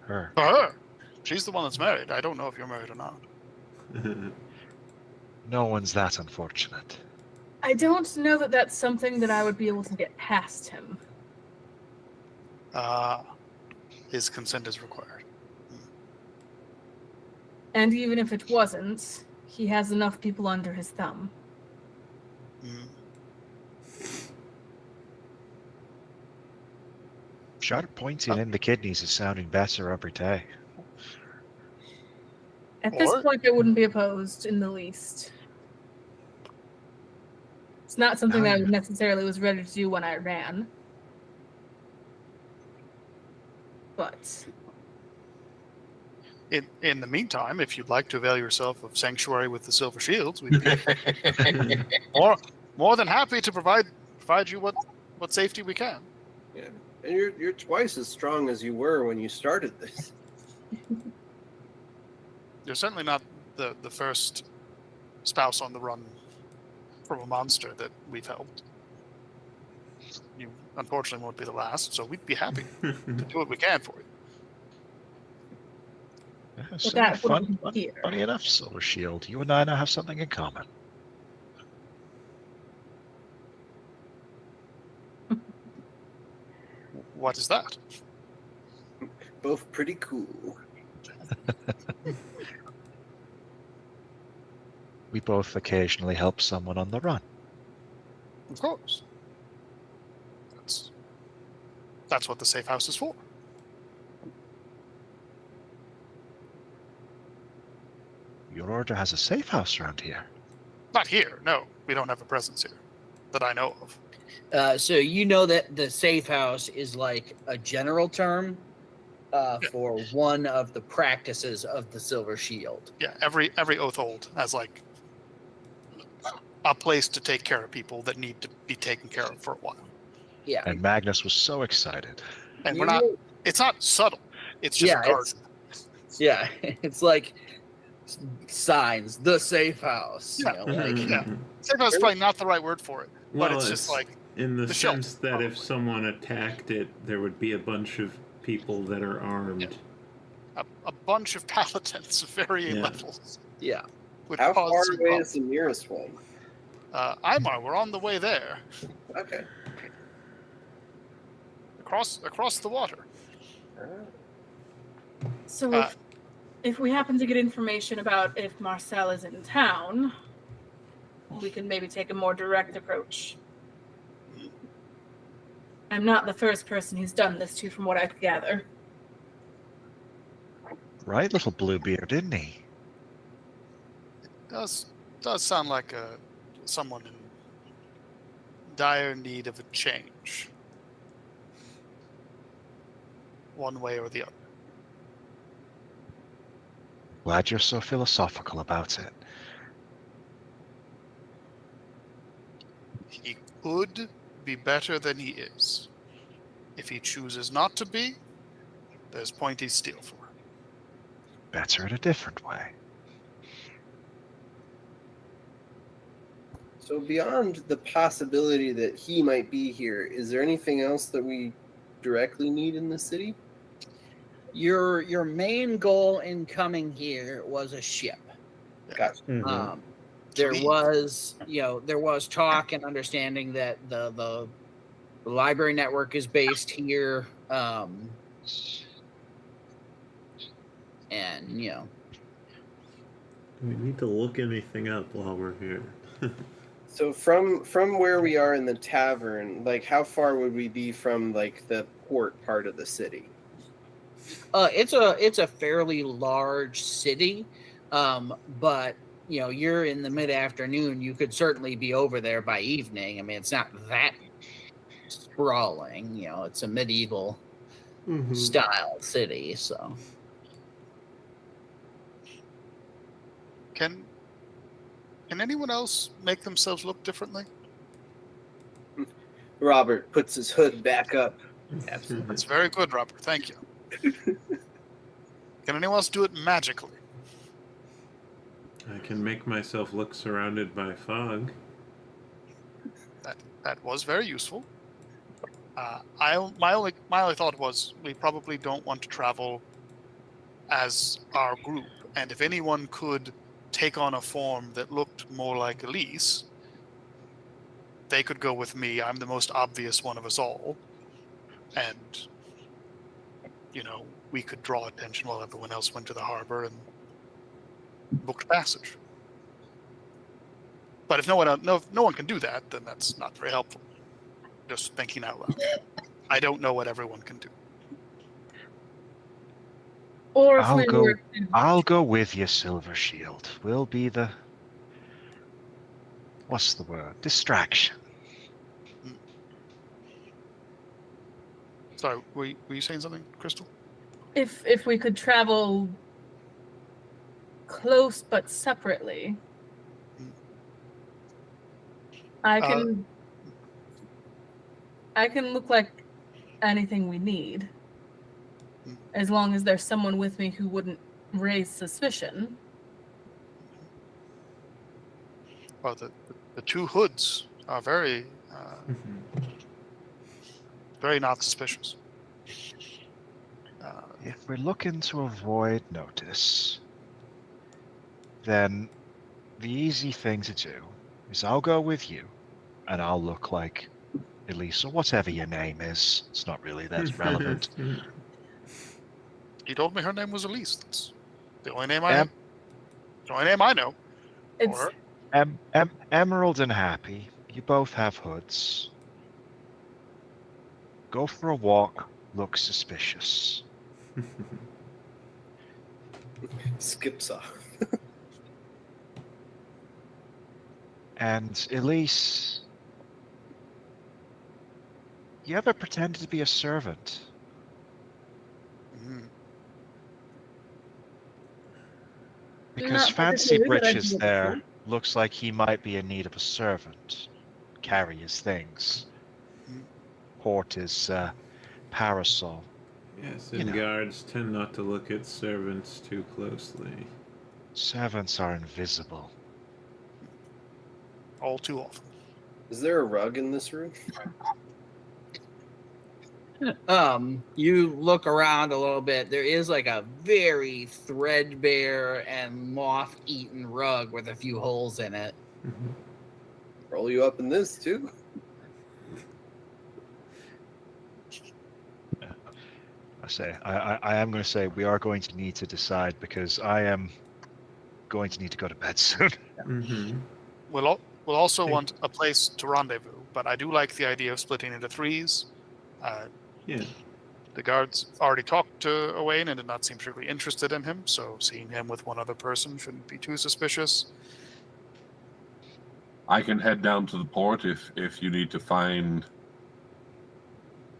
her? For her. She's the one that's married. I don't know if you're married or not. No one's that unfortunate. I don't know that that's something that I would be able to get past him. His consent is required. And even if it wasn't, he has enough people under his thumb. Sharp pointing in the kidneys is sounding better every day. At this point, I wouldn't be opposed in the least. It's not something that I necessarily was ready to do when I ran. But in the meantime, if you'd like to avail yourself of sanctuary with the Silver Shields, we'd be more than happy to provide you what safety we can. Yeah, and you're twice as strong as you were when you started this. You're certainly not the first spouse on the run from a monster that we've helped. You unfortunately won't be the last, so we'd be happy to do what we can for you. Yeah, so funny enough, Silver Shield. You and I now have something in common. What is that? Both pretty cool. We both occasionally help someone on the run. Of course. That's what the safe house is for. Your order has a safe house around here. Not here, no. We don't have a presence here that I know of. So you know that the safe house is like a general term for one of the practices of the Silver Shield. Yeah, every Oathhold has like a place to take care of people that need to be taken care of for a while. Yeah. And Magnus was so excited. And it's not subtle. It's just a garden. Yeah, it's like signs, the safe house. Yeah. You know, like, Safe house is probably not the right word for it, but it's just like in the sense shelf, that probably. if someone attacked it, there would be a bunch of people that are armed. A bunch of paladins of varying levels. Yeah. How far away is the nearest one? Imar, we're on the way there. Okay. Across the water. so if we happen to get information about if Marcel is in town, we can maybe take a more direct approach. I'm not the first person he's done this to, from what I could gather. Right, little Bluebeard, didn't he? Does sound like someone in dire need of a change, one way or the other. Glad you're so philosophical about it. He could be better than he is. If he chooses not to be, there's pointy steel for him. Better in a different way. So beyond the possibility that he might be here, is there anything else that we directly need in the city? Your main goal in coming here was a ship. Gotcha. Mhm. There Sweet. was talk and understanding that the library network is based here, and Do we need to look anything up while we're here? So from where we are in the tavern, like how far would we be from like the port part of the city? it's a fairly large city, but you're in the mid-afternoon. You could certainly be over there by evening. I mean, it's not that sprawling. It's a medieval style city. So Can anyone else make themselves look differently? Robert puts his hood back up. Absolutely. That's very good, Robert. Thank you. Can anyone else do it magically? I can make myself look surrounded by fog. That was very useful. My only thought was we probably don't want to travel as our group, and if anyone could take on a form that looked more like Elise, they could go with me. I'm the most obvious one of us all, and we could draw attention while everyone else went to the harbor and booked passage. But if no one can do that, then that's not very helpful. Just thinking out loud. I don't know what everyone can do. Or if I'll we go- were to I'll go with you, Silver Shield. We'll be the... What's the word? Distraction. Sorry, were you saying something, Crystal? if we could travel close but separately, I can look like anything we need, as long as there's someone with me who wouldn't raise suspicion. Well, the two hoods are very, very not suspicious. If we're looking to avoid notice, then the easy thing to do is I'll go with you, and I'll look like Elise, or whatever your name is. It's not really that relevant. He told me her name was Elise. That's the only name I know. It's Or Emerald and Happy, you both have hoods. Go for a walk, look suspicious. Skips off. And Elise, you ever pretended to be a servant? Because Not Fancy particularly, but I'd Britches be there interested. looks like he might be in need of a servant. Carry his things. Port his parasol. Yes, You and know. guards tend not to look at servants too closely. Servants are invisible. all too often. Is there a rug in this room? You look around a little bit. There is like a very threadbare and moth-eaten rug with a few holes in it. Roll you up in this too? I am going to say we are going to need to decide because I am going to need to go to bed soon. Mm-hmm. We'll also Hey. want a place to rendezvous, but I do like the idea of splitting into threes. Yeah. The guards already talked to Owain and did not seem particularly interested in him, so seeing him with one other person shouldn't be too suspicious. I can head down to the port if you need to find,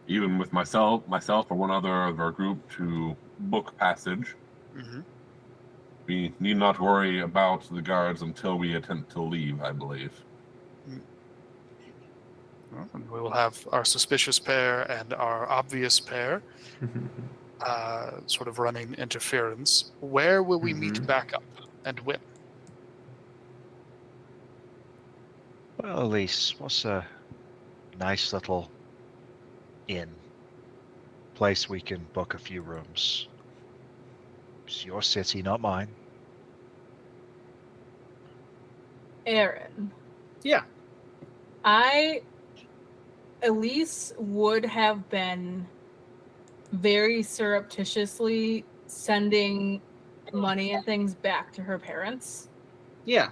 even with myself or one other of our group, to book passage. Mm-hmm. We need not worry about the guards until we attempt to leave, I believe. Well, and we will have our suspicious pair and our obvious pair sort of running interference. Where will we meet back up and when? Well, Elise, what's a nice little inn place we can book a few rooms? It's your city, not mine. Aaron. Yeah. Elise would have been very surreptitiously sending money and things back to her parents. Yeah.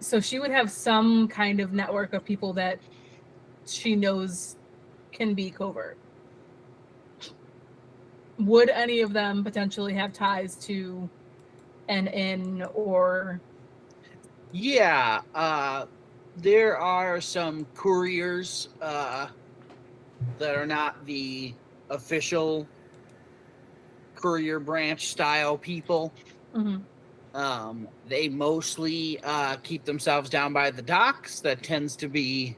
So she would have some kind of network of people that she knows can be covert. Would any of them potentially have ties to an inn or? Yeah. There are some couriers that are not the official courier branch style people. Mm-hmm. They mostly keep themselves down by the docks. That tends to be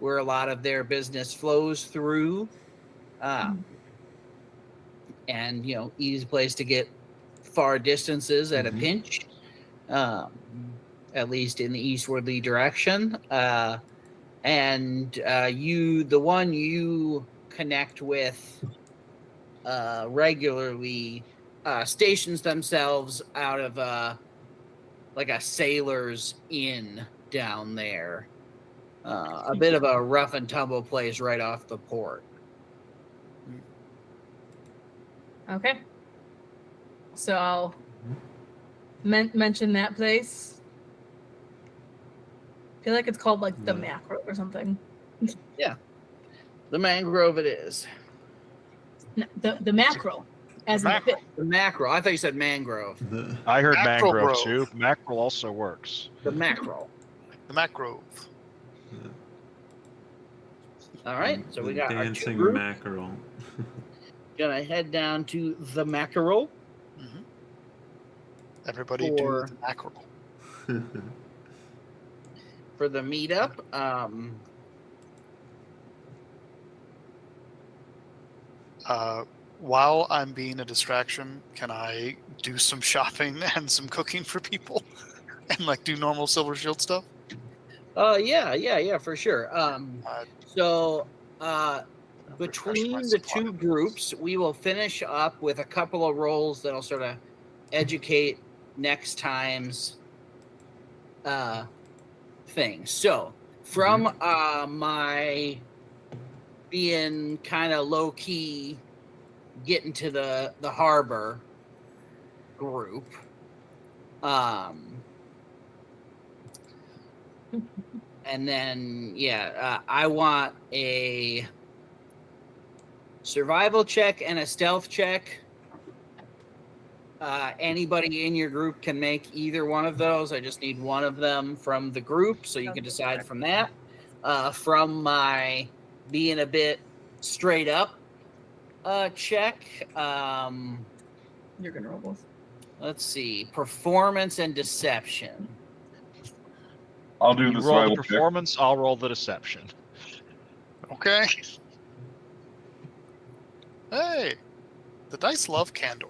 where a lot of their business flows through. And, easy place to get far distances at a pinch, at least in the eastwardly direction. And the one you connect with regularly stations themselves out of like a sailor's inn down there. A bit of a rough and tumble place right off the port. Okay. So I'll mention that place. I feel like it's called like the Macro or something. Yeah. The mangrove it is. No, the Macro. As in the fish. The mackerel. I thought you said mangrove. I heard Mackerel mangrove grove. too. Mackerel also works. The mackerel. The Macgrove. All right. So we got our two dancing groups. mackerel. Gonna head down to the mackerel. Everybody do the mackerel. For the meetup. While I'm being a distraction, can I do some shopping and some cooking for people and like do normal Silver Shield stuff? Yeah, for sure. So between the two groups, we will finish up with a couple of roles that'll sort of educate next time's thing. So from my being kind of low key getting to the harbor group, and then I want a survival check and a stealth check. Anybody in your group can make either one of those. I just need one of them from the group, so you can decide from that. From my being a bit straight up check. You're gonna roll both. Let's see. Performance and deception. I'll do You the roll survival the check. performance, I'll roll the deception. Okay. Hey, the dice love candor.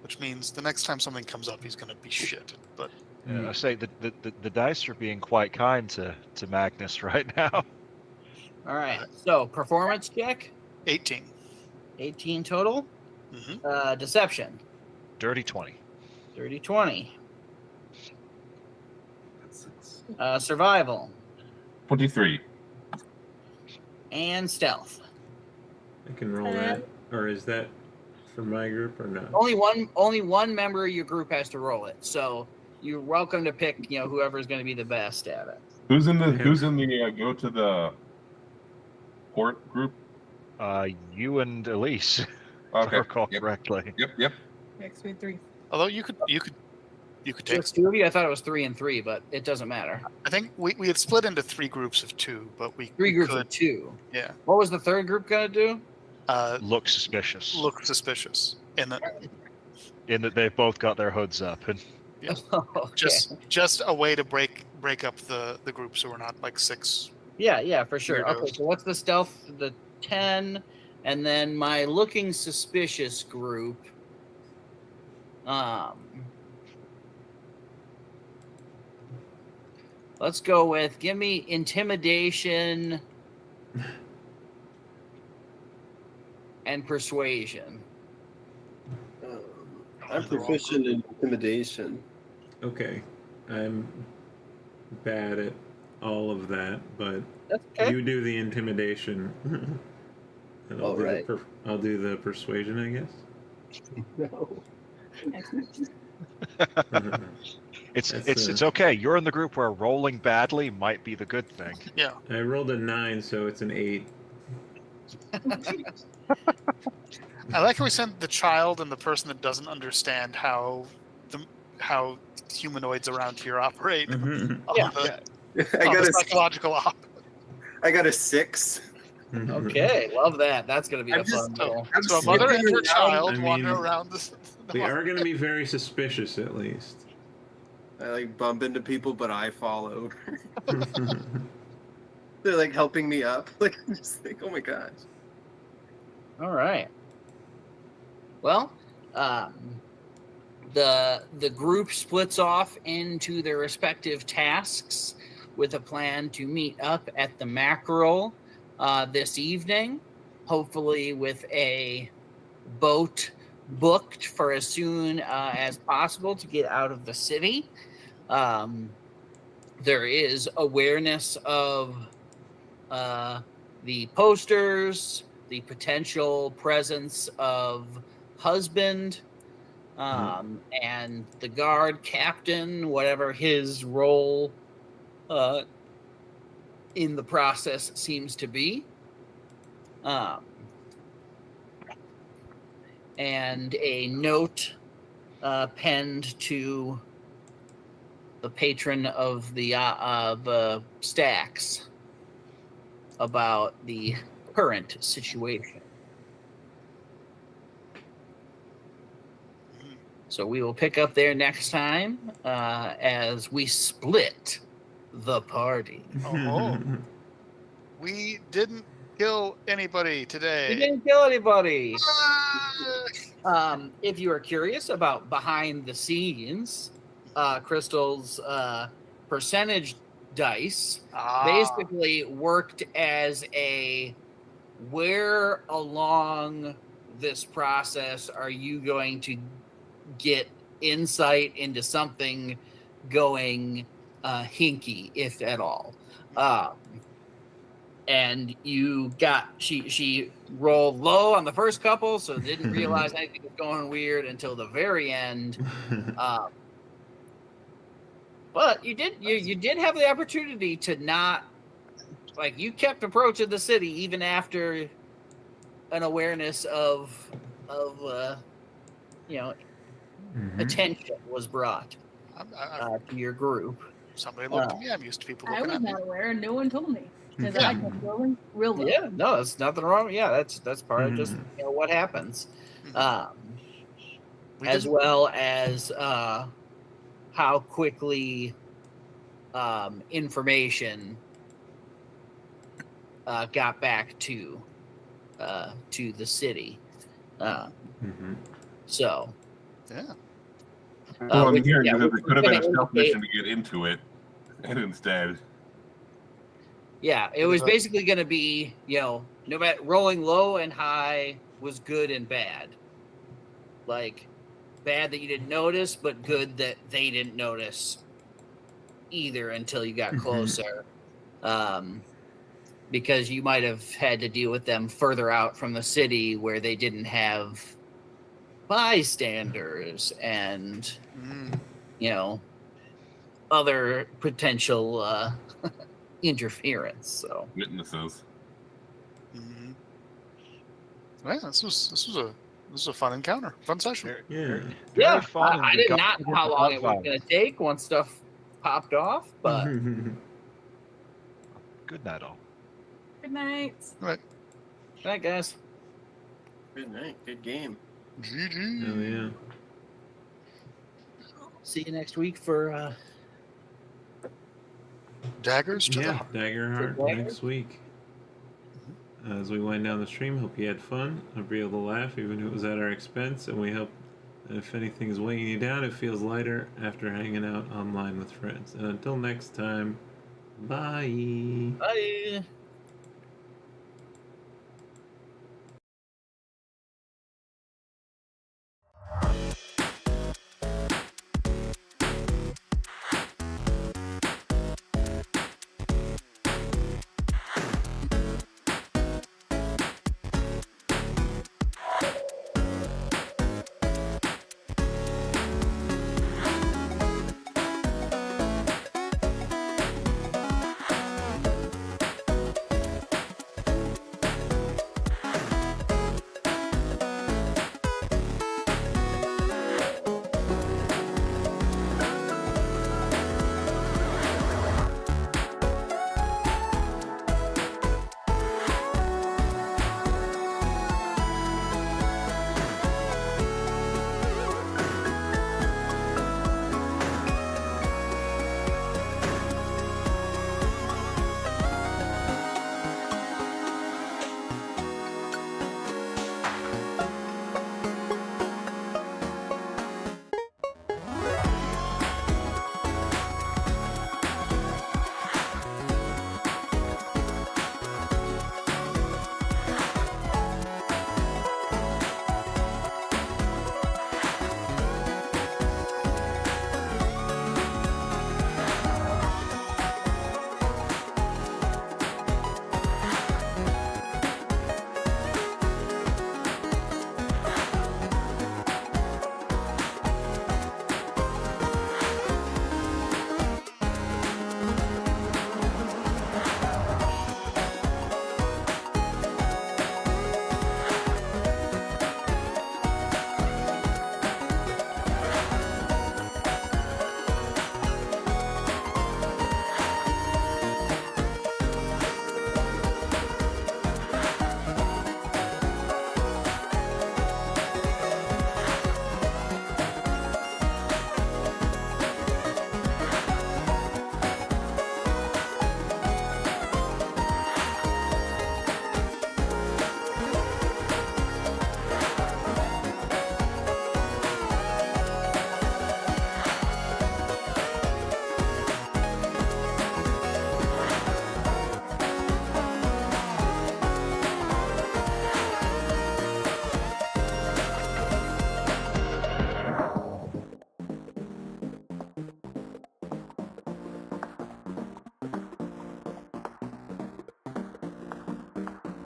Which means the next time something comes up, he's going to be shit. But I say the dice are being quite kind to Magnus right now. All right. So performance check. 18. 18 total. Mm-hmm. Deception. Dirty 20. Dirty 20. Survival. 23. and stealth. I can roll that. Or is that for my group or not? Only one member of your group has to roll it. So you're welcome to pick, whoever's going to be the best at it. Who's in the go to the port group? You and Elise, if I Okay. recall Yep. correctly. Yep. Next week 3. Although you could take. Just 2 of you? I thought it was 3 and 3, but it doesn't matter. I think we had split into 3 groups of 2, but we 3 groups could, of 2. Yeah. What was the third group going to do? Look suspicious. Look suspicious. In that, In that they've both got their hoods up. And Okay. just a way to break up the group so we're not like 6. Yeah, for sure. Weirdos. Okay, so what's the stealth? The 10, and then my looking suspicious group. Let's go with, give me intimidation and persuasion. I'm proficient in intimidation. Okay. I'm bad at all of that, but That's okay. you do the intimidation. And All right. I'll do the persuasion, I guess. No. it's okay. You're in the group where rolling badly might be the good thing. Yeah. I rolled a 9, so it's an 8. I like how we sent the child and the person that doesn't understand how humanoids around here operate. On Yeah. the I got a psychological op. I got a 6. Okay, love that. That's going to be I'm a fun just- roll. I'm So a mother and skipping her around. child I wander mean, around the They are going to be very suspicious, at least. I bump into people, but I fall over. They're helping me up. I'm just oh my gosh. All right. Well, the group splits off into their respective tasks with a plan to meet up at the Mackerel this evening, hopefully with a boat booked for as soon as possible to get out of the city. There is awareness of the posters, the potential presence of husband, and the guard captain, whatever his role in the process seems to be. And a note penned to the patron of the stacks about the current situation. So we will pick up there next time as we split the party. Oh. We didn't kill anybody today. We didn't kill anybody. If you are curious about behind the scenes, Crystal's percentage dice basically worked as a where along this process are you going to get insight into something going hinky, if at all. And you got she rolled low on the first couple, so didn't realize anything was going weird until the very end. But you did have the opportunity to not, you kept approaching the city even after an awareness of attention was brought to your group. Somebody looked at me. I'm used to people I looking was at me. not aware, and no one told me. Because Yeah. I kept rolling real low. Yeah, no, that's nothing wrong. Yeah, that's part of just what happens. We As didn't- well as how quickly information got back to the city. So, Yeah. Well, I'm which- hearing yeah, that which it could have been a was stealth gonna mission to get into it, and instead, Yeah, it was basically going to be, no matter rolling low and high was good and bad. Bad that you didn't notice, but good that they didn't notice either until you got closer. because you might have had to deal with them further out from the city where they didn't have bystanders and other potential interference. So Witnesses. Mm-hmm. Yeah, this was a fun encounter, fun session. Yeah. yeah, fun, and I we did got not to know get how the long it was gunfire. going to take once stuff popped off, but Good night, all. Good night. Right. all right, guys. Good night. Good game. GG. Hell yeah. See you next week for Daggers to the Yeah, heart. Dagger Heart Dagger? next week. As we wind down the stream, hope you had fun. Hope you're able to laugh, even if it was at our expense. And we hope that if anything's weighing you down, it feels lighter after hanging out online with friends. And until next time, bye. Bye.